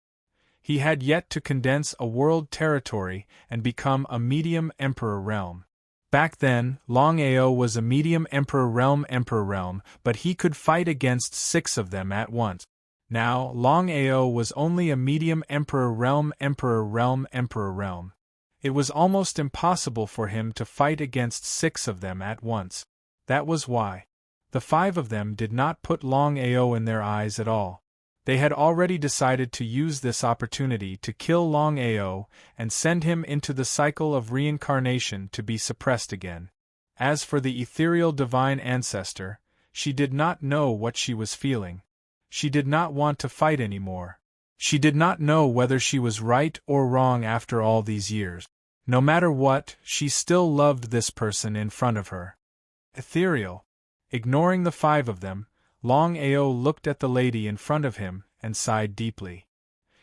He had yet to condense a world territory and become a medium Emperor realm. Back then, Longao was a medium Emperor realm, but he could fight against 6 of them at once. Now, Longao was only a medium Emperor realm. It was almost impossible for him to fight against 6 of them at once. That was why. The 5 of them did not put Longao in their eyes at all. They had already decided to use this opportunity to kill Longao and send him into the cycle of reincarnation to be suppressed again. As for the ethereal divine ancestor, she did not know what she was feeling. She did not want to fight anymore. She did not know whether she was right or wrong after all these years. No matter what, she still loved this person in front of her. Ethereal. Ignoring the 5 of them, Longao looked at the lady in front of him and sighed deeply.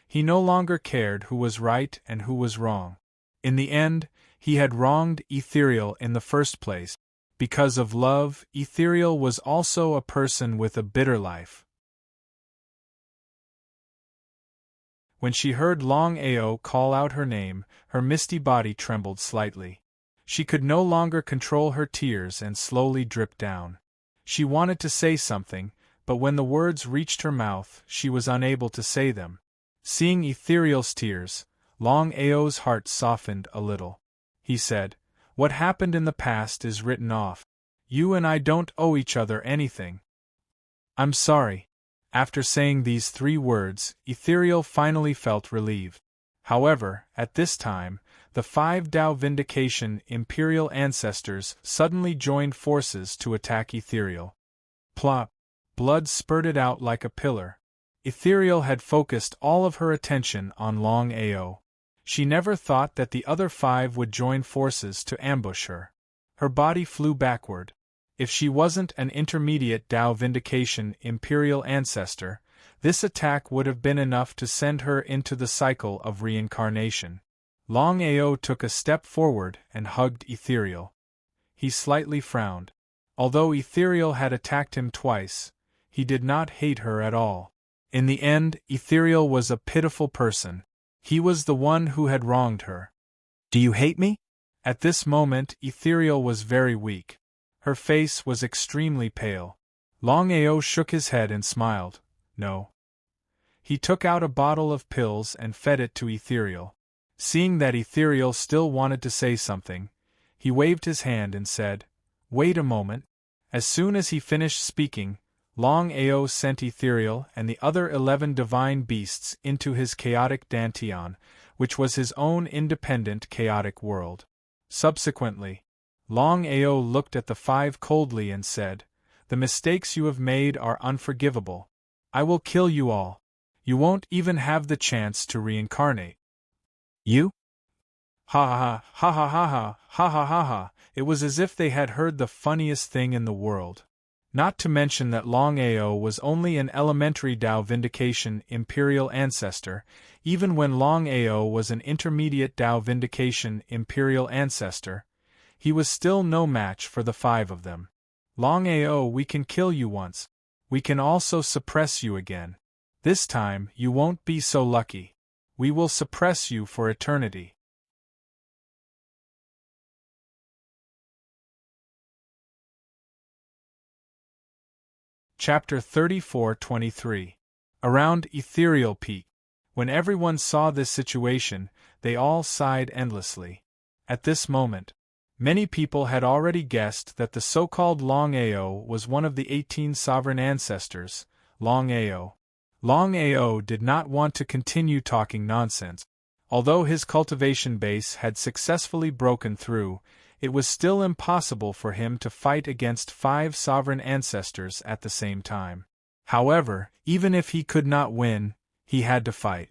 He no longer cared who was right and who was wrong. In the end, he had wronged Ethereal in the first place. Because of love, Ethereal was also a person with a bitter life. When she heard Longao call out her name, her misty body trembled slightly. She could no longer control her tears and slowly dripped down. She wanted to say something, but when the words reached her mouth, she was unable to say them. Seeing Ethereal's tears, Longao's heart softened a little. He said, "What happened in the past is written off. You and I don't owe each other anything. I'm sorry." After saying these 3 words, Ethereal finally felt relieved. However, at this time, the 5 Tao Vindication Imperial ancestors suddenly joined forces to attack Ethereal. Plop! Blood spurted out like a pillar. Ethereal had focused all of her attention on Longao. She never thought that the other 5 would join forces to ambush her. Her body flew backward. If she wasn't an intermediate Tao Vindication Imperial ancestor, this attack would have been enough to send her into the cycle of reincarnation. Longao took a step forward and hugged Ethereal. He slightly frowned. Although Ethereal had attacked him twice, he did not hate her at all. In the end, Ethereal was a pitiful person. He was the one who had wronged her. "Do you hate me?" At this moment, Ethereal was very weak. Her face was extremely pale. Longao shook his head and smiled. No. He took out a bottle of pills and fed it to Ethereal. Seeing that Ethereal still wanted to say something, he waved his hand and said, "Wait a moment." As soon as he finished speaking, Longao sent Ethereal and the other 11 divine beasts into his chaotic Danteon, which was his own independent chaotic world. Subsequently, Longao looked at the 5 coldly and said, "The mistakes you have made are unforgivable. I will kill you all. You won't even have the chance to reincarnate." "You?" Ha ha ha ha ha ha ha ha ha ha. It was as if they had heard the funniest thing in the world. Not to mention that Longao was only an elementary Tao Vindication Imperial Ancestor, even when Longao was an intermediate Tao Vindication Imperial Ancestor, he was still no match for the 5 of them. "Longao, we can kill you once. We can also suppress you again. This time, you won't be so lucky. We will suppress you for eternity." Chapter 34-23. Around Ethereal Peak. When everyone saw this situation, they all sighed endlessly. At this moment, many people had already guessed that the so-called Longao was one of the 18 sovereign ancestors, Longao. Longao did not want to continue talking nonsense. Although his cultivation base had successfully broken through, it was still impossible for him to fight against 5 sovereign ancestors at the same time. However, even if he could not win, he had to fight.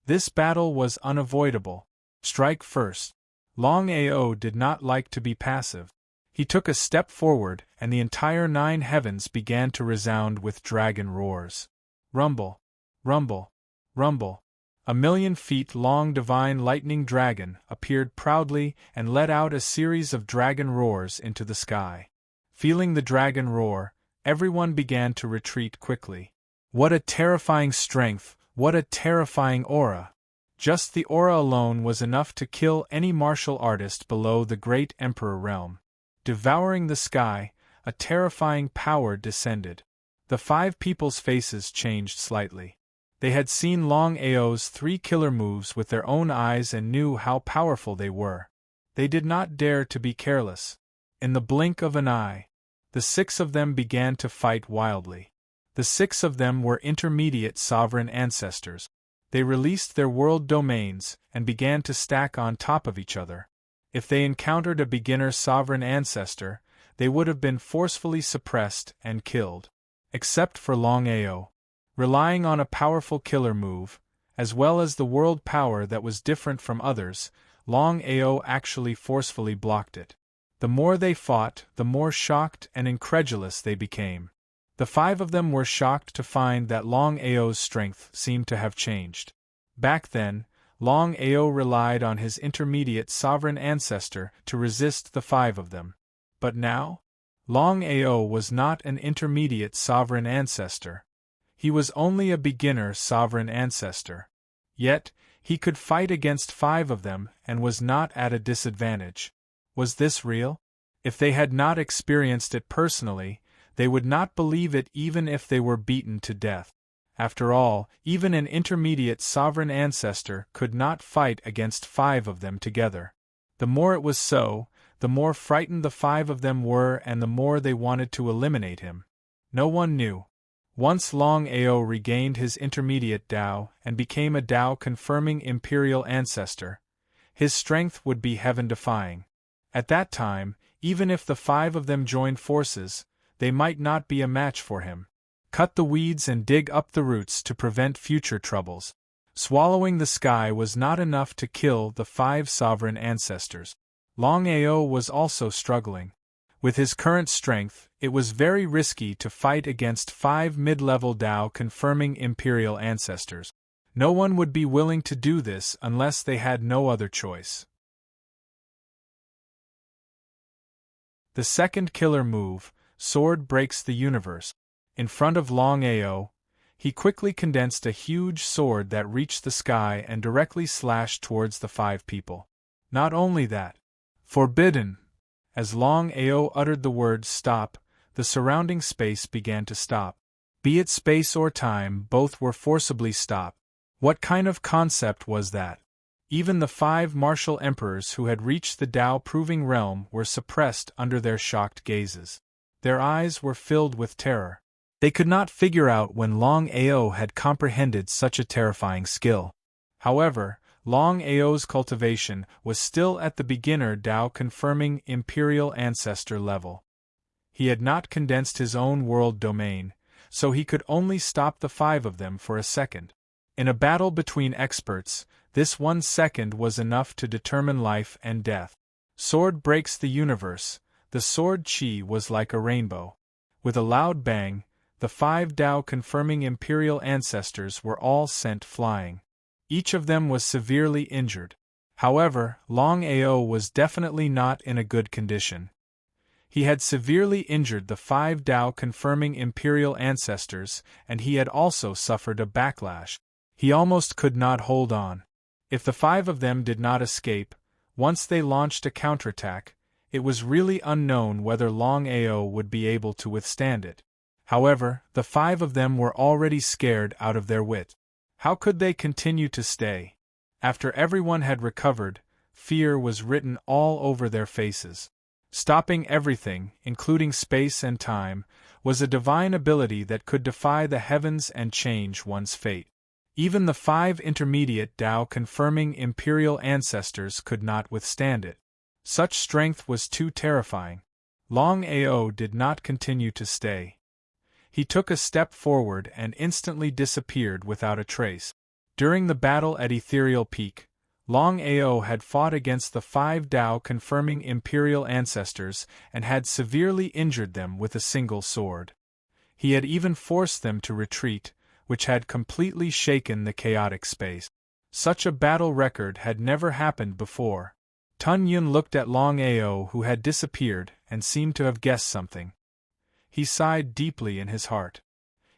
This battle was unavoidable. Strike first. Longao did not like to be passive. He took a step forward, and the entire 9 heavens began to resound with dragon roars. Rumble, rumble, rumble. A 1,000,000 feet long divine lightning dragon appeared proudly and let out a series of dragon roars into the sky. Feeling the dragon roar, everyone began to retreat quickly. What a terrifying strength, what a terrifying aura! Just the aura alone was enough to kill any martial artist below the great Emperor realm. Devouring the sky, a terrifying power descended. The 5 people's faces changed slightly. They had seen Longao's 3 killer moves with their own eyes and knew how powerful they were. They did not dare to be careless. In the blink of an eye, the 6 of them began to fight wildly. The 6 of them were intermediate sovereign ancestors. They released their world domains and began to stack on top of each other. If they encountered a beginner sovereign ancestor, they would have been forcefully suppressed and killed. Except for Longao. Relying on a powerful killer move, as well as the world power that was different from others, Longao actually forcefully blocked it. The more they fought, the more shocked and incredulous they became. The 5 of them were shocked to find that Longao's strength seemed to have changed. Back then, Longao relied on his intermediate sovereign ancestor to resist the 5 of them. But now? Longao was not an intermediate sovereign ancestor. He was only a beginner sovereign ancestor. Yet, he could fight against 5 of them and was not at a disadvantage. Was this real? If they had not experienced it personally, they would not believe it even if they were beaten to death. After all, even an intermediate sovereign ancestor could not fight against 5 of them together. The more it was so, the more frightened the 5 of them were and the more they wanted to eliminate him. No one knew. Once Longao regained his intermediate Tao and became a Tao-confirming imperial ancestor, his strength would be heaven-defying. At that time, even if the 5 of them joined forces, they might not be a match for him. Cut the weeds and dig up the roots to prevent future troubles. Swallowing the sky was not enough to kill the 5 sovereign ancestors. Longao was also struggling. With his current strength, it was very risky to fight against 5 mid-level Tao-confirming imperial ancestors. No one would be willing to do this unless they had no other choice. The second killer move, Sword Breaks the Universe. In front of Longao, he quickly condensed a huge sword that reached the sky and directly slashed towards the 5 people. Not only that, forbidden! As Longao uttered the word stop, the surrounding space began to stop. Be it space or time, both were forcibly stopped. What kind of concept was that? Even the 5 martial emperors who had reached the Tao-proving realm were suppressed under their shocked gazes. Their eyes were filled with terror. They could not figure out when Longao had comprehended such a terrifying skill. However, Longao's cultivation was still at the beginner Dao confirming imperial ancestor level. He had not condensed his own world domain, so he could only stop the 5 of them for a second. In a battle between experts, this 1 second was enough to determine life and death. Sword breaks the universe. The sword chi was like a rainbow. With a loud bang, the 5 Dao confirming imperial ancestors were all sent flying. Each of them was severely injured. However, Longao was definitely not in a good condition. He had severely injured the 5 Dao confirming imperial ancestors, and he had also suffered a backlash. He almost could not hold on. If the 5 of them did not escape, once they launched a counterattack, it was really unknown whether Longao would be able to withstand it. However, the 5 of them were already scared out of their wit. How could they continue to stay? After everyone had recovered, fear was written all over their faces. Stopping everything, including space and time, was a divine ability that could defy the heavens and change one's fate. Even the 5 intermediate Dao confirming imperial ancestors could not withstand it. Such strength was too terrifying. Longao did not continue to stay. He took a step forward and instantly disappeared without a trace. During the battle at Ethereal Peak, Longao had fought against the 5 Dao confirming imperial ancestors and had severely injured them with a single sword. He had even forced them to retreat, which had completely shaken the chaotic space. Such a battle record had never happened before. Tun Yun looked at Longao, who had disappeared, and seemed to have guessed something. He sighed deeply in his heart.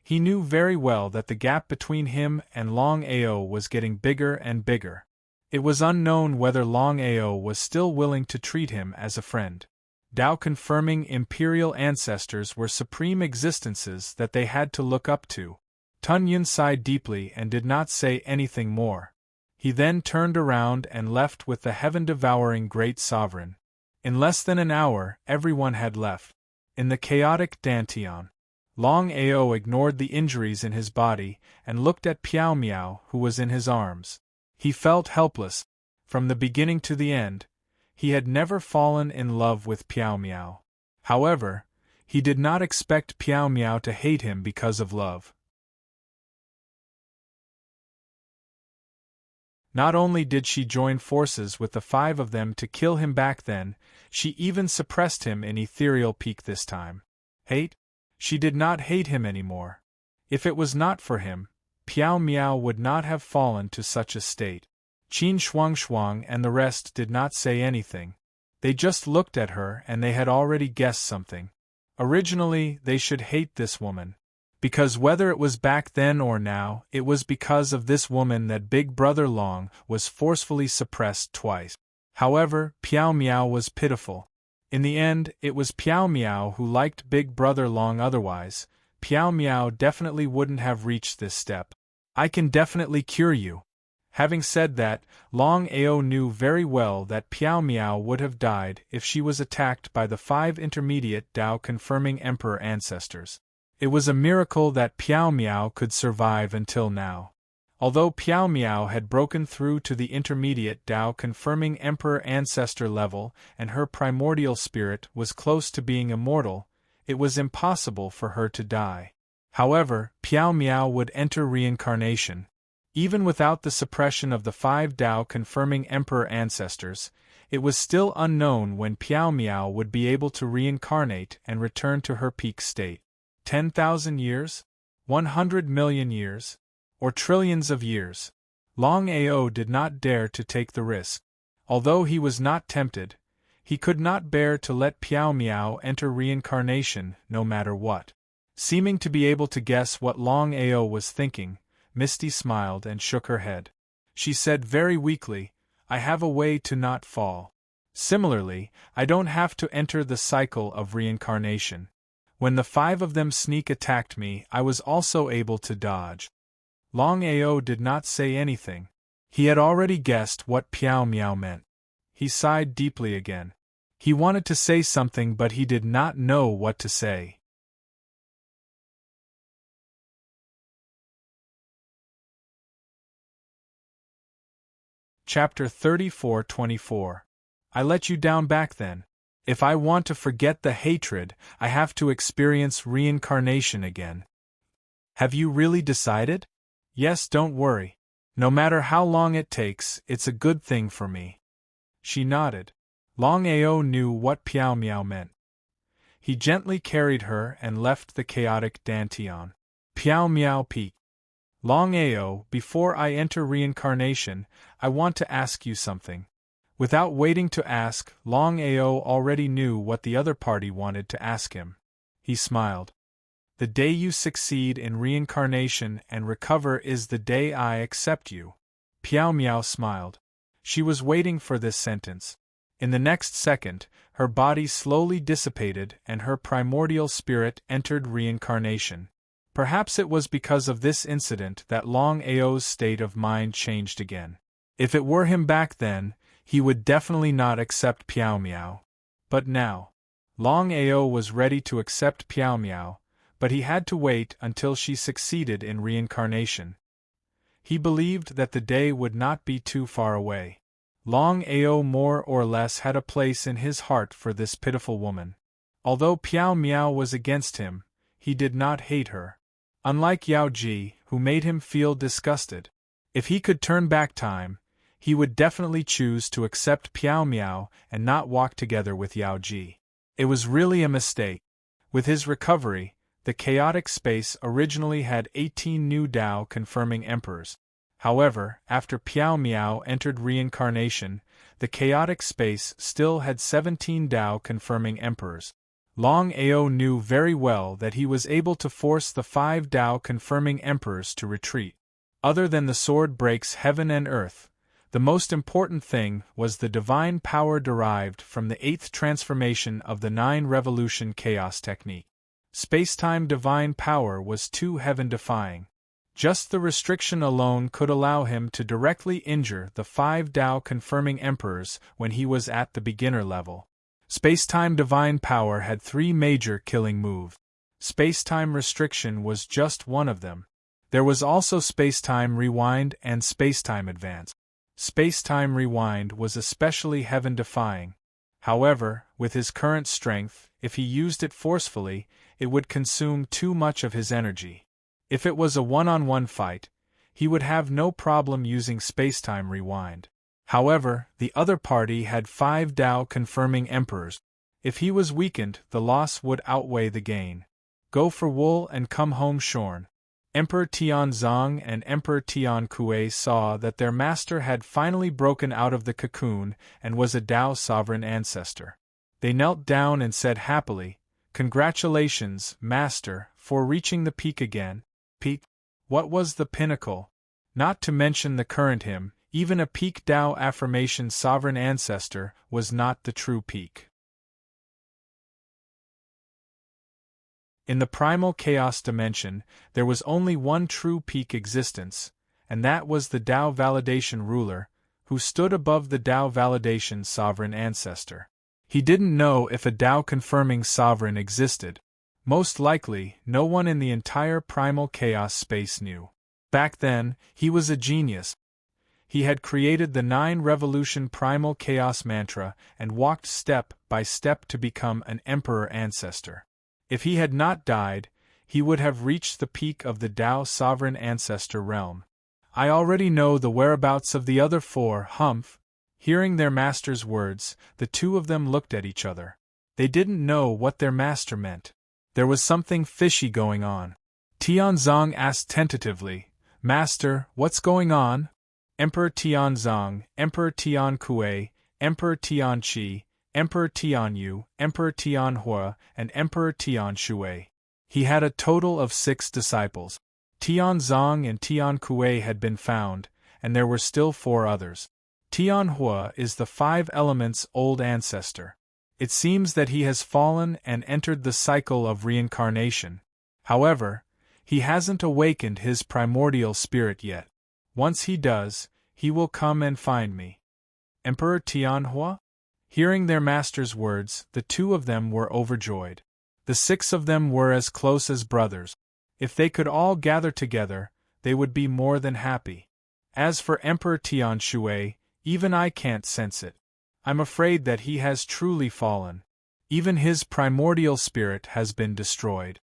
He knew very well that the gap between him and Longao was getting bigger and bigger. It was unknown whether Longao was still willing to treat him as a friend. Dao confirming imperial ancestors were supreme existences that they had to look up to. Tun Yun sighed deeply and did not say anything more. He then turned around and left with the heaven-devouring great sovereign. In less than an hour, everyone had left. In the chaotic Dantian, Longao ignored the injuries in his body and looked at Piao Miao, who was in his arms. He felt helpless. From the beginning to the end, he had never fallen in love with Piao Miao. However, he did not expect Piao Miao to hate him because of love. Not only did she join forces with the 5 of them to kill him back then, she even suppressed him in Ethereal Peak this time. Hate? She did not hate him anymore. If it was not for him, Piao Miao would not have fallen to such a state. Qin Shuang and the rest did not say anything. They just looked at her and they had already guessed something. Originally, they should hate this woman. Because whether it was back then or now, it was because of this woman that Big Brother Long was forcefully suppressed twice. However, Piao Miao was pitiful. In the end, it was Piao Miao who liked Big Brother Long, otherwise, Piao Miao definitely wouldn't have reached this step. I can definitely cure you. Having said that, Longao knew very well that Piao Miao would have died if she was attacked by the 5 intermediate Dao confirming emperor ancestors. It was a miracle that Piao Miao could survive until now. Although Piao Miao had broken through to the intermediate Dao confirming emperor ancestor level and her primordial spirit was close to being immortal, it was impossible for her to die. However, Piao Miao would enter reincarnation. Even without the suppression of the 5 Dao confirming emperor ancestors, it was still unknown when Piao Miao would be able to reincarnate and return to her peak state. 10,000 years? 100 million years? Or trillions of years? Longao did not dare to take the risk. Although he was not tempted, he could not bear to let Piao Miao enter reincarnation no matter what. Seeming to be able to guess what Longao was thinking, Misty smiled and shook her head. She said very weakly, "I have a way to not fall. Similarly, I don't have to enter the cycle of reincarnation. When the 5 of them sneak attacked me, I was also able to dodge." Longao did not say anything. He had already guessed what Piao Miao meant. He sighed deeply again. He wanted to say something, but he did not know what to say. Chapter 34-24. I let you down back then. If I want to forget the hatred, I have to experience reincarnation again. Have you really decided? Yes, don't worry. No matter how long it takes, it's a good thing for me. She nodded. Longao knew what Piao Miao meant. He gently carried her and left the chaotic Dantian. Piao Miao peaked. Longao, before I enter reincarnation, I want to ask you something. Without waiting to ask, Longao already knew what the other party wanted to ask him. He smiled. The day you succeed in reincarnation and recover is the day I accept you. Piao Miao smiled. She was waiting for this sentence. In the next second, her body slowly dissipated and her primordial spirit entered reincarnation. Perhaps it was because of this incident that Longao's state of mind changed again. If it were him back then, he would definitely not accept Piao Miao. But now, Longao was ready to accept Piao Miao, but he had to wait until she succeeded in reincarnation. He believed that the day would not be too far away. Longao more or less had a place in his heart for this pitiful woman. Although Piao Miao was against him, he did not hate her. Unlike Yao Ji, who made him feel disgusted. If he could turn back time, he would definitely choose to accept Piao Miao and not walk together with Yao Ji. It was really a mistake. With his recovery, the chaotic space originally had 18 new Dao confirming emperors. However, after Piao Miao entered reincarnation, the chaotic space still had 17 Dao confirming emperors. Longao knew very well that he was able to force the 5 Dao confirming emperors to retreat. Other than the sword breaks heaven and earth, the most important thing was the divine power derived from the 8th transformation of the 9 revolution chaos technique. Spacetime divine power was too heaven-defying. Just the restriction alone could allow him to directly injure the 5 Dao confirming emperors when he was at the beginner level. Spacetime divine power had 3 major killing moves. Spacetime restriction was just one of them. There was also spacetime rewind and spacetime advance. Spacetime rewind was especially heaven-defying. However, with his current strength, if he used it forcefully, it would consume too much of his energy. If it was a one-on-one fight, he would have no problem using spacetime rewind. However, the other party had 5 Dao confirming emperors. If he was weakened, the loss would outweigh the gain. Go for wool and come home shorn. Emperor Tianzong and Emperor Tian Kuei saw that their master had finally broken out of the cocoon and was a Dao sovereign ancestor. They knelt down and said happily, "Congratulations, master, for reaching the peak again." Peak? What was the pinnacle? Not to mention the current him, even a peak Dao affirmation sovereign ancestor was not the true peak. In the primal chaos dimension, there was only one true peak existence, and that was the Dao validation ruler, who stood above the Dao validation sovereign ancestor. He didn't know if a Dao confirming sovereign existed. Most likely, no one in the entire primal chaos space knew. Back then, he was a genius. He had created the 9 revolution primal chaos mantra and walked step by step to become an emperor ancestor. If he had not died, he would have reached the peak of the Dao sovereign ancestor realm. I already know the whereabouts of the other 4, Humph. Hearing their master's words, the two of them looked at each other. They didn't know what their master meant. There was something fishy going on. Tianzong asked tentatively, "Master, what's going on?" Emperor Tianzong, Emperor Tian Kuei, Emperor Tian Qi, Emperor Tian Yu, Emperor Tian Hua, and Emperor Tian Shui. He had a total of 6 disciples. Tianzong and Tian Kuei had been found, and there were still 4 others. Tian Hua is the 5 elements old ancestor. It seems that he has fallen and entered the cycle of reincarnation. However, he hasn't awakened his primordial spirit yet. Once he does, he will come and find me. Emperor Tian Hua? Hearing their master's words, the 2 of them were overjoyed. The 6 of them were as close as brothers. If they could all gather together, they would be more than happy. As for Emperor Tian Shui, Even I can't sense it. I'm afraid that he has truly fallen. Even his primordial spirit has been destroyed.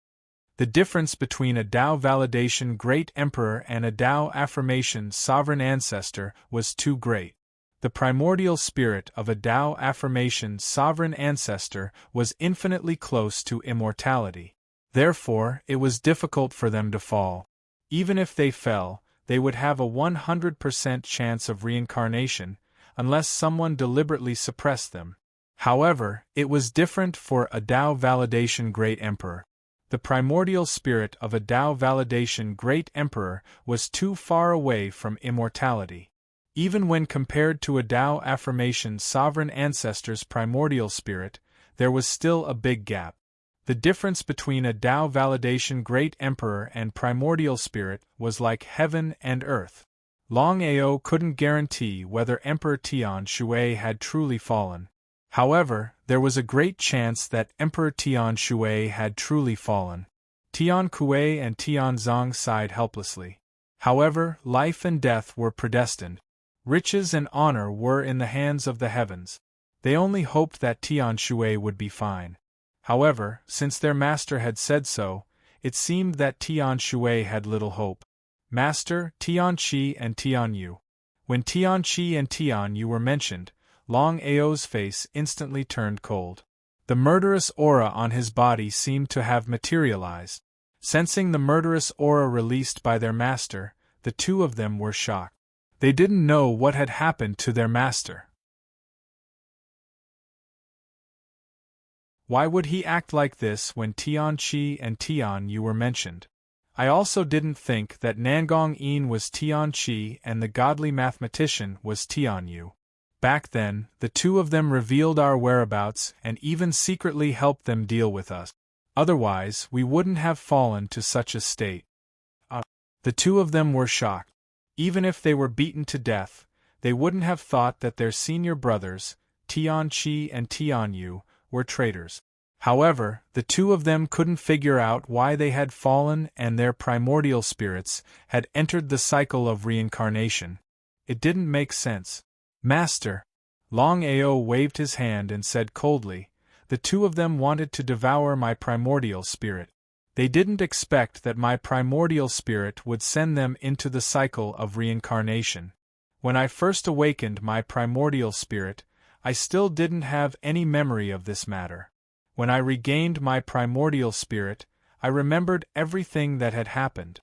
The difference between a Tao validation great emperor and a Tao affirmation sovereign ancestor was too great. The primordial spirit of a Tao affirmation sovereign ancestor was infinitely close to immortality. Therefore, it was difficult for them to fall. Even if they fell, they would have a 100% chance of reincarnation, unless someone deliberately suppressed them. However, it was different for a Tao validation great emperor. The primordial spirit of a Tao validation great emperor was too far away from immortality. Even when compared to a Tao affirmation sovereign ancestor's primordial spirit, there was still a big gap. The difference between a Tao validation great emperor and primordial spirit was like heaven and earth. Longao couldn't guarantee whether Emperor Tian Shui had truly fallen. However, there was a great chance that Emperor Tian Shui had truly fallen. Tian Kuei and Tian Zong sighed helplessly. However, life and death were predestined. Riches and honor were in the hands of the heavens. They only hoped that Tian Shui would be fine. However, since their master had said so, it seemed that Tian Shui had little hope. Master, Tian Qi and Tian Yu. When Tian Qi and Tian Yu were mentioned, Longao's face instantly turned cold. The murderous aura on his body seemed to have materialized. Sensing the murderous aura released by their master, the two of them were shocked. They didn't know what had happened to their master. Why would he act like this when Tian Qi and Tian Yu were mentioned? I also didn't think that Nangong Yin was Tian Qi and the godly mathematician was Tian Yu. Back then, the two of them revealed our whereabouts and even secretly helped them deal with us. Otherwise, we wouldn't have fallen to such a state. The two of them were shocked. Even if they were beaten to death, they wouldn't have thought that their senior brothers, Tian Qi and Tian Yu, were traitors. However, the two of them couldn't figure out why they had fallen and their primordial spirits had entered the cycle of reincarnation. It didn't make sense. Master. Longao waved his hand and said coldly, the two of them wanted to devour my primordial spirit. They didn't expect that my primordial spirit would send them into the cycle of reincarnation. When I first awakened my primordial spirit, I still didn't have any memory of this matter. When I regained my primordial spirit, I remembered everything that had happened.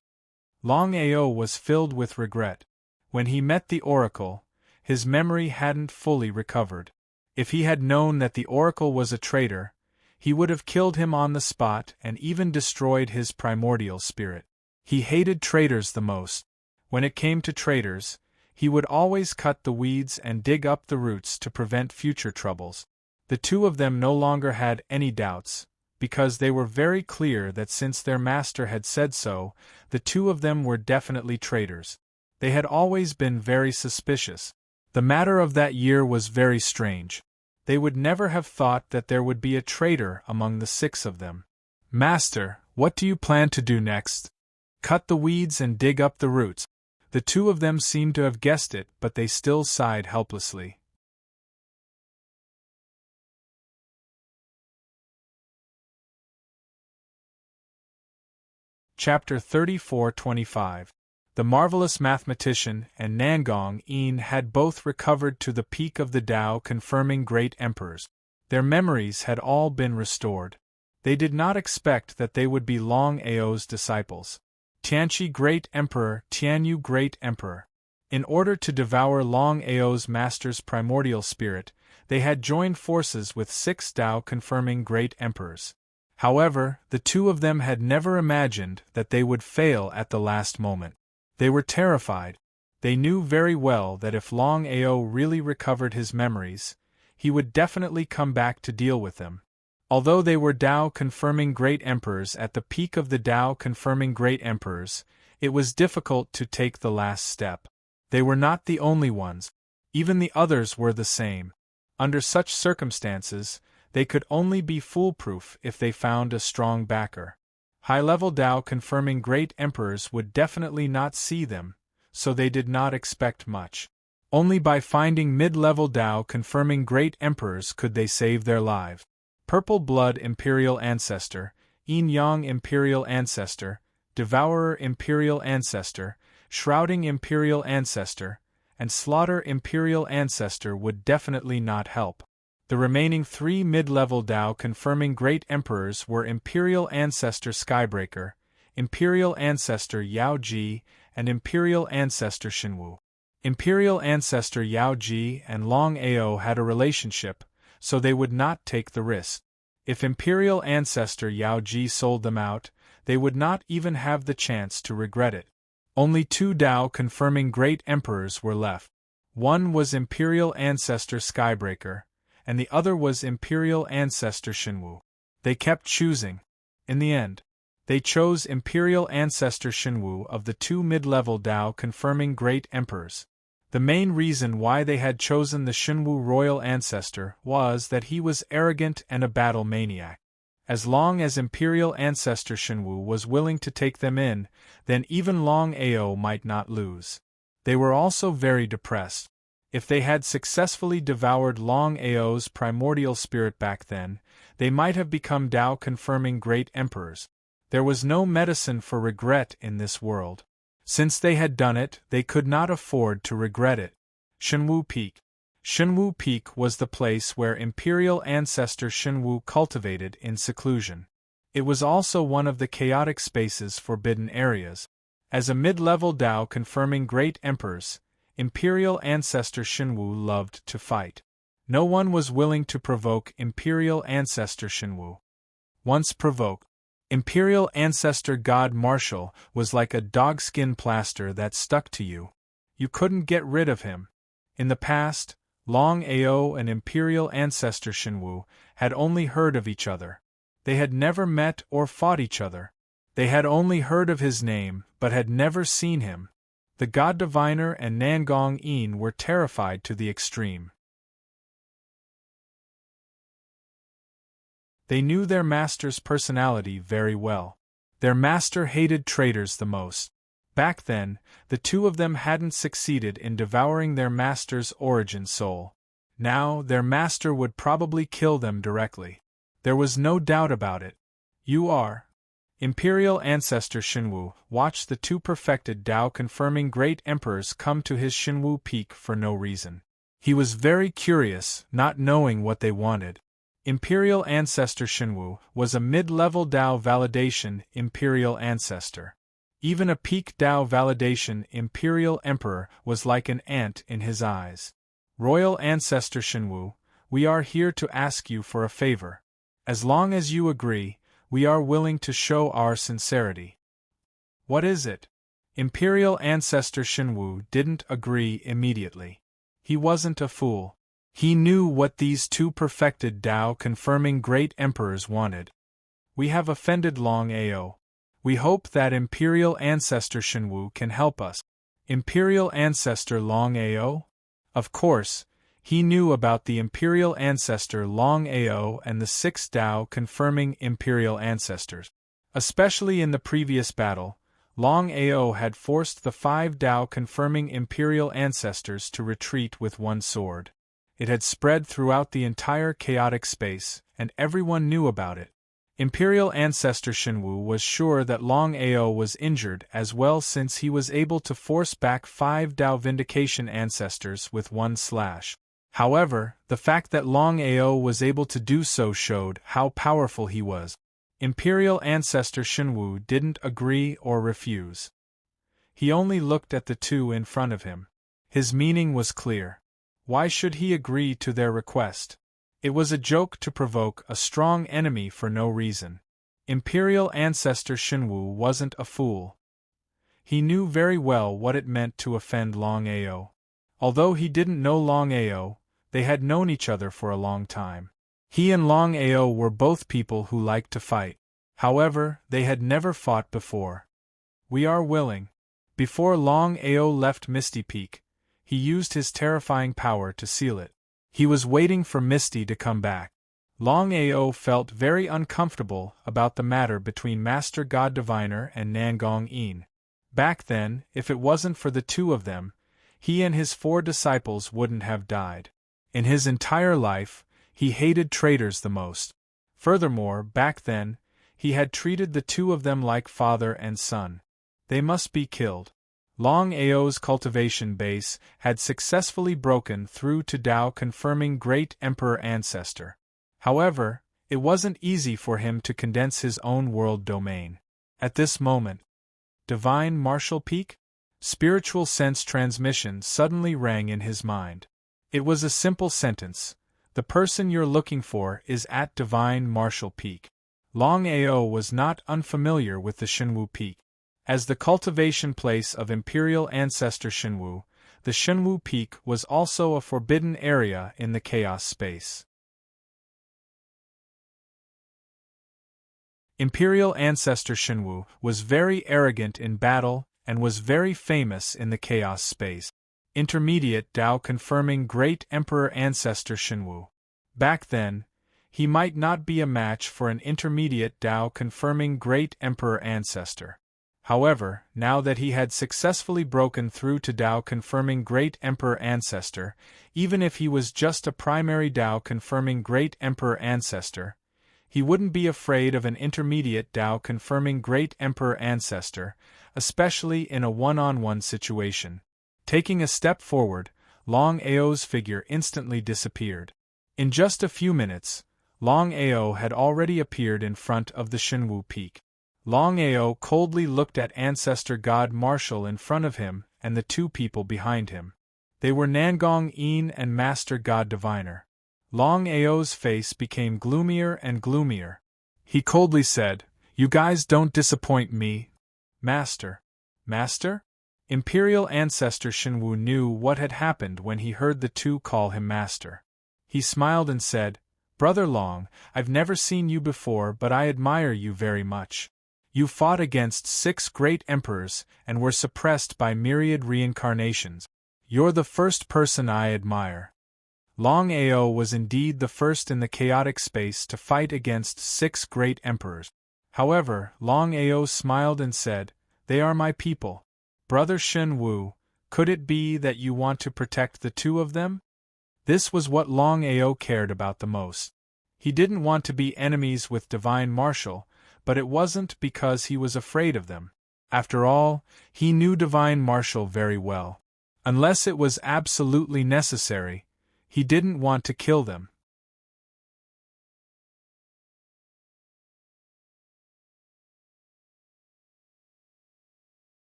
Longao was filled with regret. When he met the oracle, his memory hadn't fully recovered. If he had known that the oracle was a traitor, he would have killed him on the spot and even destroyed his primordial spirit. He hated traitors the most. When it came to traitors, he would always cut the weeds and dig up the roots to prevent future troubles. The two of them no longer had any doubts, because they were very clear that since their master had said so, the two of them were definitely traitors. They had always been very suspicious. The matter of that year was very strange. They would never have thought that there would be a traitor among the six of them. Master, what do you plan to do next? Cut the weeds and dig up the roots. The two of them seemed to have guessed it, but they still sighed helplessly. Chapter 34-25. The marvelous mathematician and Nangong Yin had both recovered to the peak of the Tao, confirming great emperors. Their memories had all been restored. They did not expect that they would be Longao's disciples. Tianqi Great Emperor, Tianyu Great Emperor. In order to devour Longao's master's primordial spirit, they had joined forces with 6 Tao confirming great emperors. However, the two of them had never imagined that they would fail at the last moment. They were terrified. They knew very well that if Longao really recovered his memories, he would definitely come back to deal with them. Although they were Tao confirming great emperors at the peak of the Tao confirming great emperors, it was difficult to take the last step. They were not the only ones. Even the others were the same. Under such circumstances, they could only be foolproof if they found a strong backer. High-level Tao confirming great emperors would definitely not see them, so they did not expect much. Only by finding mid-level Tao confirming great emperors could they save their lives. Purple Blood Imperial Ancestor, Yin Yang Imperial Ancestor, Devourer Imperial Ancestor, Shrouding Imperial Ancestor, and Slaughter Imperial Ancestor would definitely not help. The remaining 3 mid-level Tao confirming great emperors were Imperial Ancestor Skybreaker, Imperial Ancestor Yao Ji, and Imperial Ancestor Shinwu. Imperial Ancestor Yao Ji and Longao had a relationship, so they would not take the risk. If Imperial Ancestor Yao Ji sold them out, they would not even have the chance to regret it. Only 2 Tao confirming great emperors were left. One was Imperial Ancestor Skybreaker, and the other was Imperial Ancestor Shinwu. They kept choosing. In the end, they chose Imperial Ancestor Shinwu of the 2 mid-level Tao confirming great emperors. The main reason why they had chosen the Shinwu royal ancestor was that he was arrogant and a battle maniac. As long as Imperial Ancestor Shinwu was willing to take them in, then even Longao might not lose. They were also very depressed. If they had successfully devoured Longao's primordial spirit back then, they might have become Tao confirming great emperors. There was no medicine for regret in this world. Since they had done it, they could not afford to regret it. Shinwu Peak. Shinwu Peak was the place where Imperial Ancestor Shinwu cultivated in seclusion. It was also one of the chaotic space's forbidden areas. As a mid-level Tao confirming great emperors, Imperial Ancestor Shinwu loved to fight. No one was willing to provoke Imperial Ancestor Shinwu. Once provoked, Imperial Ancestor God Marshal was like a dogskin plaster that stuck to you. You couldn't get rid of him. In the past, Longao and Imperial Ancestor Shinwu had only heard of each other. They had never met or fought each other. They had only heard of his name, but had never seen him. The God Diviner and Nangong Yin were terrified to the extreme. They knew their master's personality very well. Their master hated traitors the most. Back then, the 2 of them hadn't succeeded in devouring their master's origin soul. Now, their master would probably kill them directly. There was no doubt about it. You are. Imperial Ancestor Shinwu watched the 2 perfected Tao confirming great emperors come to his Shinwu Peak for no reason. He was very curious, not knowing what they wanted. Imperial Ancestor Shinwu was a mid-level Tao validation Imperial Ancestor. Even a peak Tao validation Imperial Emperor was like an ant in his eyes. Royal Ancestor Shinwu, we are here to ask you for a favor. As long as you agree, we are willing to show our sincerity. What is it? Imperial Ancestor Shinwu didn't agree immediately. He wasn't a fool. He knew what these 2 perfected Tao confirming great emperors wanted. We have offended Longao. We hope that Imperial Ancestor Shinwu can help us. Imperial Ancestor Longao? Of course, he knew about the Imperial Ancestor Longao and the 6 Tao confirming Imperial Ancestors. Especially in the previous battle, Longao had forced the 5 Tao confirming Imperial Ancestors to retreat with one sword. It had spread throughout the entire chaotic space, and everyone knew about it. Imperial Ancestor Shinwu was sure that Longao was injured as well since he was able to force back 5 Tao Vindication Ancestors with one slash. However, the fact that Longao was able to do so showed how powerful he was. Imperial Ancestor Shinwu didn't agree or refuse. He only looked at the 2 in front of him. His meaning was clear. Why should he agree to their request? It was a joke to provoke a strong enemy for no reason. Imperial Ancestor Shinwu wasn't a fool. He knew very well what it meant to offend Longao. Although he didn't know Longao, they had known each other for a long time. He and Longao were both people who liked to fight. However, they had never fought before. We are willing. Before Longao left Misty Peak, he used his terrifying power to seal it. He was waiting for Misty to come back. Longao felt very uncomfortable about the matter between Master God Diviner and Nangong Yin. Back then, if it wasn't for the 2 of them, he and his 4 disciples wouldn't have died. In his entire life, he hated traitors the most. Furthermore, back then, he had treated the 2 of them like father and son. They must be killed. Longao's cultivation base had successfully broken through to Tao, confirming great emperor ancestor. However, it wasn't easy for him to condense his own world domain. At this moment, divine martial peak? Spiritual sense transmission suddenly rang in his mind. It was a simple sentence. The person you're looking for is at divine martial peak. Longao was not unfamiliar with the Shenwu peak. As the cultivation place of imperial ancestor Shenwu, the Shenwu peak was also a forbidden area in the chaos space. Imperial ancestor Shenwu was very arrogant in battle and was very famous in the chaos space. Intermediate Tao confirming great emperor ancestor Shenwu. Back then, he might not be a match for an intermediate Tao confirming great emperor ancestor. However, now that he had successfully broken through to Tao confirming great emperor ancestor, even if he was just a primary Tao confirming great emperor ancestor, he wouldn't be afraid of an intermediate Tao confirming great emperor ancestor, especially in a one-on-one situation. Taking a step forward, Longao's figure instantly disappeared. In just a few minutes, Longao had already appeared in front of the Shenwu peak. Longao coldly looked at ancestor god Marshal in front of him and the 2 people behind him. They were Nangong Yin and Master God Diviner. Longao's face became gloomier and gloomier. He coldly said, "You guys don't disappoint me." Master. Master? Imperial ancestor Shenwu knew what had happened when he heard the 2 call him master. He smiled and said, "Brother Long, I've never seen you before, but I admire you very much. You fought against 6 great emperors and were suppressed by myriad reincarnations. You're the first person I admire." Longao was indeed the first in the chaotic space to fight against 6 great emperors. However, Longao smiled and said, "They are my people. Brother Shenwu, could it be that you want to protect the 2 of them?" This was what Longao cared about the most. He didn't want to be enemies with Divine Marshal, but it wasn't because he was afraid of them. After all, he knew Divine Marshal very well. Unless it was absolutely necessary, he didn't want to kill them.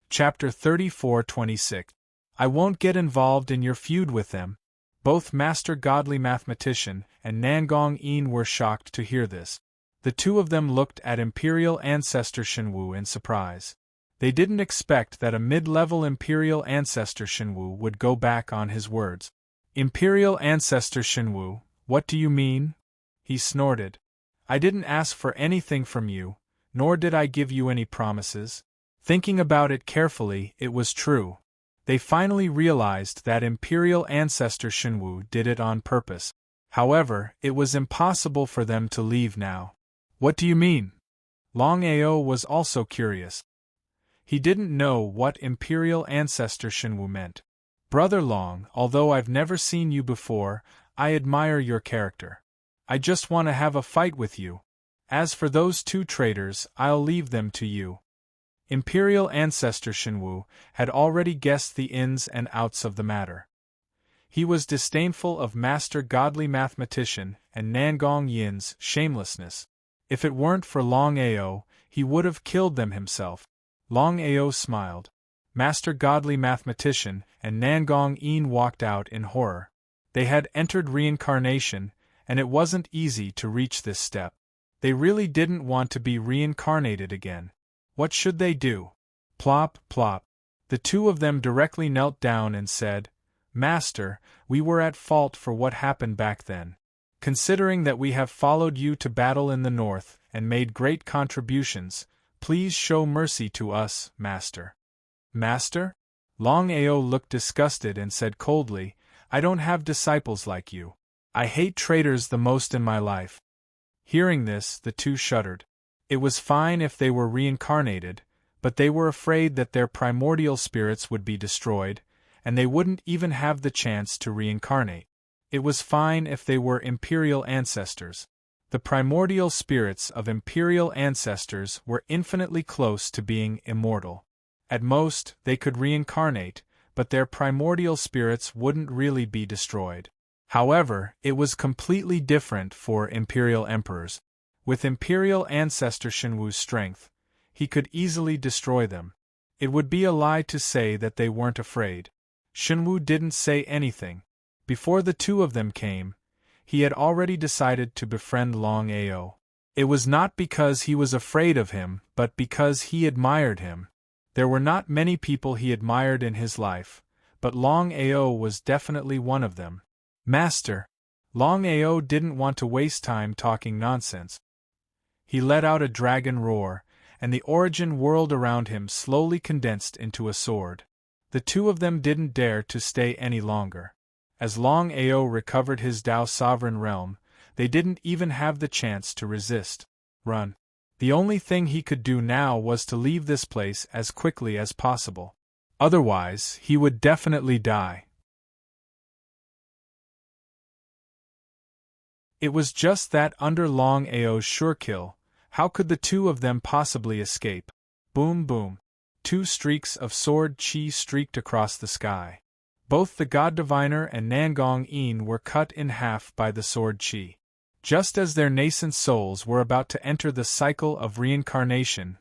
Chapter 34-26. I won't get involved in your feud with them. Both Master Godly Mathematician and Nangong Yin were shocked to hear this. The 2 of them looked at Imperial Ancestor Shenwu in surprise. They didn't expect that a mid-level Imperial Ancestor Shenwu would go back on his words. "Imperial Ancestor Shenwu, what do you mean?" He snorted. "I didn't ask for anything from you, nor did I give you any promises." Thinking about it carefully, it was true. They finally realized that Imperial Ancestor Shenwu did it on purpose. However, it was impossible for them to leave now. "What do you mean?" Longao was also curious. He didn't know what Imperial Ancestor Shenwu meant. "Brother Long, although I've never seen you before, I admire your character. I just want to have a fight with you. As for those 2 traitors, I'll leave them to you." Imperial Ancestor Shenwu had already guessed the ins and outs of the matter. He was disdainful of Master Godly Mathematician and Nangong Yin's shamelessness. If it weren't for Longao, he would have killed them himself. Longao smiled. Master Godly Mathematician and Nangong Yin walked out in horror. They had entered reincarnation, and it wasn't easy to reach this step. They really didn't want to be reincarnated again. What should they do? Plop, plop. The 2 of them directly knelt down and said, "Master, we were at fault for what happened back then. Considering that we have followed you to battle in the north and made great contributions, please show mercy to us, Master." "Master?" Longao looked disgusted and said coldly, "I don't have disciples like you. I hate traitors the most in my life." Hearing this, the 2 shuddered. It was fine if they were reincarnated, but they were afraid that their primordial spirits would be destroyed, and they wouldn't even have the chance to reincarnate. It was fine if they were imperial ancestors. The primordial spirits of imperial ancestors were infinitely close to being immortal. At most, they could reincarnate, but their primordial spirits wouldn't really be destroyed. However, it was completely different for imperial emperors. With imperial ancestor Shenwu's strength, he could easily destroy them. It would be a lie to say that they weren't afraid. Shenwu didn't say anything. Before the two of them came, he had already decided to befriend Longao. It was not because he was afraid of him, but because he admired him. There were not many people he admired in his life, but Longao was definitely one of them. Master! Longao didn't want to waste time talking nonsense. He let out a dragon roar, and the origin world around him slowly condensed into a sword. The two of them didn't dare to stay any longer. As Longao recovered his Dao sovereign realm, they didn't even have the chance to resist. Run. The only thing he could do now was to leave this place as quickly as possible. Otherwise, he would definitely die. It was just that under Longao's sure kill, how could the two of them possibly escape? Boom boom. Two streaks of sword chi streaked across the sky. Both the God Diviner and Nangong Yin were cut in half by the sword chi. Just as their nascent souls were about to enter the cycle of reincarnation,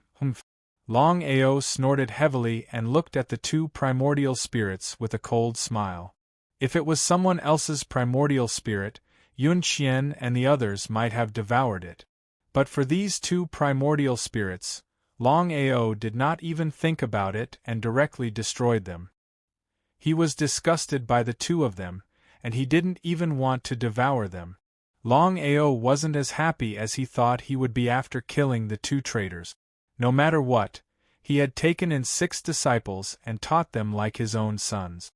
Longao snorted heavily and looked at the two primordial spirits with a cold smile. If it was someone else's primordial spirit, Yun Qian and the others might have devoured it. But for these two primordial spirits, Longao did not even think about it and directly destroyed them. He was disgusted by the two of them, and he didn't even want to devour them. Longao wasn't as happy as he thought he would be after killing the two traitors. No matter what, he had taken in 6 disciples and taught them like his own sons.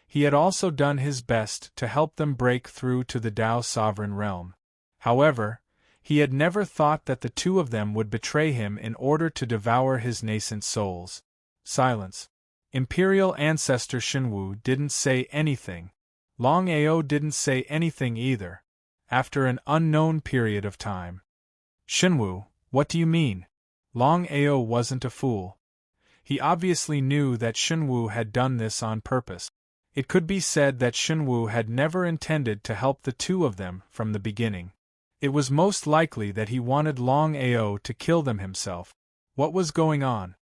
He had also done his best to help them break through to the Dao sovereign realm. However, he had never thought that the two of them would betray him in order to devour his nascent souls. Silence. Imperial ancestor Shenwu didn't say anything. Longao didn't say anything either. After an unknown period of time. Shenwu, what do you mean? Longao wasn't a fool. He obviously knew that Shenwu had done this on purpose. It could be said that Shenwu had never intended to help the two of them from the beginning. It was most likely that he wanted Longao to kill them himself. What was going on?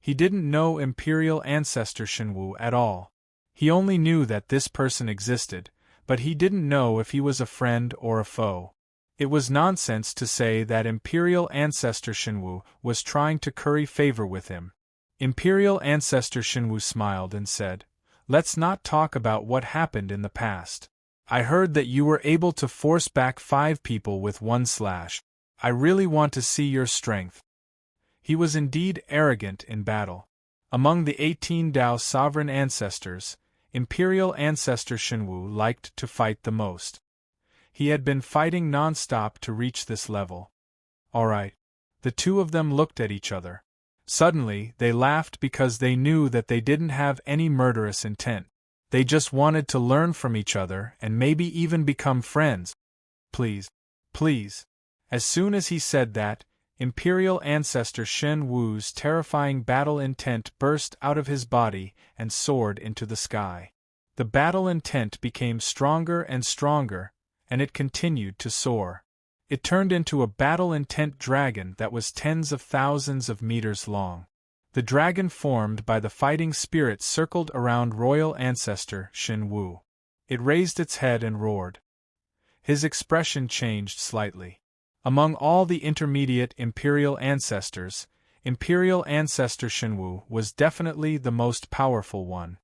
He didn't know Imperial ancestor Shenwu at all. He only knew that this person existed, but he didn't know if he was a friend or a foe. It was nonsense to say that Imperial ancestor Shenwu was trying to curry favor with him. Imperial ancestor Shenwu smiled and said, "Let's not talk about what happened in the past. I heard that you were able to force back 5 people with 1 slash. I really want to see your strength." He was indeed arrogant in battle. Among the 18 Dao sovereign ancestors, Imperial ancestor Shenwu liked to fight the most. He had been fighting non-stop to reach this level. Alright. The two of them looked at each other. Suddenly, they laughed because they knew that they didn't have any murderous intent. They just wanted to learn from each other and maybe even become friends. Please. Please. As soon as he said that, Imperial ancestor Shen Wu's terrifying battle intent burst out of his body and soared into the sky. The battle intent became stronger and stronger, and it continued to soar. It turned into a battle intent dragon that was tens of thousands of meters long. The dragon formed by the fighting spirit circled around royal ancestor Shen Wu. It raised its head and roared. His expression changed slightly. Among all the intermediate imperial ancestors, Imperial ancestor Shenwu was definitely the most powerful one.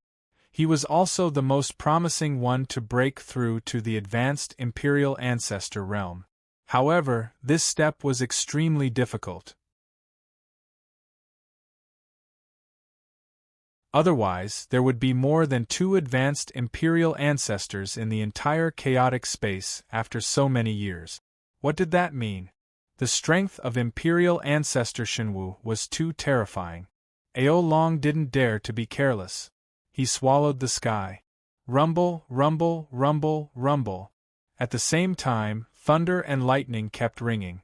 He was also the most promising one to break through to the advanced imperial ancestor realm. However, this step was extremely difficult. Otherwise, there would be more than 2 advanced imperial ancestors in the entire chaotic space after so many years. What did that mean? The strength of imperial ancestor Shenwu was too terrifying. Ao Long didn't dare to be careless. He swallowed the sky. Rumble, rumble, rumble, rumble. At the same time, thunder and lightning kept ringing.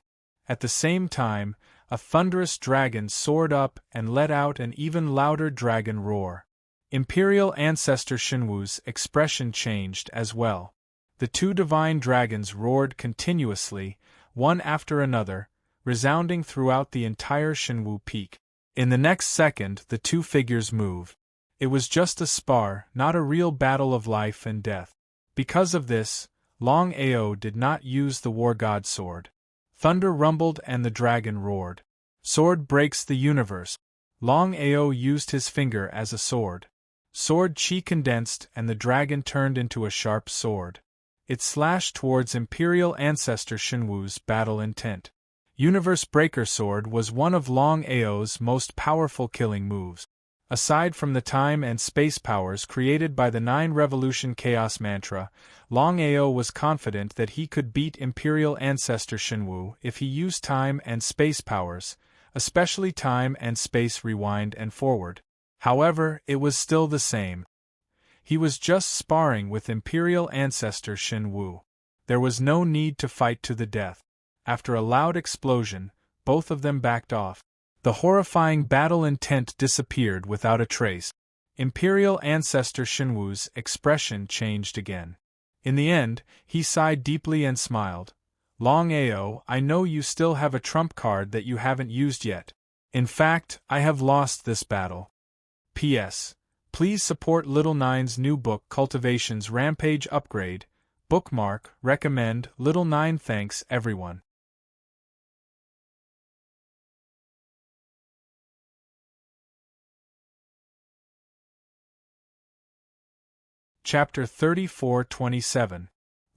At the same time, a thunderous dragon soared up and let out an even louder dragon roar. Imperial Ancestor Shenwu's expression changed as well. The two divine dragons roared continuously, one after another, resounding throughout the entire Shenwu peak. In the next second, the two figures moved. It was just a spar, not a real battle of life and death. Because of this, Longao did not use the war god sword. Thunder rumbled and the dragon roared. Sword breaks the universe. Longao used his finger as a sword. Sword chi condensed and the dragon turned into a sharp sword. It slashed towards Imperial Ancestor Shenwu's battle intent. Universe Breaker Sword was one of Longao's most powerful killing moves. Aside from the time and space powers created by the 9 Revolution Chaos Mantra, Longao was confident that he could beat Imperial Ancestor Shenwu if he used time and space powers, especially time and space rewind and forward. However, it was still the same. He was just sparring with Imperial Ancestor Shenwu. There was no need to fight to the death. After a loud explosion, both of them backed off. The horrifying battle intent disappeared without a trace. Imperial Ancestor Shenwu's expression changed again. In the end, he sighed deeply and smiled. Longao, I know you still have a trump card that you haven't used yet. In fact, I have lost this battle. P.S. Please support Little Nine's new book Cultivations Rampage Upgrade. Bookmark, recommend, Little Nine. Thanks everyone. Chapter 34-27.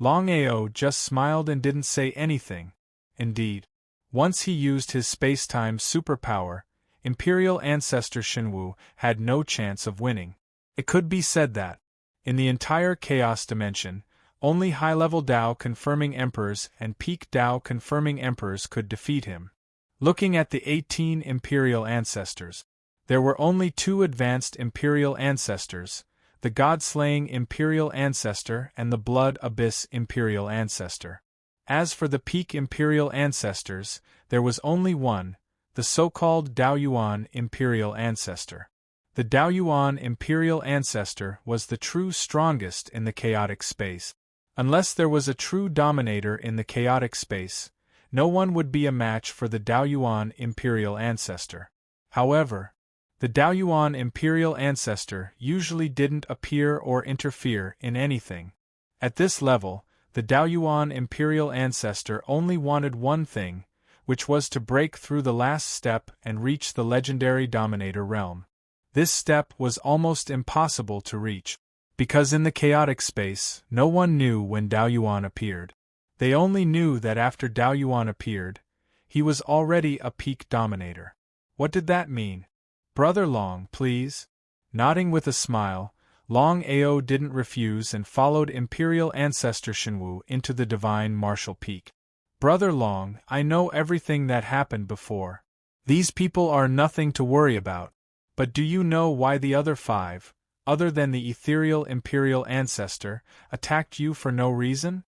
Longao just smiled and didn't say anything. Indeed, once he used his space-time superpower, Imperial Ancestor Shenwu had no chance of winning. It could be said that, in the entire Chaos Dimension, only high-level Dao confirming Emperors and peak Dao confirming Emperors could defeat him. Looking at the 18 Imperial Ancestors, there were only 2 advanced Imperial Ancestors, the God-slaying Imperial Ancestor and the Blood Abyss Imperial Ancestor. As for the peak Imperial Ancestors, there was only one, the so-called Daoyuan Imperial Ancestor. The Daoyuan Imperial Ancestor was the true strongest in the chaotic space. Unless there was a true dominator in the chaotic space, no one would be a match for the Daoyuan Imperial Ancestor. However, the Daoyuan Imperial Ancestor usually didn't appear or interfere in anything. At this level, the Daoyuan Imperial Ancestor only wanted one thing, which was to break through the last step and reach the legendary Dominator realm. This step was almost impossible to reach, because in the chaotic space, no one knew when Daoyuan appeared. They only knew that after Daoyuan appeared, he was already a peak Dominator. What did that mean? Brother Long, please. Nodding with a smile, Longao didn't refuse and followed Imperial Ancestor Shenwu into the Divine Martial Peak. Brother Long, I know everything that happened before. These people are nothing to worry about. But do you know why the other 5, other than the ethereal Imperial Ancestor, attacked you for no reason?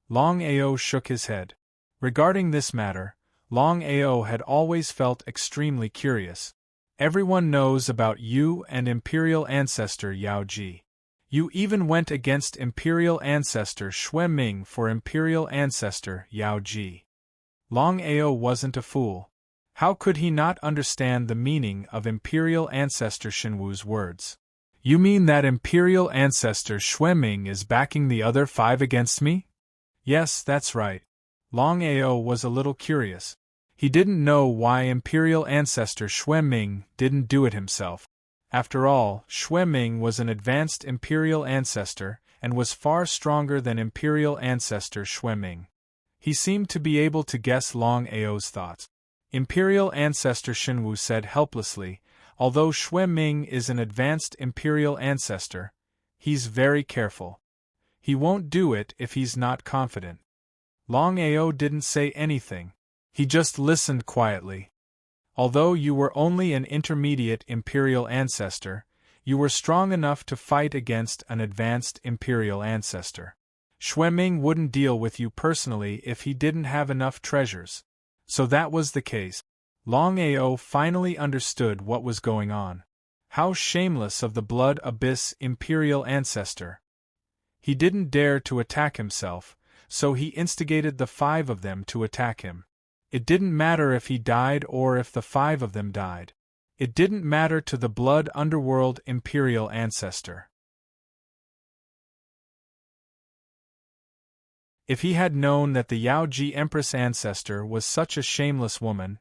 Longao shook his head. Regarding this matter, Longao had always felt extremely curious. Everyone knows about you and Imperial Ancestor Yao Ji. You even went against Imperial Ancestor Xue Ming for Imperial Ancestor Yao Ji. Longao wasn't a fool. How could he not understand the meaning of Imperial Ancestor Shenwu's words? You mean that Imperial Ancestor Xue Ming is backing the other 5 against me? Yes, that's right. Longao was a little curious. He didn't know why Imperial Ancestor Xue Ming didn't do it himself. After all, Xue Ming was an advanced Imperial Ancestor and was far stronger than Imperial Ancestor Xue Ming. He seemed to be able to guess Longao's thoughts. Imperial Ancestor Shenwu said helplessly, although Xue Ming is an advanced Imperial Ancestor, he's very careful. He won't do it if he's not confident. Longao didn't say anything. He just listened quietly. Although you were only an intermediate Imperial Ancestor, You were strong enough to fight against an advanced Imperial ancestor. Xueming wouldn't deal with you personally if he didn't have enough treasures. So that was the case. Longao finally understood what was going on. How shameless of the Blood Abyss Imperial ancestor. He didn't dare to attack himself, so he instigated the 5 of them to attack him. It didn't matter if he died or if the 5 of them died. It didn't matter to the Blood Underworld Imperial ancestor. If he had known that the Yaoji Empress ancestor was such a shameless woman,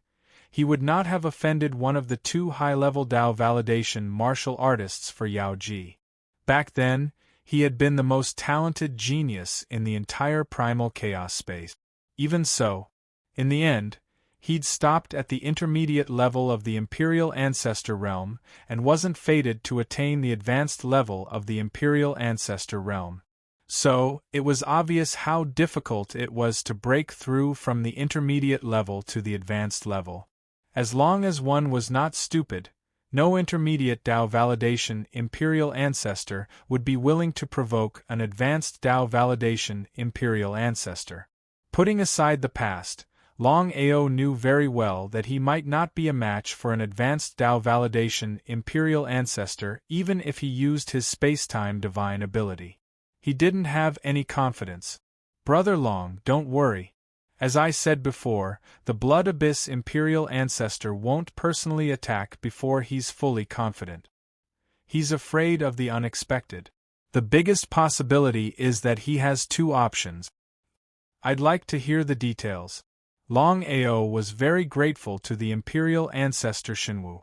he would not have offended one of the 2 high-level Dao validation martial artists for Yaoji. Back then, he had been the most talented genius in the entire primal chaos space. Even so, in the end, he'd stopped at the intermediate level of the Imperial Ancestor realm and wasn't fated to attain the advanced level of the Imperial Ancestor realm. So, it was obvious how difficult it was to break through from the intermediate level to the advanced level. As long as one was not stupid, no intermediate Dao validation Imperial ancestor would be willing to provoke an advanced Dao validation Imperial ancestor. Putting aside the past, Longao knew very well that he might not be a match for an advanced Dao validation Imperial ancestor even if he used his space-time divine ability. He didn't have any confidence. Brother Long, don't worry. As I said before, the Blood Abyss Imperial ancestor won't personally attack before he's fully confident. He's afraid of the unexpected. The biggest possibility is that he has 2 options. I'd like to hear the details. Longao was very grateful to the Imperial ancestor Shenwu.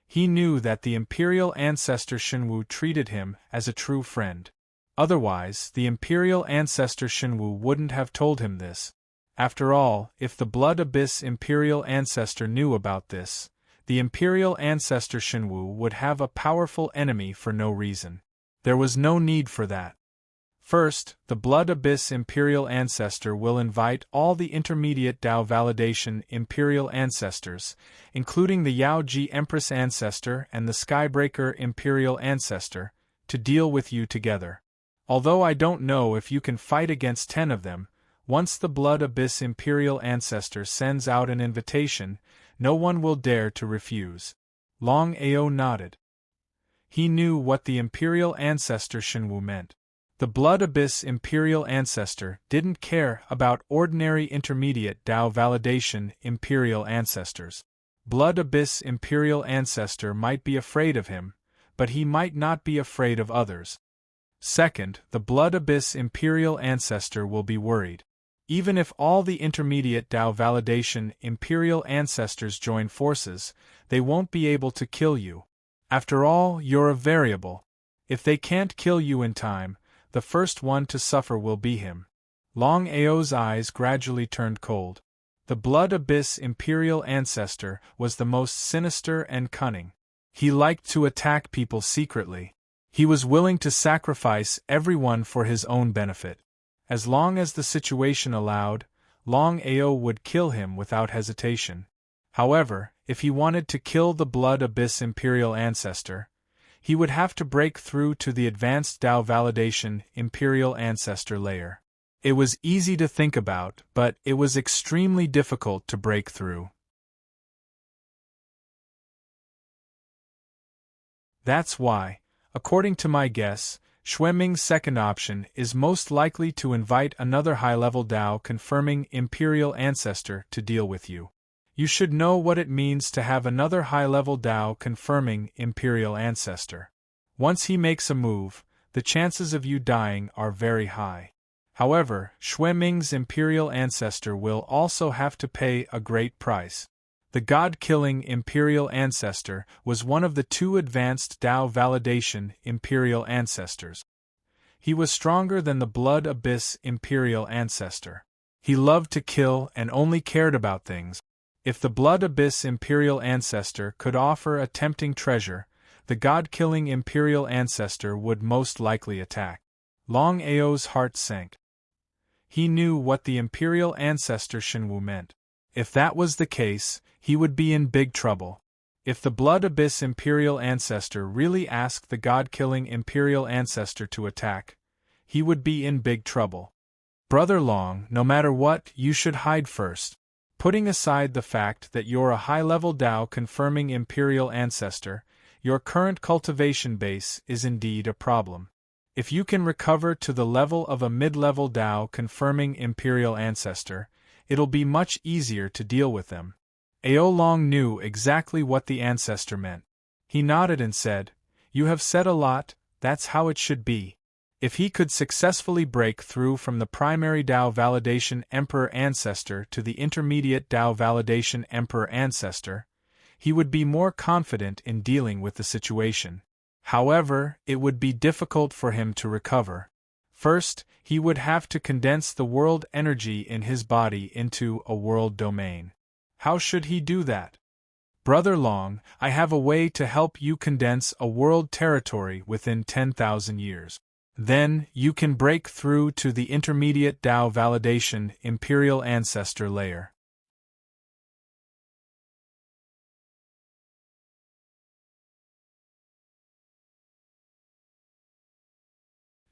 He knew that the Imperial ancestor Shenwu treated him as a true friend. Otherwise, the Imperial ancestor Shenwu wouldn't have told him this. After all, if the Blood Abyss Imperial ancestor knew about this, the Imperial ancestor Shenwu would have a powerful enemy for no reason. There was no need for that. First, the Blood Abyss Imperial ancestor will invite all the intermediate Dao validation Imperial ancestors, including the Yaoji Empress ancestor and the Skybreaker Imperial ancestor, to deal with you together. Although I don't know if you can fight against 10 of them, once the Blood Abyss Imperial ancestor sends out an invitation, no one will dare to refuse. Longao nodded. He knew what the Imperial ancestor Shenwu meant. The Blood Abyss Imperial ancestor didn't care about ordinary intermediate Dao validation Imperial ancestors. Blood Abyss Imperial ancestor might be afraid of him, but he might not be afraid of others. Second, the Blood Abyss Imperial ancestor will be worried. Even if all the intermediate Dao validation Imperial ancestors join forces, they won't be able to kill you. After all, you're a variable. If they can't kill you in time, the first one to suffer will be him. Longao's eyes gradually turned cold. The Blood Abyss Imperial ancestor was the most sinister and cunning. He liked to attack people secretly. He was willing to sacrifice everyone for his own benefit. As long as the situation allowed, Longao would kill him without hesitation. However, if he wanted to kill the Blood Abyss Imperial ancestor, he would have to break through to the advanced Dao validation Imperial ancestor layer. It was easy to think about, but it was extremely difficult to break through. That's why, according to my guess, Xueming's second option is most likely to invite another high-level Dao confirming Imperial ancestor to deal with you. You should know what it means to have another high-level Dao confirming Imperial ancestor. Once he makes a move, the chances of you dying are very high. However, Xueming's Imperial ancestor will also have to pay a great price. The god-killing Imperial ancestor was one of the 2 advanced Dao validation Imperial ancestors. He was stronger than the Blood Abyss Imperial ancestor. He loved to kill and only cared about things. If the Blood Abyss Imperial ancestor could offer a tempting treasure, the god-killing Imperial ancestor would most likely attack. Longao's heart sank. He knew what the Imperial ancestor Shenwu meant. If that was the case, he would be in big trouble. If the Blood Abyss Imperial Ancestor really asked the God-killing Imperial Ancestor to attack, he would be in big trouble. Brother Long, no matter what, you should hide first. Putting aside the fact that you're a high-level Tao confirming Imperial Ancestor, your current cultivation base is indeed a problem. If you can recover to the level of a mid-level Tao confirming Imperial Ancestor, it'll be much easier to deal with them. Ao Long knew exactly what the ancestor meant. He nodded and said, "You have said a lot, that's how it should be." If he could successfully break through from the primary Tao Validation Emperor Ancestor to the intermediate Tao Validation Emperor Ancestor, he would be more confident in dealing with the situation. However, it would be difficult for him to recover. First, he would have to condense the world energy in his body into a world domain. How should he do that? Brother Long, I have a way to help you condense a world territory within 10,000 years. Then, you can break through to the intermediate Tao Validation Imperial Ancestor layer.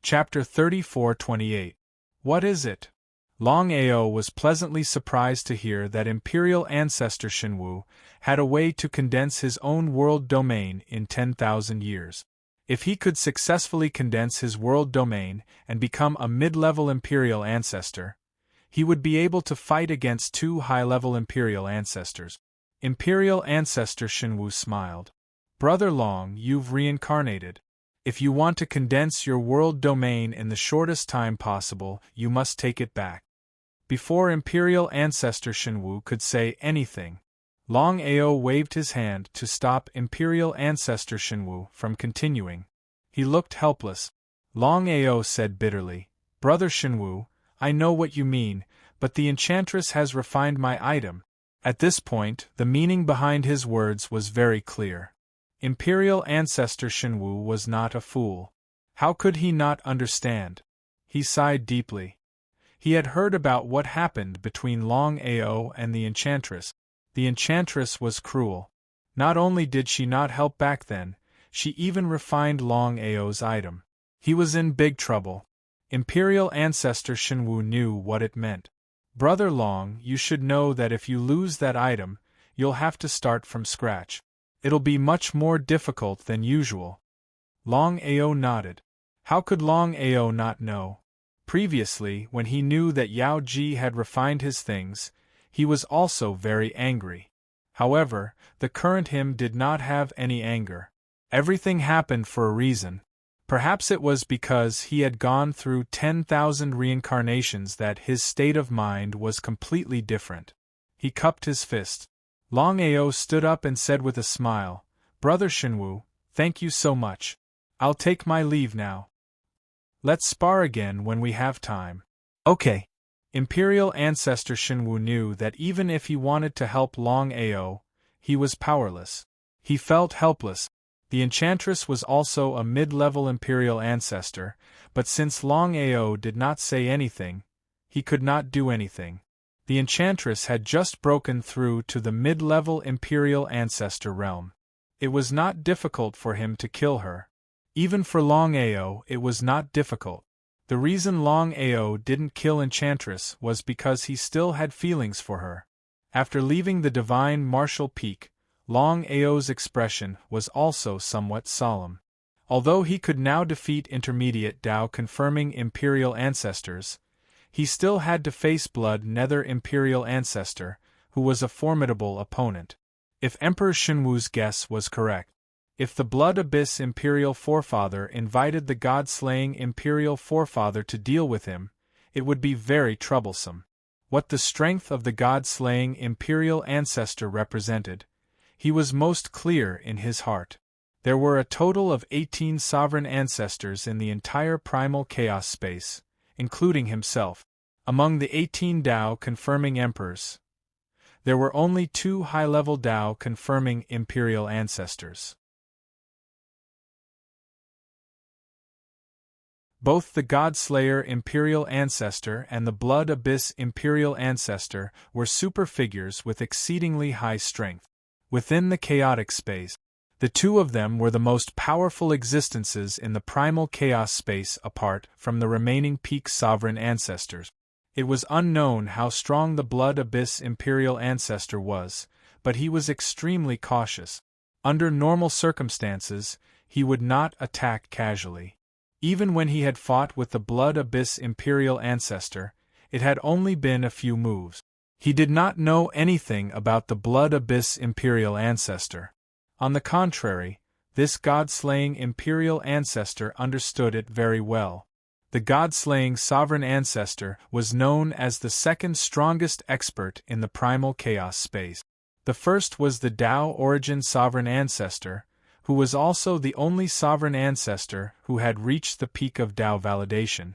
Chapter 34-28. What is it? Long Ao was pleasantly surprised to hear that Imperial Ancestor Shenwu had a way to condense his own world domain in 10,000 years. If he could successfully condense his world domain and become a mid-level Imperial Ancestor, he would be able to fight against two high-level Imperial Ancestors. Imperial Ancestor Shenwu smiled. Brother Long, you've reincarnated. If you want to condense your world domain in the shortest time possible, you must take it back. Before Imperial Ancestor Shenwu could say anything, Long Ao waved his hand to stop Imperial Ancestor Shenwu from continuing. He looked helpless. Long Ao said bitterly, "Brother Shenwu, I know what you mean, but the Enchantress has refined my item." At this point, the meaning behind his words was very clear. Imperial Ancestor Shenwu was not a fool. How could he not understand? He sighed deeply. He had heard about what happened between Long Ao and the Enchantress. The Enchantress was cruel. Not only did she not help back then, she even refined Long Ao's item. He was in big trouble. Imperial Ancestor Shenwu knew what it meant. Brother Long, you should know that if you lose that item, you'll have to start from scratch. It'll be much more difficult than usual. Long Ao nodded. How could Long Ao not know? Previously, when he knew that Yao Ji had refined his things, he was also very angry. However, the current him did not have any anger. Everything happened for a reason. Perhaps it was because he had gone through 10,000 reincarnations that his state of mind was completely different. He cupped his fist. Long Ao stood up and said with a smile, "Brother Shenwu, thank you so much. I'll take my leave now. Let's spar again when we have time." Okay. Imperial Ancestor Shenwu knew that even if he wanted to help Long Ao, he was powerless. He felt helpless. The Enchantress was also a mid-level Imperial Ancestor, but since Long Ao did not say anything, he could not do anything. The Enchantress had just broken through to the mid-level Imperial Ancestor realm. It was not difficult for him to kill her. Even for Long Ao, it was not difficult. The reason Long Ao didn't kill Enchantress was because he still had feelings for her. After leaving the Divine Martial Peak, Long Ao's expression was also somewhat solemn. Although he could now defeat intermediate Tao confirming Imperial Ancestors, he still had to face Blood Nether Imperial Ancestor, who was a formidable opponent. If Emperor Shenwu's guess was correct, if the Blood Abyss Imperial Forefather invited the God-slaying Imperial Forefather to deal with him, it would be very troublesome. What the strength of the God-slaying Imperial Ancestor represented, he was most clear in his heart. There were a total of 18 sovereign ancestors in the entire primal chaos space, including himself. Among the 18 Tao confirming emperors, there were only 2 high-level Tao confirming Imperial Ancestors. Both the God-Slayer Imperial Ancestor and the Blood Abyss Imperial Ancestor were super figures with exceedingly high strength. within the chaotic space. The two of them were the most powerful existences in the primal chaos space apart from the remaining peak sovereign ancestors. It was unknown how strong the Blood Abyss Imperial Ancestor was, but he was extremely cautious. Under normal circumstances, he would not attack casually. Even when he had fought with the Blood Abyss Imperial Ancestor, it had only been a few moves. He did not know anything about the Blood Abyss Imperial Ancestor. On the contrary, this god-slaying Imperial Ancestor understood it very well. The god-slaying Sovereign Ancestor was known as the second strongest expert in the primal chaos space. The first was the Tao Origin Sovereign Ancestor, who was also the only Sovereign Ancestor who had reached the peak of Tao validation.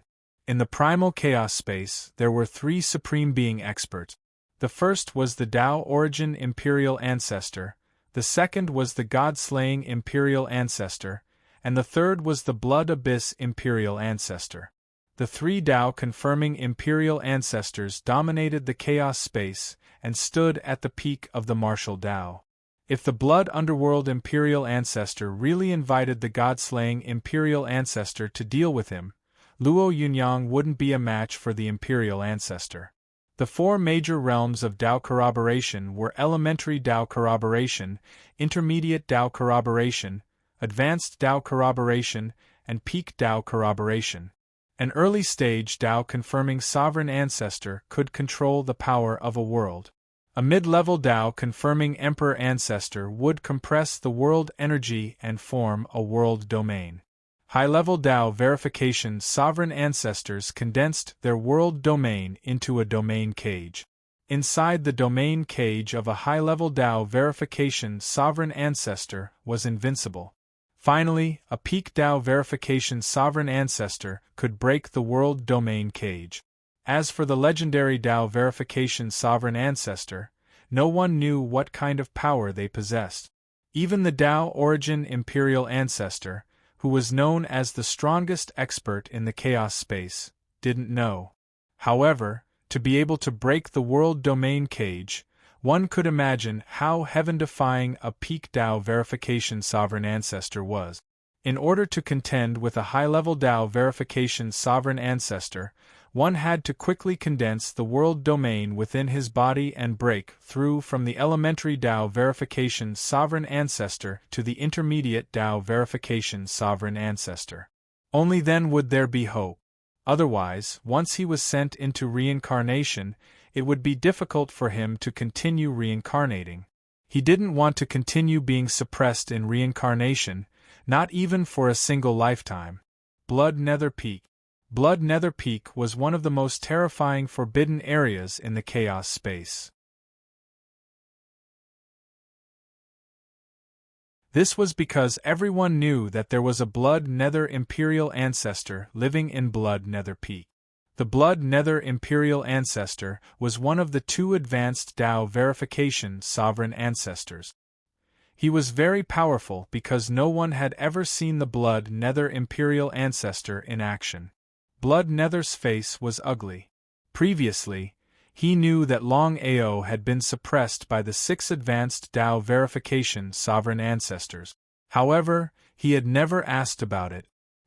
In the primal chaos space, there were three Supreme Being experts. The first was the Tao Origin Imperial Ancestor, the second was the God-slaying Imperial Ancestor, and the third was the Blood Abyss Imperial Ancestor. The three Tao-confirming Imperial Ancestors dominated the chaos space and stood at the peak of the martial Tao. If the Blood Underworld Imperial Ancestor really invited the God-slaying Imperial Ancestor to deal with him, Luo Yunyang wouldn't be a match for the Imperial Ancestor. The four major realms of Tao corroboration were Elementary Tao corroboration, Intermediate Tao corroboration, Advanced Tao corroboration, and Peak Tao corroboration. An early-stage Tao-confirming Sovereign Ancestor could control the power of a world. A mid-level Tao-confirming Emperor Ancestor would compress the world energy and form a world domain. High-level Tao verification Sovereign Ancestors condensed their world domain into a domain cage. Inside the domain cage of a high-level Tao verification Sovereign Ancestor was invincible. Finally, a peak Tao verification Sovereign Ancestor could break the world domain cage. As for the legendary Tao verification Sovereign Ancestor, no one knew what kind of power they possessed. Even the Tao Origin Imperial Ancestor, who was known as the strongest expert in the chaos space, didn't know. However, to be able to break the world domain cage, one could imagine how heaven-defying a peak Tao verification Sovereign Ancestor was. In order to contend with a high-level Tao verification Sovereign Ancestor, one had to quickly condense the world domain within his body and break through from the elementary Tao verification Sovereign Ancestor to the intermediate Tao verification Sovereign Ancestor. Only then would there be hope. Otherwise, once he was sent into reincarnation, it would be difficult for him to continue reincarnating. He didn't want to continue being suppressed in reincarnation, not even for a single lifetime. Blood Nether Peak. Blood Nether Peak was one of the most terrifying forbidden areas in the chaos space. This was because everyone knew that there was a Blood Nether Imperial Ancestor living in Blood Nether Peak. The Blood Nether Imperial Ancestor was one of the two advanced Tao verification Sovereign Ancestors. He was very powerful because no one had ever seen the Blood Nether Imperial Ancestor in action. Blood Nether's face was ugly. Previously, he knew that Longao had been suppressed by the 6 advanced Tao verification Sovereign Ancestors. However, he had never asked about it.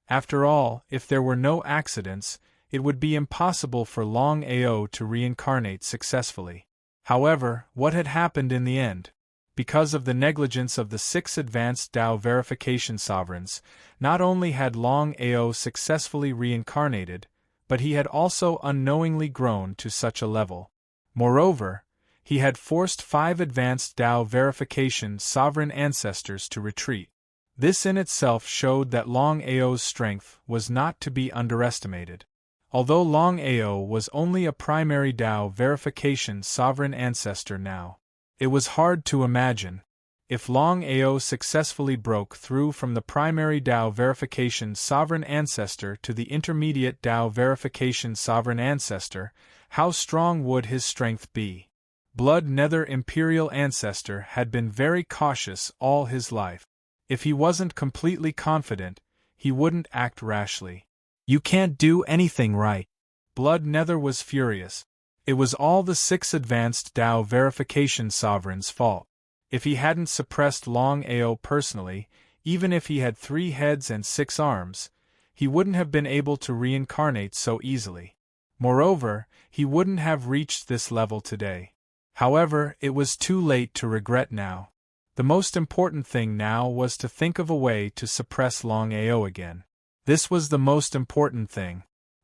After all, if there were no accidents, it would be impossible for Longao to reincarnate successfully. However, what had happened in the end? Because of the negligence of the 6 advanced Tao verification sovereigns, not only had Longao successfully reincarnated, but he had also unknowingly grown to such a level. Moreover, he had forced 5 advanced Tao verification Sovereign Ancestors to retreat. This in itself showed that Longao's strength was not to be underestimated. Although Longao was only a primary Tao verification Sovereign Ancestor now, it was hard to imagine. If Longao successfully broke through from the primary Tao verification Sovereign Ancestor to the intermediate Tao verification Sovereign Ancestor, how strong would his strength be? Blood Nether Imperial Ancestor had been very cautious all his life. If he wasn't completely confident, he wouldn't act rashly. You can't do anything right. Blood Nether was furious. It was all the 6 advanced Tao verification sovereigns' fault. If he hadn't suppressed Longao personally, even if he had 3 heads and 6 arms, he wouldn't have been able to reincarnate so easily. Moreover, he wouldn't have reached this level today. However, it was too late to regret now. The most important thing now was to think of a way to suppress Longao again. This was the most important thing.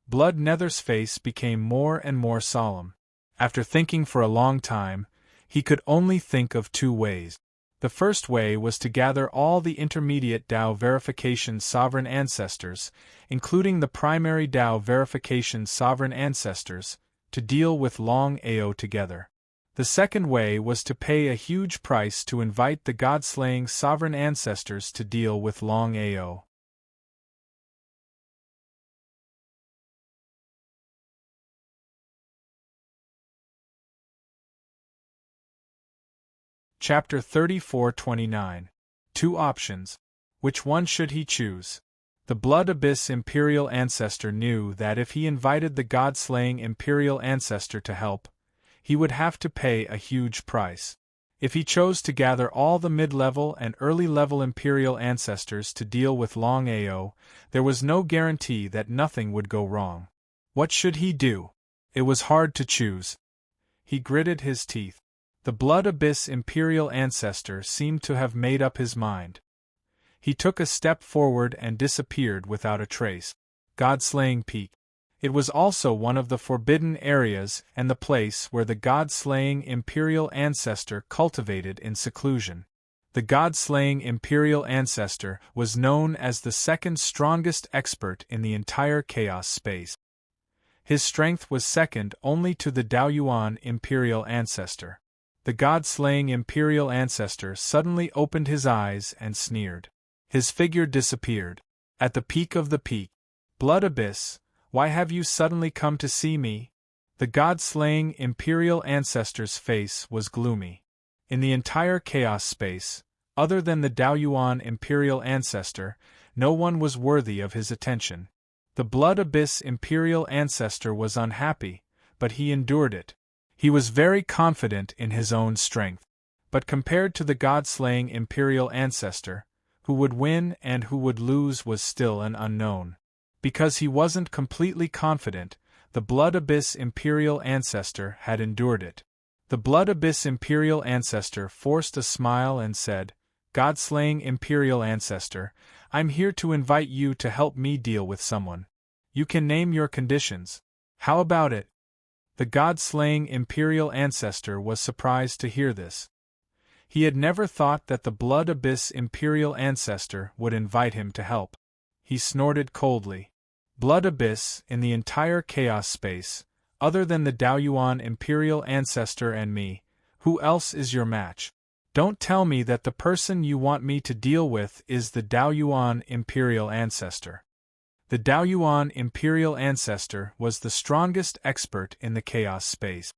Blood Nether's face became more and more solemn. After thinking for a long time, he could only think of 2 ways. The first way was to gather all the intermediate Tao verification sovereign ancestors, including the primary Tao verification sovereign ancestors, to deal with Longao together. The second way was to pay a huge price to invite the god-slaying sovereign ancestors to deal with Longao. Chapter 34-29. 2 options. Which one should he choose? The Blood Abyss Imperial Ancestor knew that if he invited the god-slaying Imperial Ancestor to help, he would have to pay a huge price. If he chose to gather all the mid-level and early-level Imperial Ancestors to deal with Longao, there was no guarantee that nothing would go wrong. What should he do? It was hard to choose. He gritted his teeth. The Blood Abyss Imperial Ancestor seemed to have made up his mind. He took a step forward and disappeared without a trace. God-slaying Peak. It was also one of the forbidden areas and the place where the god-slaying Imperial Ancestor cultivated in seclusion. The god-slaying Imperial Ancestor was known as the second strongest expert in the entire chaos space. His strength was second only to the Daoyuan Imperial Ancestor. The god-slaying Imperial Ancestor suddenly opened his eyes and sneered. His figure disappeared. At the peak of the peak. Blood Abyss, why have you suddenly come to see me? The god-slaying Imperial Ancestor's face was gloomy. In the entire chaos space, other than the Daoyuan Imperial Ancestor, no one was worthy of his attention. The Blood Abyss Imperial Ancestor was unhappy, but he endured it. He was very confident in his own strength. But compared to the god-slaying Imperial Ancestor, who would win and who would lose was still an unknown. Because he wasn't completely confident, the Blood Abyss Imperial Ancestor had endured it. The Blood Abyss Imperial Ancestor forced a smile and said, God-slaying Imperial Ancestor, I'm here to invite you to help me deal with someone. You can name your conditions. How about it? The god-slaying Imperial Ancestor was surprised to hear this. He had never thought that the Blood Abyss Imperial Ancestor would invite him to help. He snorted coldly. Blood Abyss, in the entire chaos space, other than the Daoyuan Imperial Ancestor and me, who else is your match? Don't tell me that the person you want me to deal with is the Daoyuan Imperial Ancestor. The Daoyuan Imperial Ancestor was the strongest expert in the chaos space.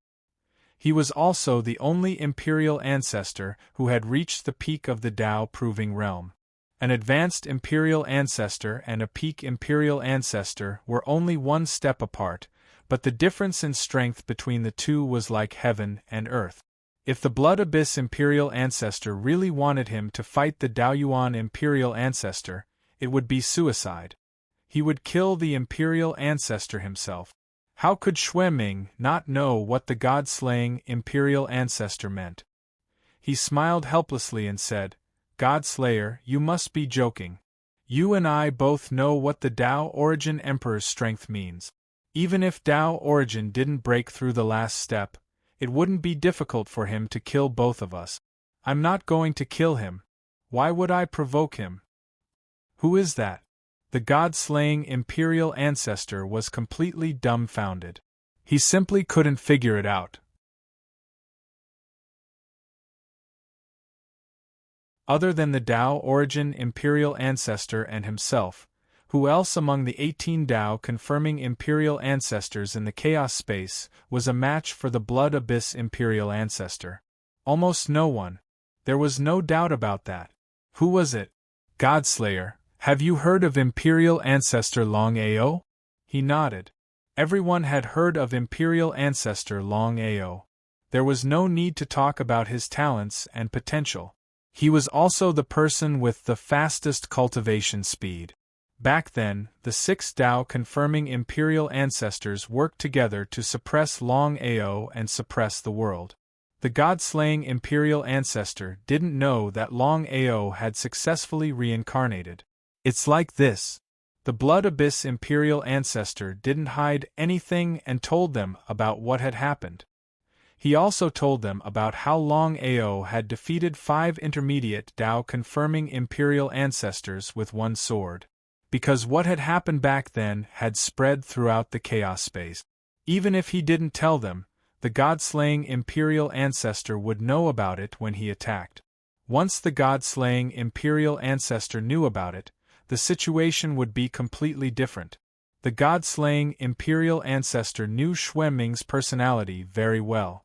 He was also the only Imperial Ancestor who had reached the peak of the Tao-proving realm. An advanced Imperial Ancestor and a peak Imperial Ancestor were only one step apart, but the difference in strength between the two was like heaven and earth. If the Blood Abyss Imperial Ancestor really wanted him to fight the Daoyuan Imperial Ancestor, it would be suicide. He would kill the Imperial Ancestor himself. How could Xueming not know what the god-slaying Imperial Ancestor meant? He smiled helplessly and said, God-slayer, you must be joking. You and I both know what the Tao Origin Emperor's strength means. Even if Tao Origin didn't break through the last step, it wouldn't be difficult for him to kill both of us. I'm not going to kill him. Why would I provoke him? Who is that? The god-slaying Imperial Ancestor was completely dumbfounded. He simply couldn't figure it out. Other than the Tao Origin Imperial Ancestor and himself, who else among the 18 Tao-confirming Imperial Ancestors in the chaos space was a match for the Blood Abyss Imperial Ancestor? Almost no one. There was no doubt about that. Who was it? Godslayer, have you heard of Imperial Ancestor Longao? He nodded. Everyone had heard of Imperial Ancestor Longao. There was no need to talk about his talents and potential. He was also the person with the fastest cultivation speed. Back then, the 6 Tao-confirming imperial ancestors worked together to suppress Longao and suppress the world. The god-slaying imperial ancestor didn't know that Longao had successfully reincarnated. It's like this. The Blood Abyss imperial ancestor didn't hide anything and told them about what had happened. He also told them about how Longao had defeated 5 intermediate Tao-confirming imperial ancestors with one sword. Because what had happened back then had spread throughout the chaos space. Even if he didn't tell them, the god-slaying imperial ancestor would know about it when he attacked. Once the god-slaying imperial ancestor knew about it, the situation would be completely different. The god-slaying imperial ancestor knew Xueming's personality very well.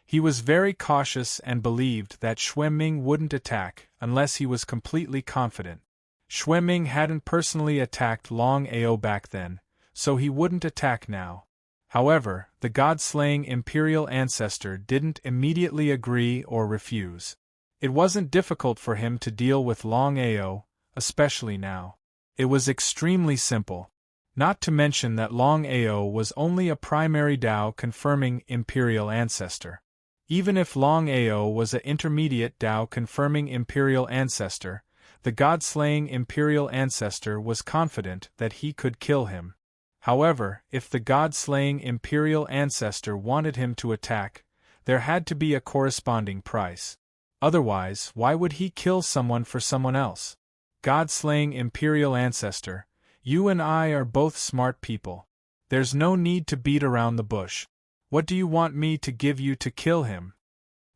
He was very cautious and believed that Xueming wouldn't attack unless he was completely confident. Xueming hadn't personally attacked Longao back then, so he wouldn't attack now. However, the god-slaying imperial ancestor didn't immediately agree or refuse. It wasn't difficult for him to deal with Longao, especially now. It was extremely simple. Not to mention that Longao was only a primary Tao-confirming imperial ancestor. Even if Longao was an intermediate Tao-confirming imperial ancestor, the god-slaying imperial ancestor was confident that he could kill him. However, if the god-slaying imperial ancestor wanted him to attack, there had to be a corresponding price. Otherwise, why would he kill someone for someone else? God-slaying imperial ancestor, you and I are both smart people. There's no need to beat around the bush. What do you want me to give you to kill him?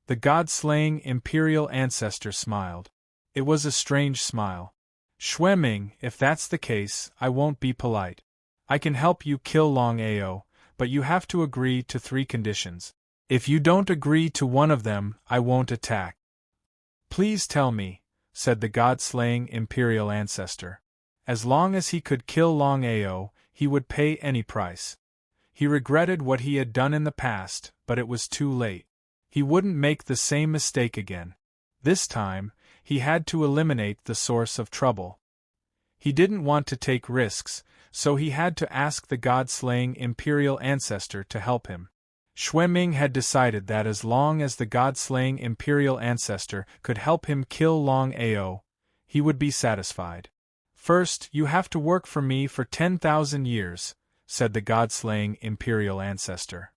The god-slaying imperial ancestor smiled. It was a strange smile. Xueming, if that's the case, I won't be polite. I can help you kill Longao, but you have to agree to 3 conditions. If you don't agree to one of them, I won't attack. Please tell me, said the god-slaying imperial ancestor. As long as he could kill Longao, he would pay any price. He regretted what he had done in the past, but it was too late. He wouldn't make the same mistake again. This time, he had to eliminate the source of trouble. He didn't want to take risks, so he had to ask the god-slaying imperial ancestor to help him. Xueming had decided that as long as the god-slaying imperial ancestor could help him kill Longao, he would be satisfied. First, you have to work for me for 10,000 years, said the god-slaying imperial ancestor.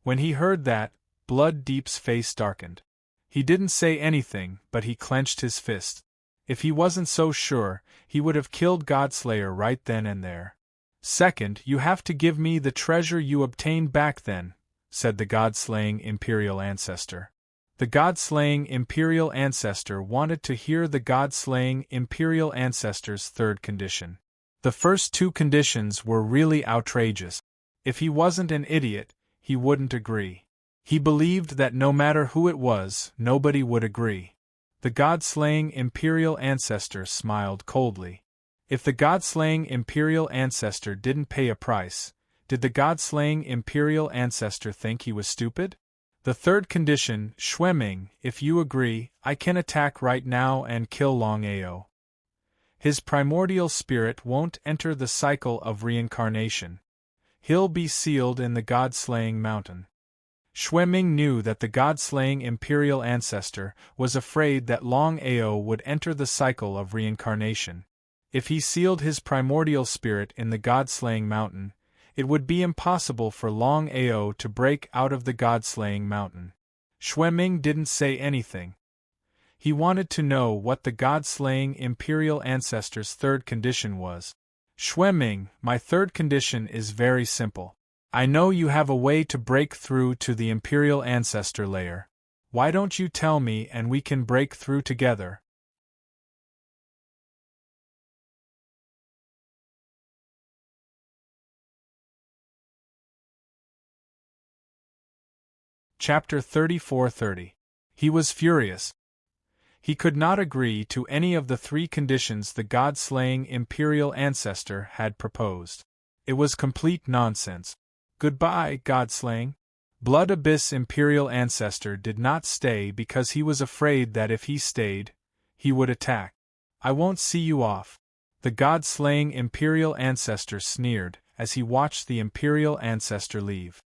When he heard that, Blood Deep's face darkened. He didn't say anything, but he clenched his fist. If he wasn't so sure, he would have killed Godslayer right then and there. Second, you have to give me the treasure you obtained back then, said the god-slaying imperial ancestor. The god-slaying imperial ancestor wanted to hear the god-slaying imperial ancestor's 3rd condition. The first 2 conditions were really outrageous. If he wasn't an idiot, he wouldn't agree. He believed that no matter who it was, nobody would agree. The god-slaying imperial ancestor smiled coldly. If the god-slaying imperial ancestor didn't pay a price, did the god-slaying imperial ancestor think he was stupid? The 3rd condition, Xueming, if you agree, I can attack right now and kill Longao. His primordial spirit won't enter the cycle of reincarnation. He'll be sealed in the god-slaying mountain. Xueming knew that the god-slaying imperial ancestor was afraid that Longao would enter the cycle of reincarnation. If he sealed his primordial spirit in the god-slaying mountain, it would be impossible for Longao to break out of the god-slaying mountain. Xueming didn't say anything. He wanted to know what the god-slaying imperial ancestor's 3rd condition was. Xueming, my 3rd condition is very simple. I know you have a way to break through to the imperial ancestor layer. Why don't you tell me and we can break through together? Chapter 34:30. He was furious. He could not agree to any of the 3 conditions the god-slaying imperial ancestor had proposed. It was complete nonsense. Goodbye, God-slaying. Blood Abyss Imperial Ancestor did not stay because he was afraid that if he stayed, he would attack. I won't see you off. The God-slaying Imperial Ancestor sneered as he watched the Imperial Ancestor leave.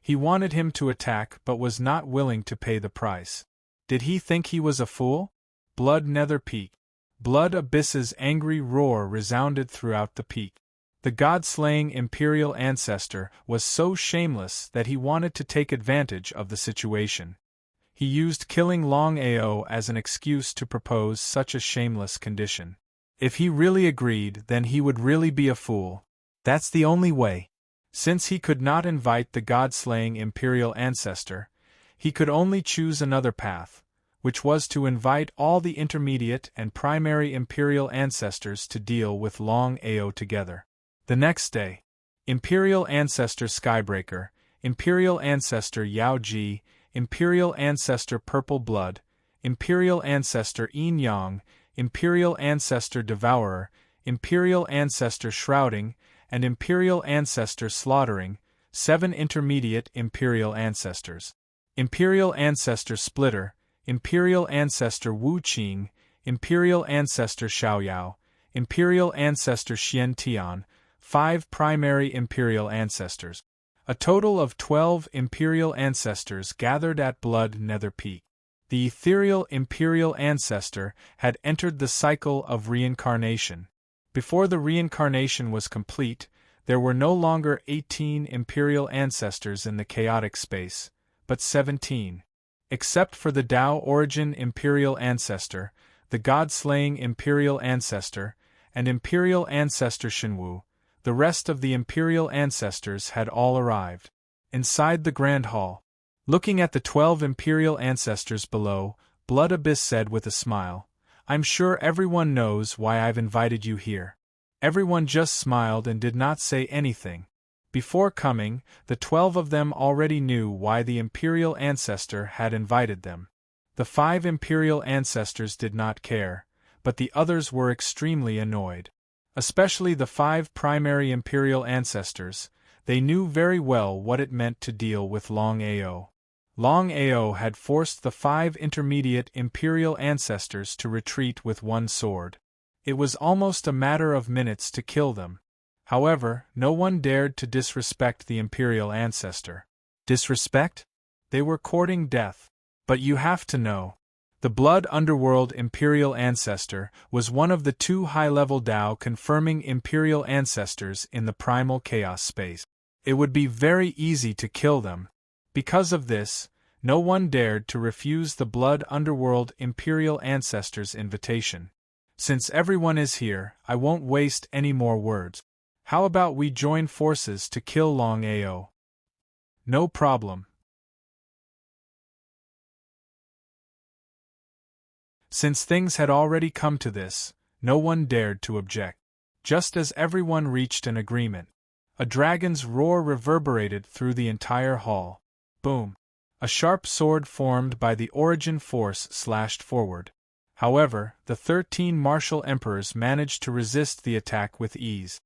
He wanted him to attack but was not willing to pay the price. Did he think he was a fool? Blood Nether Peak. Blood Abyss's angry roar resounded throughout the peak. The god-slaying Imperial Ancestor was so shameless that he wanted to take advantage of the situation. He used killing Longao as an excuse to propose such a shameless condition. If he really agreed, then he would really be a fool. That's the only way. Since he could not invite the god-slaying Imperial Ancestor, he could only choose another path, which was to invite all the intermediate and primary Imperial Ancestors to deal with Longao together. The next day, Imperial Ancestor Skybreaker, Imperial Ancestor Yaoji, Imperial Ancestor Purple Blood, Imperial Ancestor Yin Yang, Imperial Ancestor Devourer, Imperial Ancestor Shrouding, and Imperial Ancestor Slaughtering, 7 intermediate Imperial Ancestors. Imperial Ancestor Splitter, Imperial Ancestor Wu Qing, Imperial Ancestor Xiaoyao, Imperial Ancestor Xian Tian, 5 primary Imperial Ancestors. A total of 12 Imperial Ancestors gathered at Blood Nether Peak. The ethereal Imperial Ancestor had entered the cycle of reincarnation. Before the reincarnation was complete, there were no longer 18 Imperial Ancestors in the chaotic space, but 17. Except for the Tao Origin Imperial Ancestor, the God-slaying Imperial Ancestor, and Imperial Ancestor Shenwu, the rest of the Imperial Ancestors had all arrived. Inside the Grand Hall, looking at the 12 Imperial Ancestors below, Blood Abyss said with a smile, "I'm sure everyone knows why I've invited you here." Everyone just smiled and did not say anything. Before coming, the 12 of them already knew why the Imperial Ancestor had invited them. The 5 Imperial Ancestors did not care, but the others were extremely annoyed. Especially the 5 primary Imperial Ancestors, they knew very well what it meant to deal with Longao. Longao had forced the 5 intermediate Imperial Ancestors to retreat with one sword. It was almost a matter of minutes to kill them. However, no one dared to disrespect the Imperial Ancestor. Disrespect? They were courting death. But you have to know. The Blood Underworld Imperial Ancestor was one of the 2 high-level Tao confirming Imperial Ancestors in the primal chaos space. It would be very easy to kill them. Because of this, no one dared to refuse the Blood Underworld Imperial Ancestor's invitation. Since everyone is here, I won't waste any more words. How about we join forces to kill Longao? No problem. Since things had already come to this, no one dared to object. Just as everyone reached an agreement, a dragon's roar reverberated through the entire hall. Boom! A sharp sword formed by the origin force slashed forward. However, the 13 martial emperors managed to resist the attack with ease.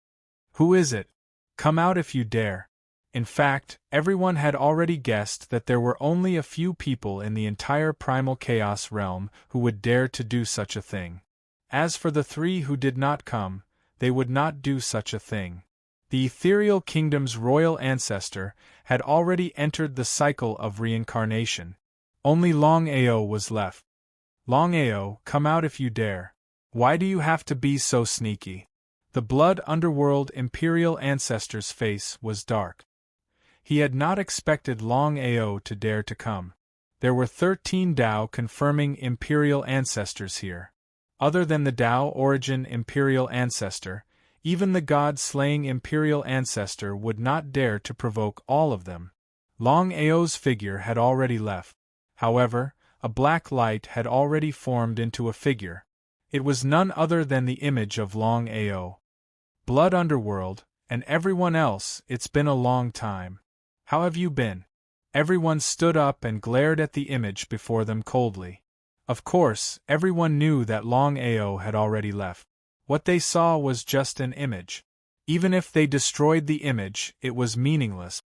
Who is it? Come out if you dare. In fact, everyone had already guessed that there were only a few people in the entire primal chaos realm who would dare to do such a thing. As for the 3 who did not come, they would not do such a thing. The ethereal kingdom's royal ancestor had already entered the cycle of reincarnation. Only Longao was left. Longao, come out if you dare. Why do you have to be so sneaky? The Blood Underworld Imperial Ancestor's face was dark. He had not expected Longao to dare to come. There were 13 Tao confirming Imperial Ancestors here. Other than the Tao Origin Imperial Ancestor, even the God-slaying Imperial Ancestor would not dare to provoke all of them. Longao's figure had already left. However, a black light had already formed into a figure. It was none other than the image of Longao. Blood Underworld, and everyone else, it's been a long time. How have you been? Everyone stood up and glared at the image before them coldly. Of course, everyone knew that Longao had already left. What they saw was just an image. Even if they destroyed the image, it was meaningless.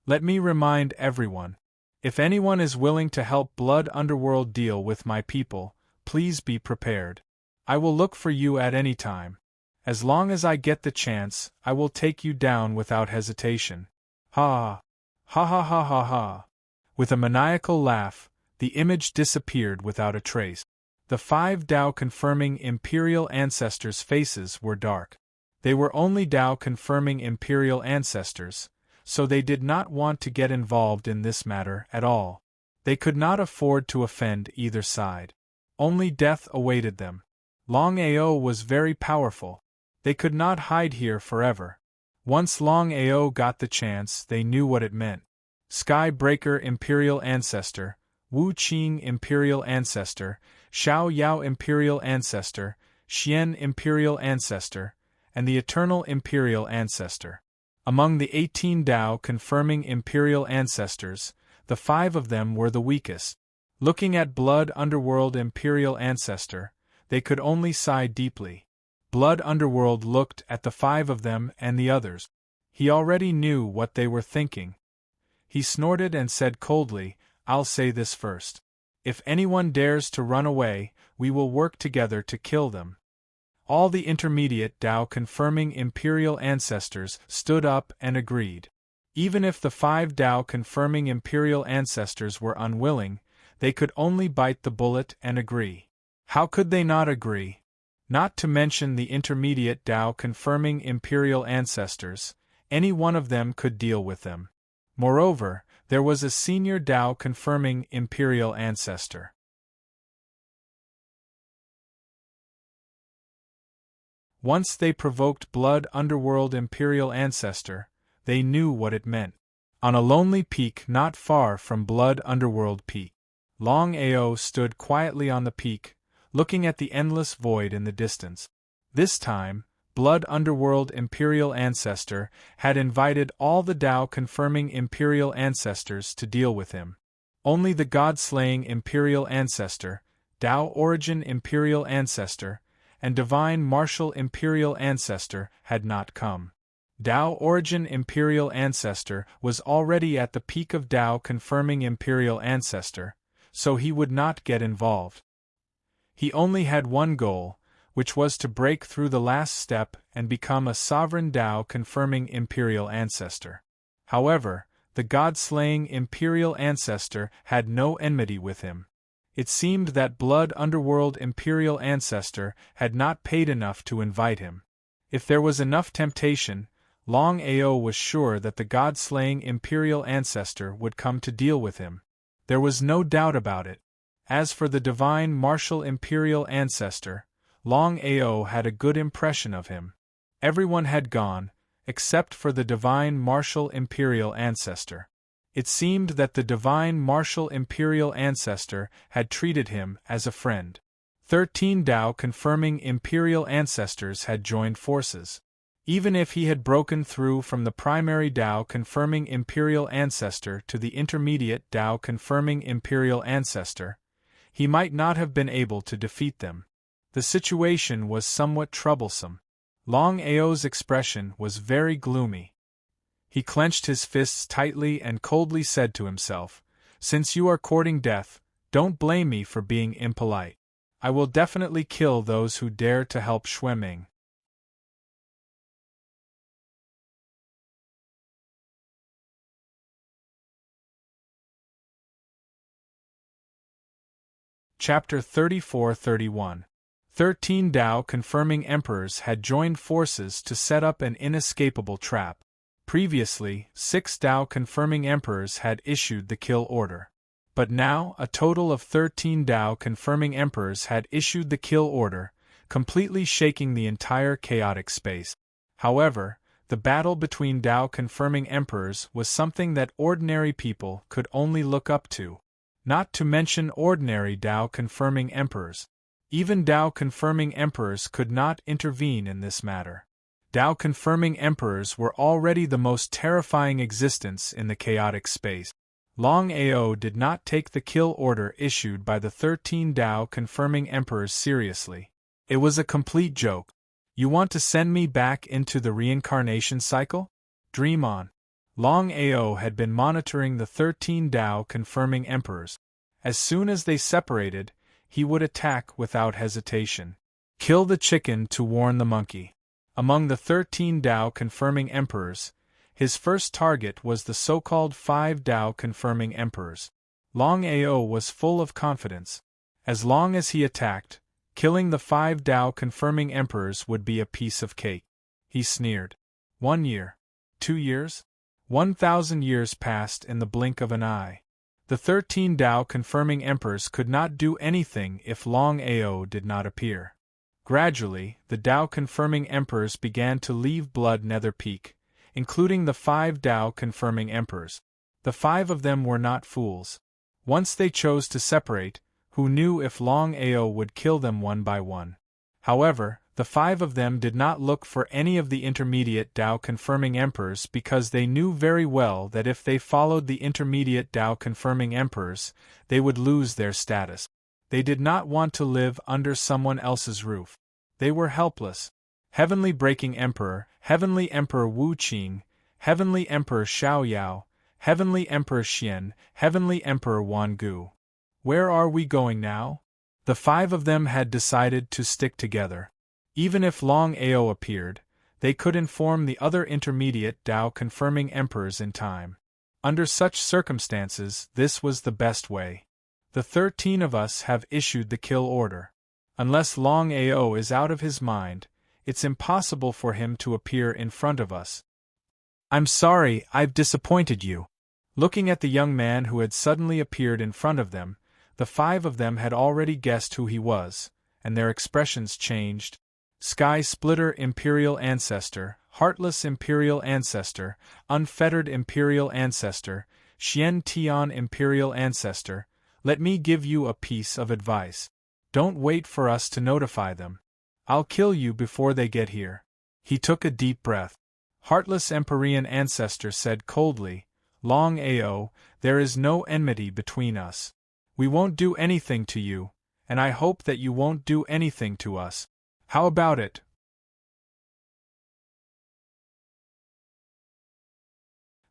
Let me remind everyone. If anyone is willing to help Blood Underworld deal with my people, please be prepared. I will look for you at any time. As long as I get the chance, I will take you down without hesitation. Ha! Ha ha ha ha ha! With a maniacal laugh, the image disappeared without a trace. The 5 Tao confirming Imperial Ancestors' faces were dark. They were only Tao confirming Imperial Ancestors, so they did not want to get involved in this matter at all. They could not afford to offend either side. Only death awaited them. Longao was very powerful. They could not hide here forever. Once Longao got the chance, they knew what it meant. Sky Breaker Imperial Ancestor, Wu Qing Imperial Ancestor, Xiao Yao Imperial Ancestor, Xian Imperial Ancestor, and the Eternal Imperial Ancestor. Among the 18 Tao confirming Imperial Ancestors, the 5 of them were the weakest. Looking at Blood Underworld Imperial Ancestor, they could only sigh deeply. Blood Underworld looked at the 5 of them and the others. He already knew what they were thinking. He snorted and said coldly, "I'll say this first. If anyone dares to run away, we will work together to kill them." All the intermediate Tao confirming Imperial Ancestors stood up and agreed. Even if the 5 Tao confirming Imperial Ancestors were unwilling, they could only bite the bullet and agree. How could they not agree? Not to mention the intermediate Tao confirming Imperial Ancestors, any one of them could deal with them. Moreover, there was a senior Tao confirming Imperial Ancestor. Once they provoked Blood Underworld Imperial Ancestor, they knew what it meant. On a lonely peak not far from Blood Underworld Peak, Longao stood quietly on the peak, looking at the endless void in the distance. This time, Blood Underworld Imperial Ancestor had invited all the Tao confirming Imperial Ancestors to deal with him. Only the God-slaying Imperial Ancestor, Tao Origin Imperial Ancestor, and Divine Martial Imperial Ancestor had not come. Tao Origin Imperial Ancestor was already at the peak of Tao confirming Imperial Ancestor, so he would not get involved. He only had one goal, which was to break through the last step and become a sovereign Tao confirming Imperial Ancestor. However, the God-slaying Imperial Ancestor had no enmity with him. It seemed that Blood Underworld Imperial Ancestor had not paid enough to invite him. If there was enough temptation, Longao was sure that the God-slaying Imperial Ancestor would come to deal with him. There was no doubt about it. As for the Divine Martial Imperial Ancestor, Longao had a good impression of him. Everyone had gone, except for the Divine Martial Imperial Ancestor. It seemed that the Divine Martial Imperial Ancestor had treated him as a friend. 13 Tao confirming Imperial Ancestors had joined forces. Even if he had broken through from the primary Tao confirming Imperial Ancestor to the intermediate Tao confirming Imperial Ancestor, he might not have been able to defeat them. The situation was somewhat troublesome. Longao's expression was very gloomy. He clenched his fists tightly and coldly said to himself, "Since you are courting death, don't blame me for being impolite. I will definitely kill those who dare to help Xueming." Chapter 34-31. 13 Tao confirming emperors had joined forces to set up an inescapable trap. Previously, 6 Tao confirming emperors had issued the kill order. But now, a total of 13 Tao confirming emperors had issued the kill order, completely shaking the entire chaotic space. However, the battle between Tao confirming emperors was something that ordinary people could only look up to. Not to mention ordinary Tao confirming emperors. Even Tao confirming emperors could not intervene in this matter. Tao confirming emperors were already the most terrifying existence in the chaotic space. Longao did not take the kill order issued by the 13 Tao confirming emperors seriously. It was a complete joke. You want to send me back into the reincarnation cycle? Dream on. Long Ao had been monitoring the 13 Tao confirming emperors. As soon as they separated, he would attack without hesitation. Kill the chicken to warn the monkey. Among the 13 Tao confirming emperors, his first target was the so-called 5 Tao confirming emperors. Long Ao was full of confidence. As long as he attacked, killing the 5 Tao confirming emperors would be a piece of cake. He sneered. 1 year. 2 years? 1,000 years passed in the blink of an eye. The 13 Tao confirming emperors could not do anything if Long Ao did not appear. Gradually, the Tao confirming emperors began to leave Blood Nether Peak, including the 5 Tao confirming emperors. The 5 of them were not fools. Once they chose to separate, who knew if Long Ao would kill them one by one. However, the 5 of them did not look for any of the intermediate Tao confirming emperors because they knew very well that if they followed the intermediate Tao confirming emperors, they would lose their status. They did not want to live under someone else's roof. They were helpless. Heavenly Breaking Emperor, Heavenly Emperor Wu Qing, Heavenly Emperor Xiao Yao, Heavenly Emperor Xian, Heavenly Emperor Wan Gu. Where are we going now? The 5 of them had decided to stick together. Even if Long Ao appeared, they could inform the other intermediate Tao confirming emperors in time. Under such circumstances, this was the best way. The 13 of us have issued the kill order. Unless Long Ao is out of his mind, it's impossible for him to appear in front of us. I'm sorry, I've disappointed you. Looking at the young man who had suddenly appeared in front of them, the 5 of them had already guessed who he was, and their expressions changed. Sky Splitter Imperial Ancestor, Heartless Imperial Ancestor, Unfettered Imperial Ancestor, Xian Tian Imperial Ancestor, let me give you a piece of advice. Don't wait for us to notify them. I'll kill you before they get here. He took a deep breath. Heartless Empyrean Ancestor said coldly, Long Ao, there is no enmity between us. We won't do anything to you, and I hope that you won't do anything to us. How about it?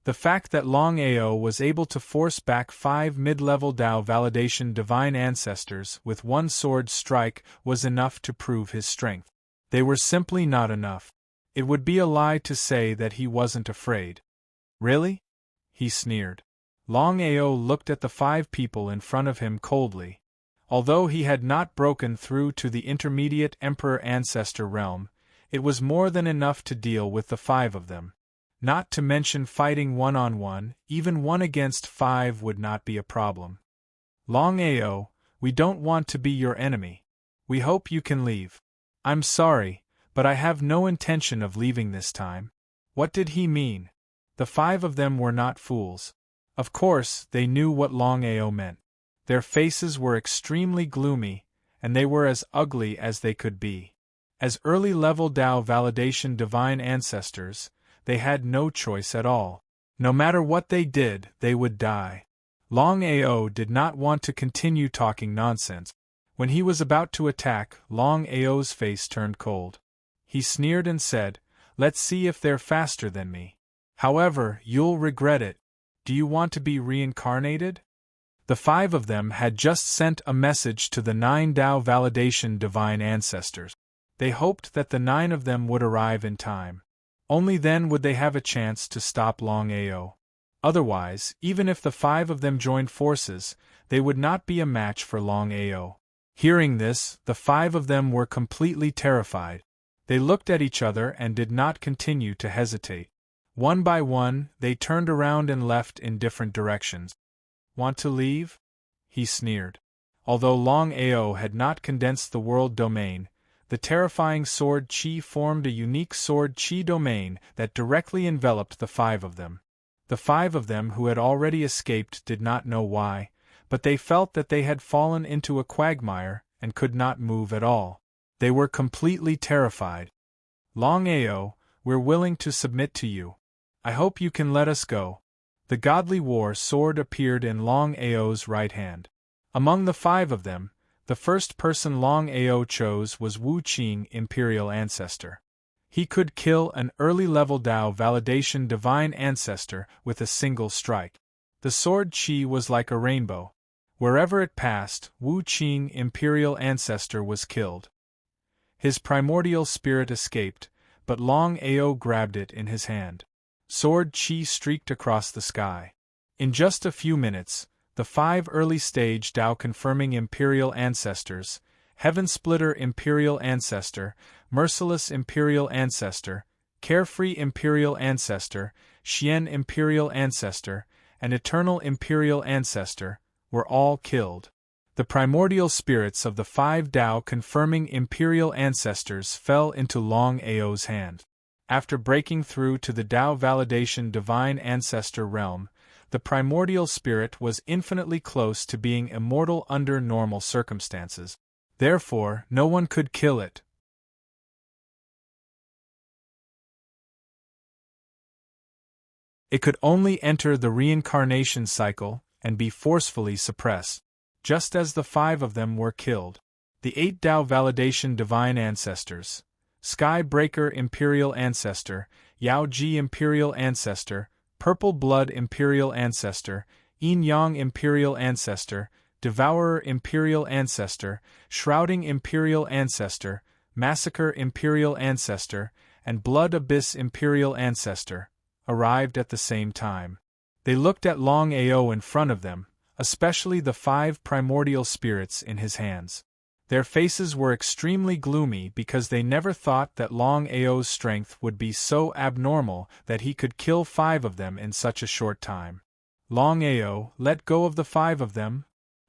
The fact that Long Ao was able to force back 5 mid-level Tao validation divine ancestors with one sword strike was enough to prove his strength. They were simply not enough. It would be a lie to say that he wasn't afraid. Really? He sneered. Long Ao looked at the 5 people in front of him coldly. Although he had not broken through to the intermediate Emperor Ancestor realm, it was more than enough to deal with the 5 of them. Not to mention fighting one-on-one, even 1 against 5 would not be a problem. Long Ao, we don't want to be your enemy. We hope you can leave. I'm sorry, but I have no intention of leaving this time. What did he mean? The 5 of them were not fools. Of course, they knew what Long Ao meant. Their faces were extremely gloomy, and they were as ugly as they could be. As early-level Tao validation divine ancestors, they had no choice at all. No matter what they did, they would die. Long Ao did not want to continue talking nonsense. When he was about to attack, Long Ao's face turned cold. He sneered and said, Let's see if they're faster than me. However, you'll regret it. Do you want to be reincarnated? The 5 of them had just sent a message to the 9 Tao validation divine ancestors. They hoped that the 9 of them would arrive in time. Only then would they have a chance to stop Long Ao. Otherwise, even if the 5 of them joined forces, they would not be a match for Long Ao. Hearing this, the 5 of them were completely terrified. They looked at each other and did not continue to hesitate. One by one, they turned around and left in different directions. Want to leave? He sneered. Although Long Ao had not condensed the world domain, the terrifying Sword Chi formed a unique Sword Chi domain that directly enveloped the 5 of them. The 5 of them who had already escaped did not know why, but they felt that they had fallen into a quagmire and could not move at all. They were completely terrified. Long Ao, we're willing to submit to you. I hope you can let us go. The Godly War sword appeared in Long Ao's right hand. Among the 5 of them, The first person Longao chose was Wu Qing, Imperial Ancestor. He could kill an early-level Tao Validation Divine Ancestor with a single strike. The sword Qi was like a rainbow. Wherever it passed, Wu Qing, Imperial Ancestor, was killed. His primordial spirit escaped, but Longao grabbed it in his hand. Sword Qi streaked across the sky. In just a few minutes, the 5 early-stage Tao-confirming Imperial Ancestors, Heaven-Splitter Imperial Ancestor, Merciless Imperial Ancestor, Carefree Imperial Ancestor, Xian Imperial Ancestor, and Eternal Imperial Ancestor, were all killed. The primordial spirits of the 5 Tao-confirming Imperial Ancestors fell into Longao's hand. After breaking through to the Tao Validation Divine Ancestor realm, the primordial spirit was infinitely close to being immortal under normal circumstances. Therefore, no one could kill it. It could only enter the reincarnation cycle and be forcefully suppressed. Just as the 5 of them were killed, the 8 Tao Validation Divine Ancestors, Sky Breaker Imperial Ancestor, Yao Ji Imperial Ancestor, Purple Blood Imperial Ancestor, Yin Yang Imperial Ancestor, Devourer Imperial Ancestor, Shrouding Imperial Ancestor, Massacre Imperial Ancestor, and Blood Abyss Imperial Ancestor, arrived at the same time. They looked at Longao in front of them, especially the 5 primordial spirits in his hands. Their faces were extremely gloomy because they never thought that Longao's strength would be so abnormal that he could kill 5 of them in such a short time. Longao let go of the 5 of them.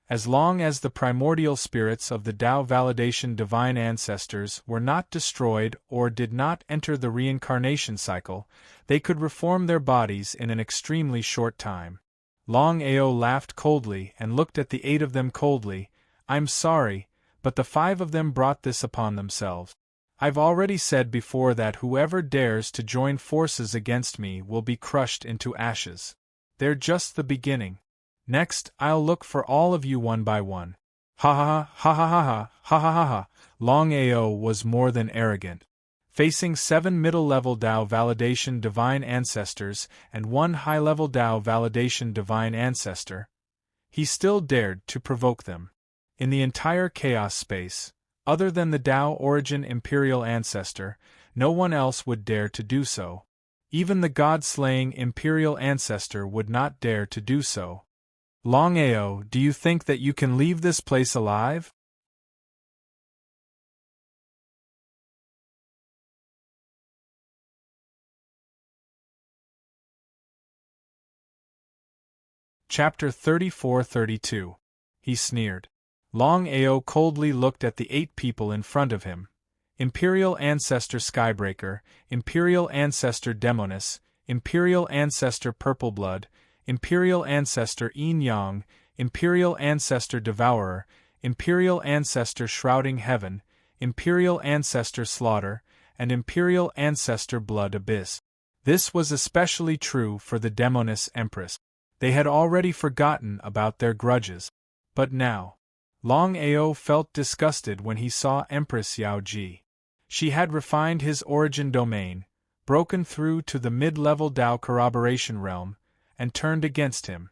As long as the primordial spirits of the Tao Validation Divine Ancestors were not destroyed or did not enter the reincarnation cycle, they could reform their bodies in an extremely short time. Longao laughed coldly and looked at the 8 of them coldly. "I'm sorry, but the 5 of them brought this upon themselves. I've already said before that whoever dares to join forces against me will be crushed into ashes. They're just the beginning. Next, I'll look for all of you one by one." Ha ha ha ha ha ha ha ha ha ha. Longao was more than arrogant. Facing 7 middle-level Tao Validation Divine Ancestors and 1 high-level Tao Validation Divine Ancestor, he still dared to provoke them. In the entire chaos space, other than the Tao Origin Imperial Ancestor, no one else would dare to do so. Even the God-slaying Imperial Ancestor would not dare to do so. Longao, do you think that you can leave this place alive? Chapter 34-32. He sneered. Longao coldly looked at the 8 people in front of him. Imperial Ancestor Skybreaker, Imperial Ancestor Demonis, Imperial Ancestor Purpleblood, Imperial Ancestor Yin Yang, Imperial Ancestor Devourer, Imperial Ancestor Shrouding Heaven, Imperial Ancestor Slaughter, and Imperial Ancestor Blood Abyss. This was especially true for the Demonis Empress. They had already forgotten about their grudges. But now, Longao felt disgusted when he saw Empress Yao Ji. She had refined his origin domain, broken through to the mid-level Tao corroboration realm, and turned against him.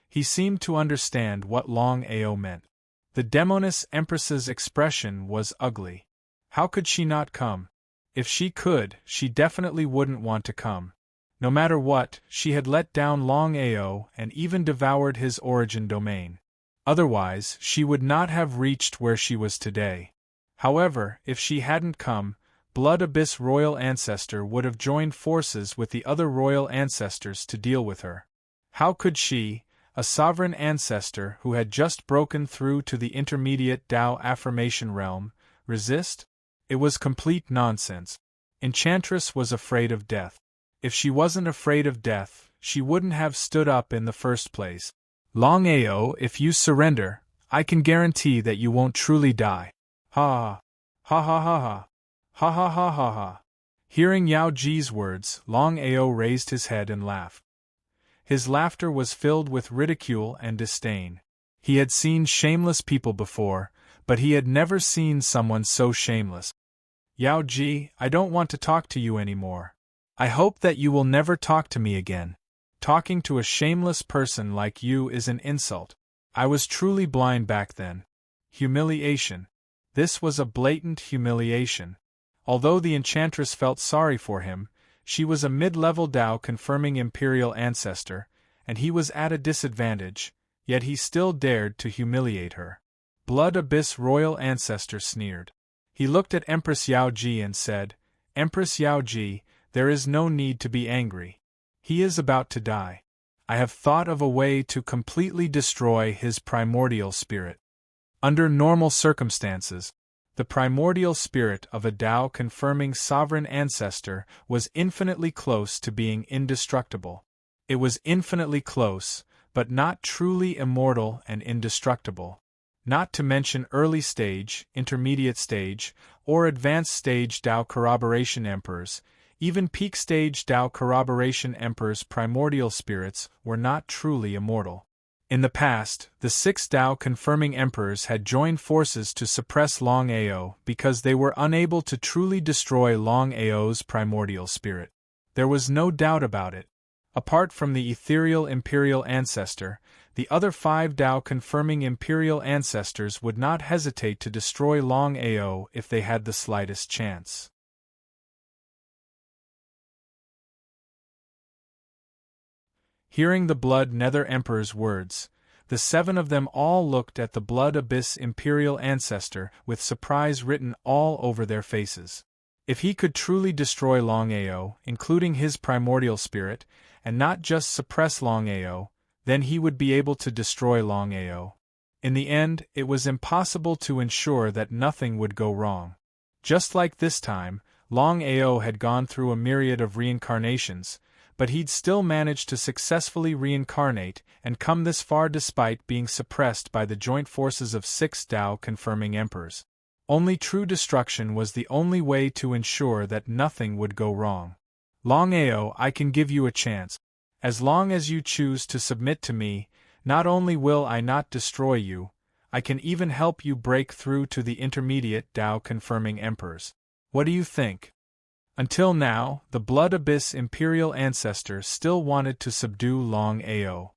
He seemed to understand what Longao meant. The Demonis Empress's expression was ugly. How could she not come? If she could, she definitely wouldn't want to come. No matter what, she had let down Longao and even devoured his origin domain. Otherwise, she would not have reached where she was today. However, if she hadn't come, Blood Abyss Royal Ancestor would have joined forces with the other Royal Ancestors to deal with her. How could she, a sovereign ancestor who had just broken through to the intermediate Tao affirmation realm, resist? It was complete nonsense. Enchantress was afraid of death. If she wasn't afraid of death, she wouldn't have stood up in the first place. Longao, if you surrender, I can guarantee that you won't truly die. Ha ha ha ha ha ha ha ha ha ha. Hearing Yao Ji's words, Longao raised his head and laughed. His laughter was filled with ridicule and disdain. He had seen shameless people before, but he had never seen someone so shameless. Yao Ji, I don't want to talk to you anymore. I hope that you will never talk to me again. Talking to a shameless person like you is an insult. I was truly blind back then. Humiliation. This was a blatant humiliation. Although the enchantress felt sorry for him, she was a mid-level Tao confirming imperial ancestor, and he was at a disadvantage, yet he still dared to humiliate her. Blood Abyss royal ancestor sneered. He looked at Empress Yao Ji and said, Empress Yao Ji, there is no need to be angry. He is about to die. I have thought of a way to completely destroy his primordial spirit. Under normal circumstances, the primordial spirit of a Tao confirming sovereign ancestor was infinitely close to being indestructible. It was infinitely close, but not truly immortal and indestructible. Not to mention early stage, intermediate stage, or advanced stage Tao corroboration emperors, even peak stage Tao corroboration emperors' primordial spirits were not truly immortal. In the past, the 6 Tao confirming emperors had joined forces to suppress Longao because they were unable to truly destroy Longao's primordial spirit. There was no doubt about it. Apart from the ethereal imperial ancestor, the other 5 Tao confirming imperial ancestors would not hesitate to destroy Longao if they had the slightest chance. Hearing the Blood Nether Emperor's words, the 7 of them all looked at the Blood Abyss imperial ancestor with surprise written all over their faces. If he could truly destroy Longao, including his primordial spirit, and not just suppress Longao, then he would be able to destroy Longao. In the end, it was impossible to ensure that nothing would go wrong. Just like this time, Longao had gone through a myriad of reincarnations, but he'd still managed to successfully reincarnate and come this far despite being suppressed by the joint forces of 6 Tao confirming emperors. Only true destruction was the only way to ensure that nothing would go wrong. Longao, I can give you a chance. As long as you choose to submit to me, not only will I not destroy you, I can even help you break through to the intermediate Tao confirming emperors. What do you think? Until now, the Blood Abyss imperial ancestor still wanted to subdue Longao.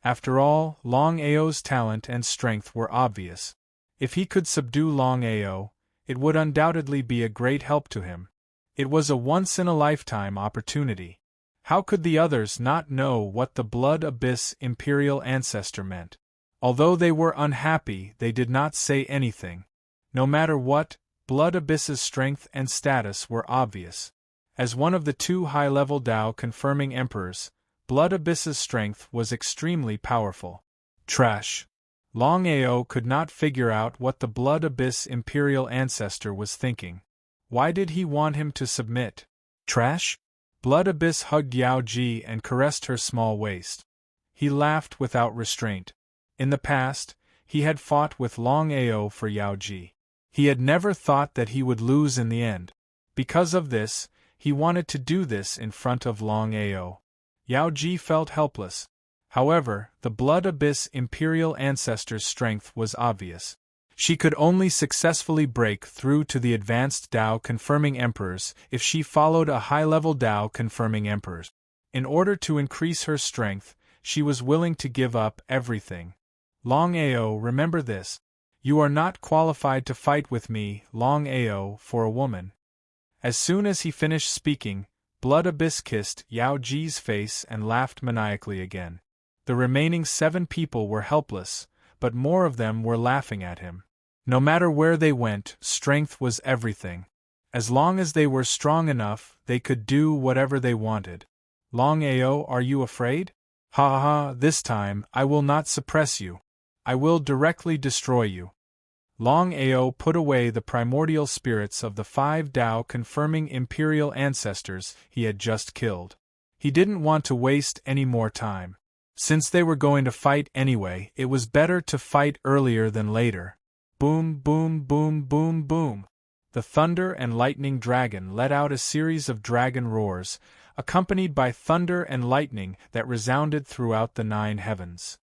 After all, Longao's talent and strength were obvious. If he could subdue Longao, it would undoubtedly be a great help to him. It was a once-in-a-lifetime opportunity. How could the others not know what the Blood Abyss imperial ancestor meant? Although they were unhappy, they did not say anything. No matter what, Blood Abyss's strength and status were obvious. As one of the 2 high-level Tao confirming emperors, Blood Abyss's strength was extremely powerful. Trash. Longao could not figure out what the Blood Abyss imperial ancestor was thinking. Why did he want him to submit? Trash? Blood Abyss hugged Yao Ji and caressed her small waist. He laughed without restraint. In the past, he had fought with Longao for Yao Ji. He had never thought that he would lose in the end. Because of this, he wanted to do this in front of Longao. Yao Ji felt helpless. However, the Blood Abyss imperial ancestor's strength was obvious. She could only successfully break through to the advanced Tao confirming emperors if she followed a high-level Tao confirming emperors. In order to increase her strength, she was willing to give up everything. Longao, remember this. You are not qualified to fight with me, Longao, for a woman. As soon as he finished speaking, Blood Abyss kissed Yao Ji's face and laughed maniacally again. The remaining 7 people were helpless, but more of them were laughing at him. No matter where they went, strength was everything. As long as they were strong enough, they could do whatever they wanted. Longao, are you afraid? Ha ha ha, this time, I will not suppress you. I will directly destroy you. Longao put away the primordial spirits of the 5 Tao confirming imperial ancestors he had just killed. He didn't want to waste any more time. Since they were going to fight anyway, it was better to fight earlier than later. Boom, boom, boom, boom, boom. The thunder and lightning dragon let out a series of dragon roars, accompanied by thunder and lightning that resounded throughout the 9 heavens.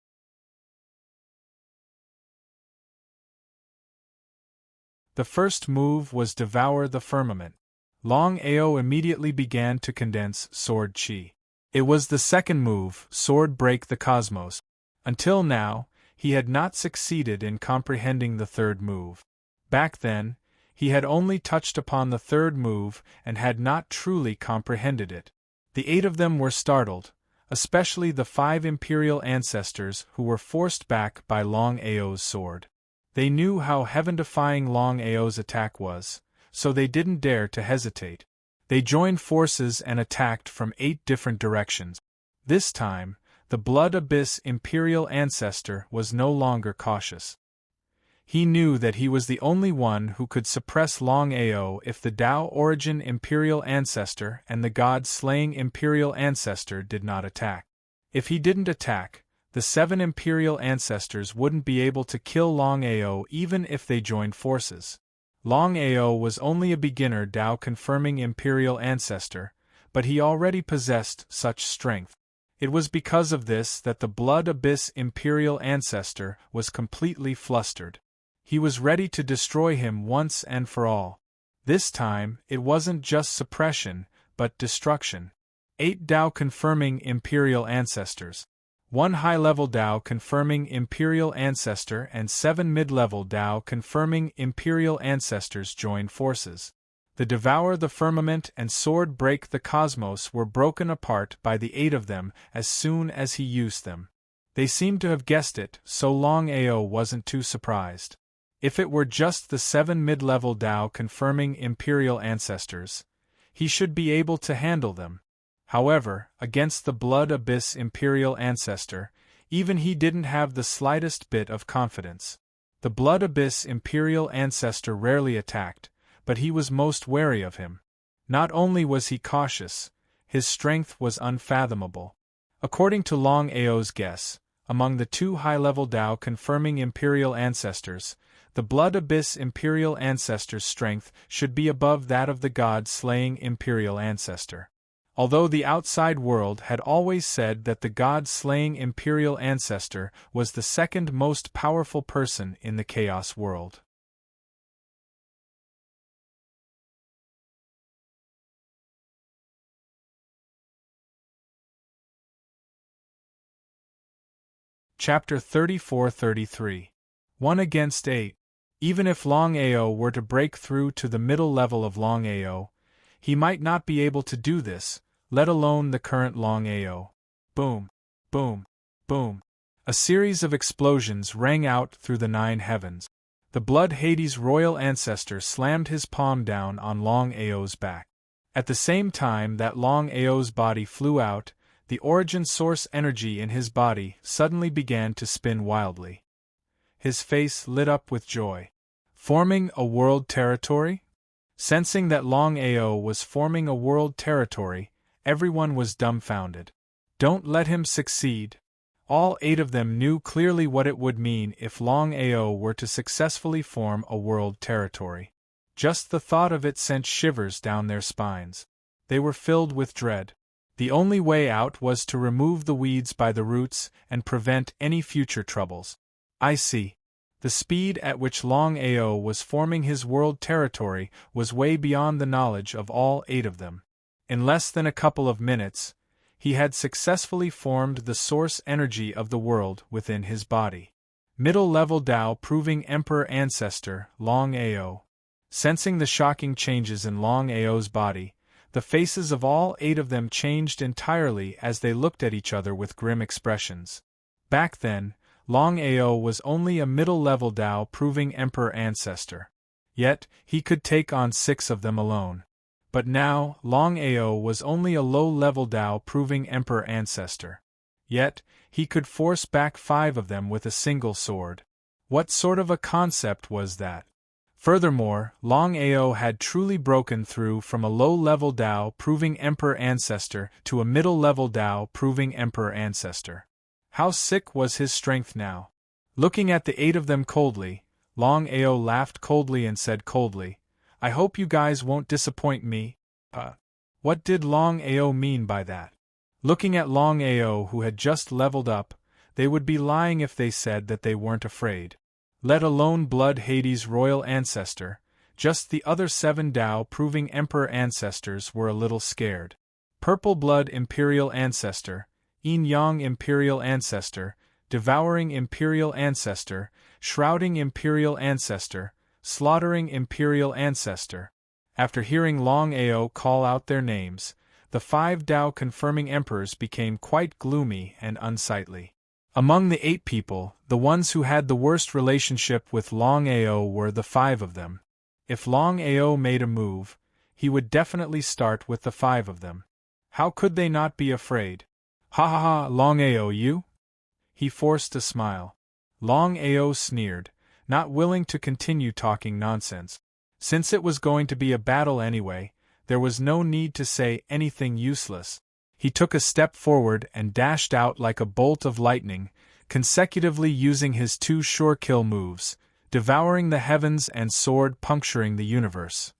The first move was Devour the Firmament. Longao immediately began to condense Sword Chi. It was the second move, Sword Break the Cosmos. Until now, he had not succeeded in comprehending the third move. Back then, he had only touched upon the third move and had not truly comprehended it. The 8 of them were startled, especially the 5 Imperial ancestors who were forced back by Longao's sword. They knew how heaven-defying Longao's attack was, so they didn't dare to hesitate. They joined forces and attacked from 8 different directions. This time, the Blood Abyss Imperial ancestor was no longer cautious. He knew that he was the only one who could suppress Longao if the Tao Origin Imperial ancestor and the God-slaying Imperial ancestor did not attack. If he didn't attack, the 7 Imperial ancestors wouldn't be able to kill Longao even if they joined forces. Longao was only a beginner Tao-confirming Imperial ancestor, but he already possessed such strength. It was because of this that the Blood Abyss Imperial ancestor was completely flustered. He was ready to destroy him once and for all. This time, it wasn't just suppression, but destruction. 8 Tao-confirming Imperial ancestors. 1 high-level Tao-confirming Imperial ancestor and 7 mid-level Tao-confirming Imperial ancestors joined forces. The Devour the Firmament and Sword Break the Cosmos were broken apart by the 8 of them as soon as he used them. They seemed to have guessed it, so Longao wasn't too surprised. If it were just the 7 mid-level Tao-confirming Imperial ancestors, he should be able to handle them. However, against the Blood Abyss Imperial ancestor, even he didn't have the slightest bit of confidence. The Blood Abyss Imperial ancestor rarely attacked, but he was most wary of him. Not only was he cautious, his strength was unfathomable. According to Longao's guess, among the 2 high-level Tao-confirming Imperial ancestors, the Blood Abyss Imperial ancestor's strength should be above that of the God-slaying Imperial ancestor. Although the outside world had always said that the God-slaying Imperial ancestor was the second most powerful person in the Chaos world. Chapter 34-33. 1 against 8. Even if Longao were to break through to the middle level of Longao, he might not be able to do this, let alone the current Longao. Boom, boom, boom. A series of explosions rang out through the 9 heavens. The Blood Hades royal ancestor slammed his palm down on Longao's back. At the same time that Longao's body flew out, the origin source energy in his body suddenly began to spin wildly. His face lit up with joy. Forming a world territory? Sensing that Longao was forming a world territory, everyone was dumbfounded. Don't let him succeed. All 8 of them knew clearly what it would mean if Longao were to successfully form a world territory. Just the thought of it sent shivers down their spines. They were filled with dread. The only way out was to remove the weeds by the roots and prevent any future troubles. I see. The speed at which Longao was forming his world territory was way beyond the knowledge of all 8 of them. In less than a couple of minutes, he had successfully formed the source energy of the world within his body. Middle-level Tao proving Emperor Ancestor, Longao. Sensing the shocking changes in Longao's body, the faces of all 8 of them changed entirely as they looked at each other with grim expressions. Back then, Longao was only a middle-level Tao proving Emperor Ancestor. Yet, he could take on 6 of them alone. But now, Longao was only a low-level Tao proving Emperor Ancestor. Yet, he could force back 5 of them with a single sword. What sort of a concept was that? Furthermore, Longao had truly broken through from a low-level Tao proving Emperor Ancestor to a middle-level Tao proving Emperor Ancestor. How sick was his strength now? Looking at the 8 of them coldly, Longao laughed coldly and said coldly, "I hope you guys won't disappoint me." What did Longao mean by that? Looking at Longao who had just leveled up, they would be lying if they said that they weren't afraid. Let alone Blood Hades' royal ancestor, Just the other 7 Tao proving Emperor ancestors were a little scared. Purple Blood Imperial Ancestor, Yin Yang Imperial Ancestor, Devouring Imperial Ancestor, Shrouding Imperial Ancestor, Slaughtering Imperial Ancestor. After hearing Longao call out their names, the 5 Tao confirming emperors became quite gloomy and unsightly. Among the 8 people, the ones who had the worst relationship with Longao were the 5 of them. If Longao made a move, he would definitely start with the 5 of them. How could they not be afraid? Ha ha ha, Longao, you? He forced a smile. Longao sneered, not willing to continue talking nonsense. Since it was going to be a battle anyway, there was no need to say anything useless. He took a step forward and dashed out like a bolt of lightning, consecutively using his 2 sure kill moves, devouring the heavens and sword puncturing the universe.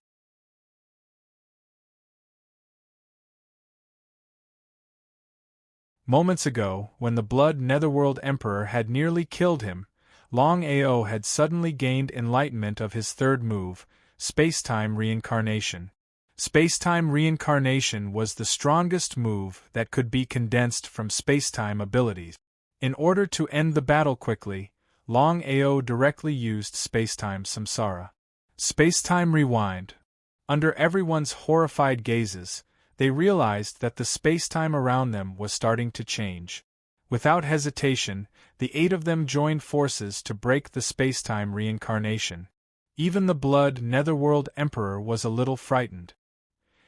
Moments ago, when the Blood Netherworld Emperor had nearly killed him, Longao had suddenly gained enlightenment of his 3rd move, Space-Time Reincarnation. Space-Time Reincarnation was the strongest move that could be condensed from space-time abilities. In order to end the battle quickly, Longao directly used Space-Time Samsara. Space-Time Rewind. Under everyone's horrified gazes, they realized that the space-time around them was starting to change. Without hesitation, the 8 of them joined forces to break the space-time reincarnation. Even the Blood Netherworld Emperor was a little frightened.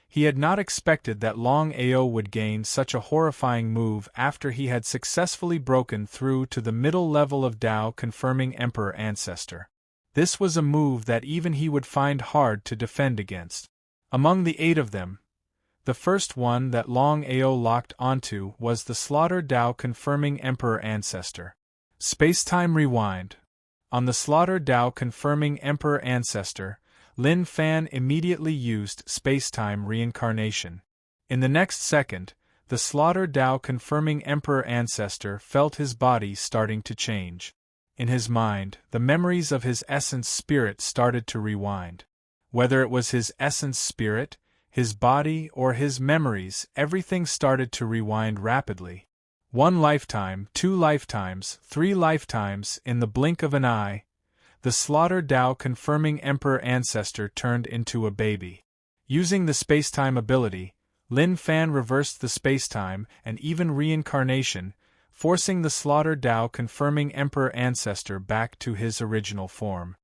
He had not expected that Longao would gain such a horrifying move after he had successfully broken through to the middle level of Tao confirming Emperor Ancestor. This was a move that even he would find hard to defend against. Among the 8 of them, the first one that Longao locked onto was the Slaughter Tao confirming Emperor Ancestor. Space-Time Rewind. On the Slaughter Tao confirming Emperor Ancestor, Lin Fan immediately used Space-Time Reincarnation. In the next second, the Slaughter Tao confirming Emperor Ancestor felt his body starting to change. In his mind, the memories of his essence spirit started to rewind. Whether it was his essence spirit, his body, or his memories, everything started to rewind rapidly. 1 lifetime, 2 lifetimes, 3 lifetimes, in the blink of an eye, the Slaughter Tao confirming Emperor Ancestor turned into a baby. Using the spacetime ability, Lin Fan reversed the spacetime and even reincarnation, forcing the Slaughter Tao confirming Emperor Ancestor back to his original form.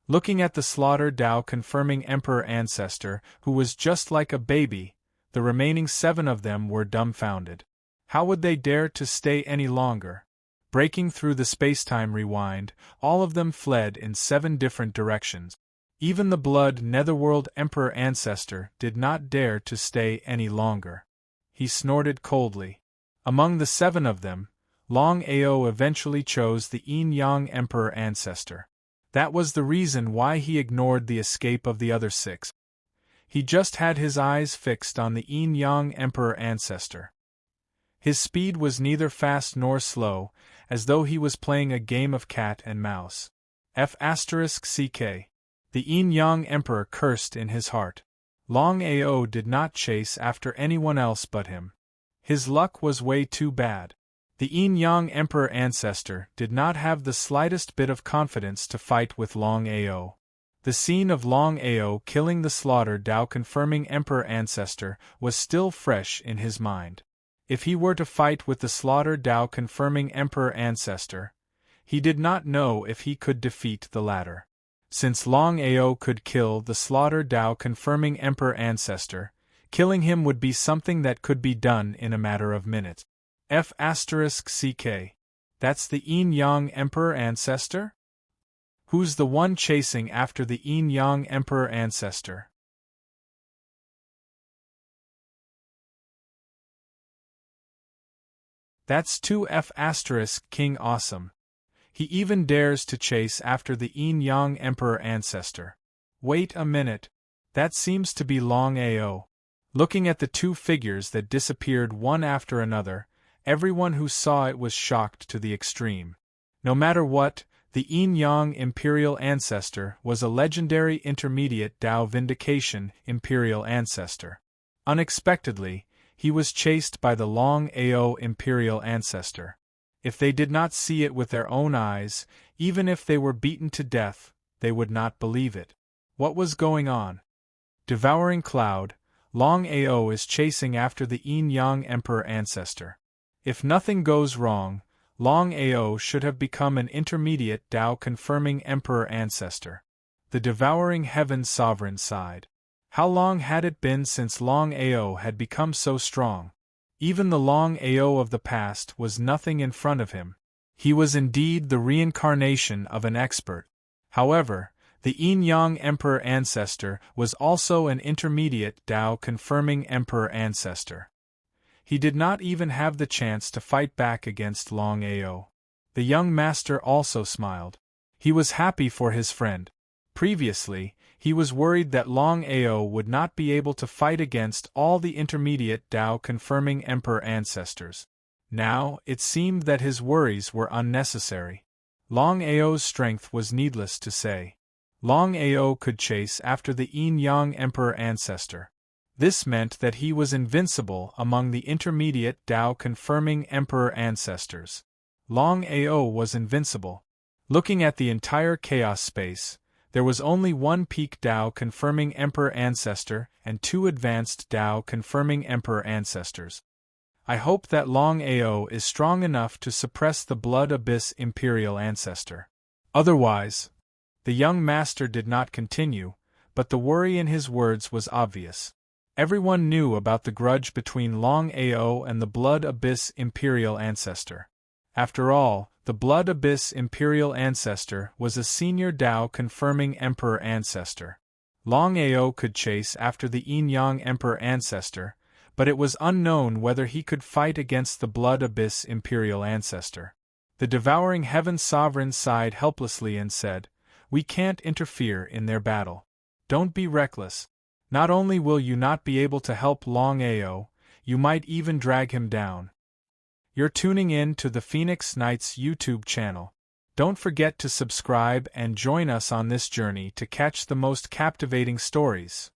Looking at the Slaughter Tao confirming Emperor Ancestor, who was just like a baby, the remaining 7 of them were dumbfounded. How would they dare to stay any longer? Breaking through the spacetime rewind, all of them fled in 7 different directions. Even the Blood Netherworld Emperor Ancestor did not dare to stay any longer. He snorted coldly. Among the 7 of them, Longao eventually chose the Yin Yang Emperor Ancestor. That was the reason why he ignored the escape of the other 6. He just had his eyes fixed on the Yin Yang Emperor Ancestor. His speed was neither fast nor slow, as though he was playing a game of cat and mouse. F***ck. The Yin Yang Emperor cursed in his heart. Longao did not chase after anyone else but him. His luck was way too bad. The Yin Yang Emperor Ancestor did not have the slightest bit of confidence to fight with Longao. The scene of Longao killing the Slaughter Tao confirming Emperor Ancestor was still fresh in his mind. If he were to fight with the Slaughter Tao confirming Emperor Ancestor, he did not know if he could defeat the latter. Since Longao could kill the Slaughter Tao confirming Emperor Ancestor, killing him would be something that could be done in a matter of minutes. F***ck. That's the Yin Yang Emperor Ancestor? Who's the one chasing after the Yin Yang Emperor Ancestor? That's 2F** King Awesome. He even dares to chase after the Yin Yang Emperor Ancestor. Wait a minute. That seems to be Longao. Looking at the 2 figures that disappeared one after another, everyone who saw it was shocked to the extreme. No matter what, The Yin-Yang Imperial Ancestor was a legendary intermediate Tao Vindication Imperial Ancestor. Unexpectedly, he was chased by the Longao Imperial Ancestor. If they did not see it with their own eyes, even if they were beaten to death, they would not believe it. What was going on? Devouring Cloud, Longao is chasing after the Yin-Yang Emperor Ancestor. If nothing goes wrong, Longao should have become an intermediate Tao-confirming Emperor Ancestor. The Devouring Heaven's Sovereign sighed. How long had it been since Longao had become so strong? Even the Longao of the past was nothing in front of him. He was indeed the reincarnation of an expert. However, the Yin-Yang Emperor Ancestor was also an intermediate Tao-confirming Emperor Ancestor. He did not even have the chance to fight back against Longao. The young master also smiled. He was happy for his friend. Previously, he was worried that Longao would not be able to fight against all the intermediate Tao-confirming Emperor Ancestors. Now, it seemed that his worries were unnecessary. Longao's strength was needless to say. Longao could chase after the Yin-Yang Emperor Ancestor. This meant that he was invincible among the intermediate Tao-confirming Emperor Ancestors. Longao was invincible. Looking at the entire chaos space, there was only one peak Tao-confirming Emperor Ancestor and two advanced Tao-confirming Emperor Ancestors. I hope that Longao is strong enough to suppress the Blood Abyss Imperial Ancestor. Otherwise, the young master did not continue, but the worry in his words was obvious. Everyone knew about the grudge between Longao and the Blood Abyss Imperial Ancestor. After all, the Blood Abyss Imperial Ancestor was a senior Tao-confirming Emperor Ancestor. Longao could chase after the Yin-Yang Emperor Ancestor, but it was unknown whether he could fight against the Blood Abyss Imperial Ancestor. The Devouring Heaven Sovereign sighed helplessly and said, "We can't interfere in their battle. Don't be reckless. Not only will you not be able to help Longao, you might even drag him down." You're tuning in to the Phoenix Knights YouTube channel. Don't forget to subscribe and join us on this journey to catch the most captivating stories.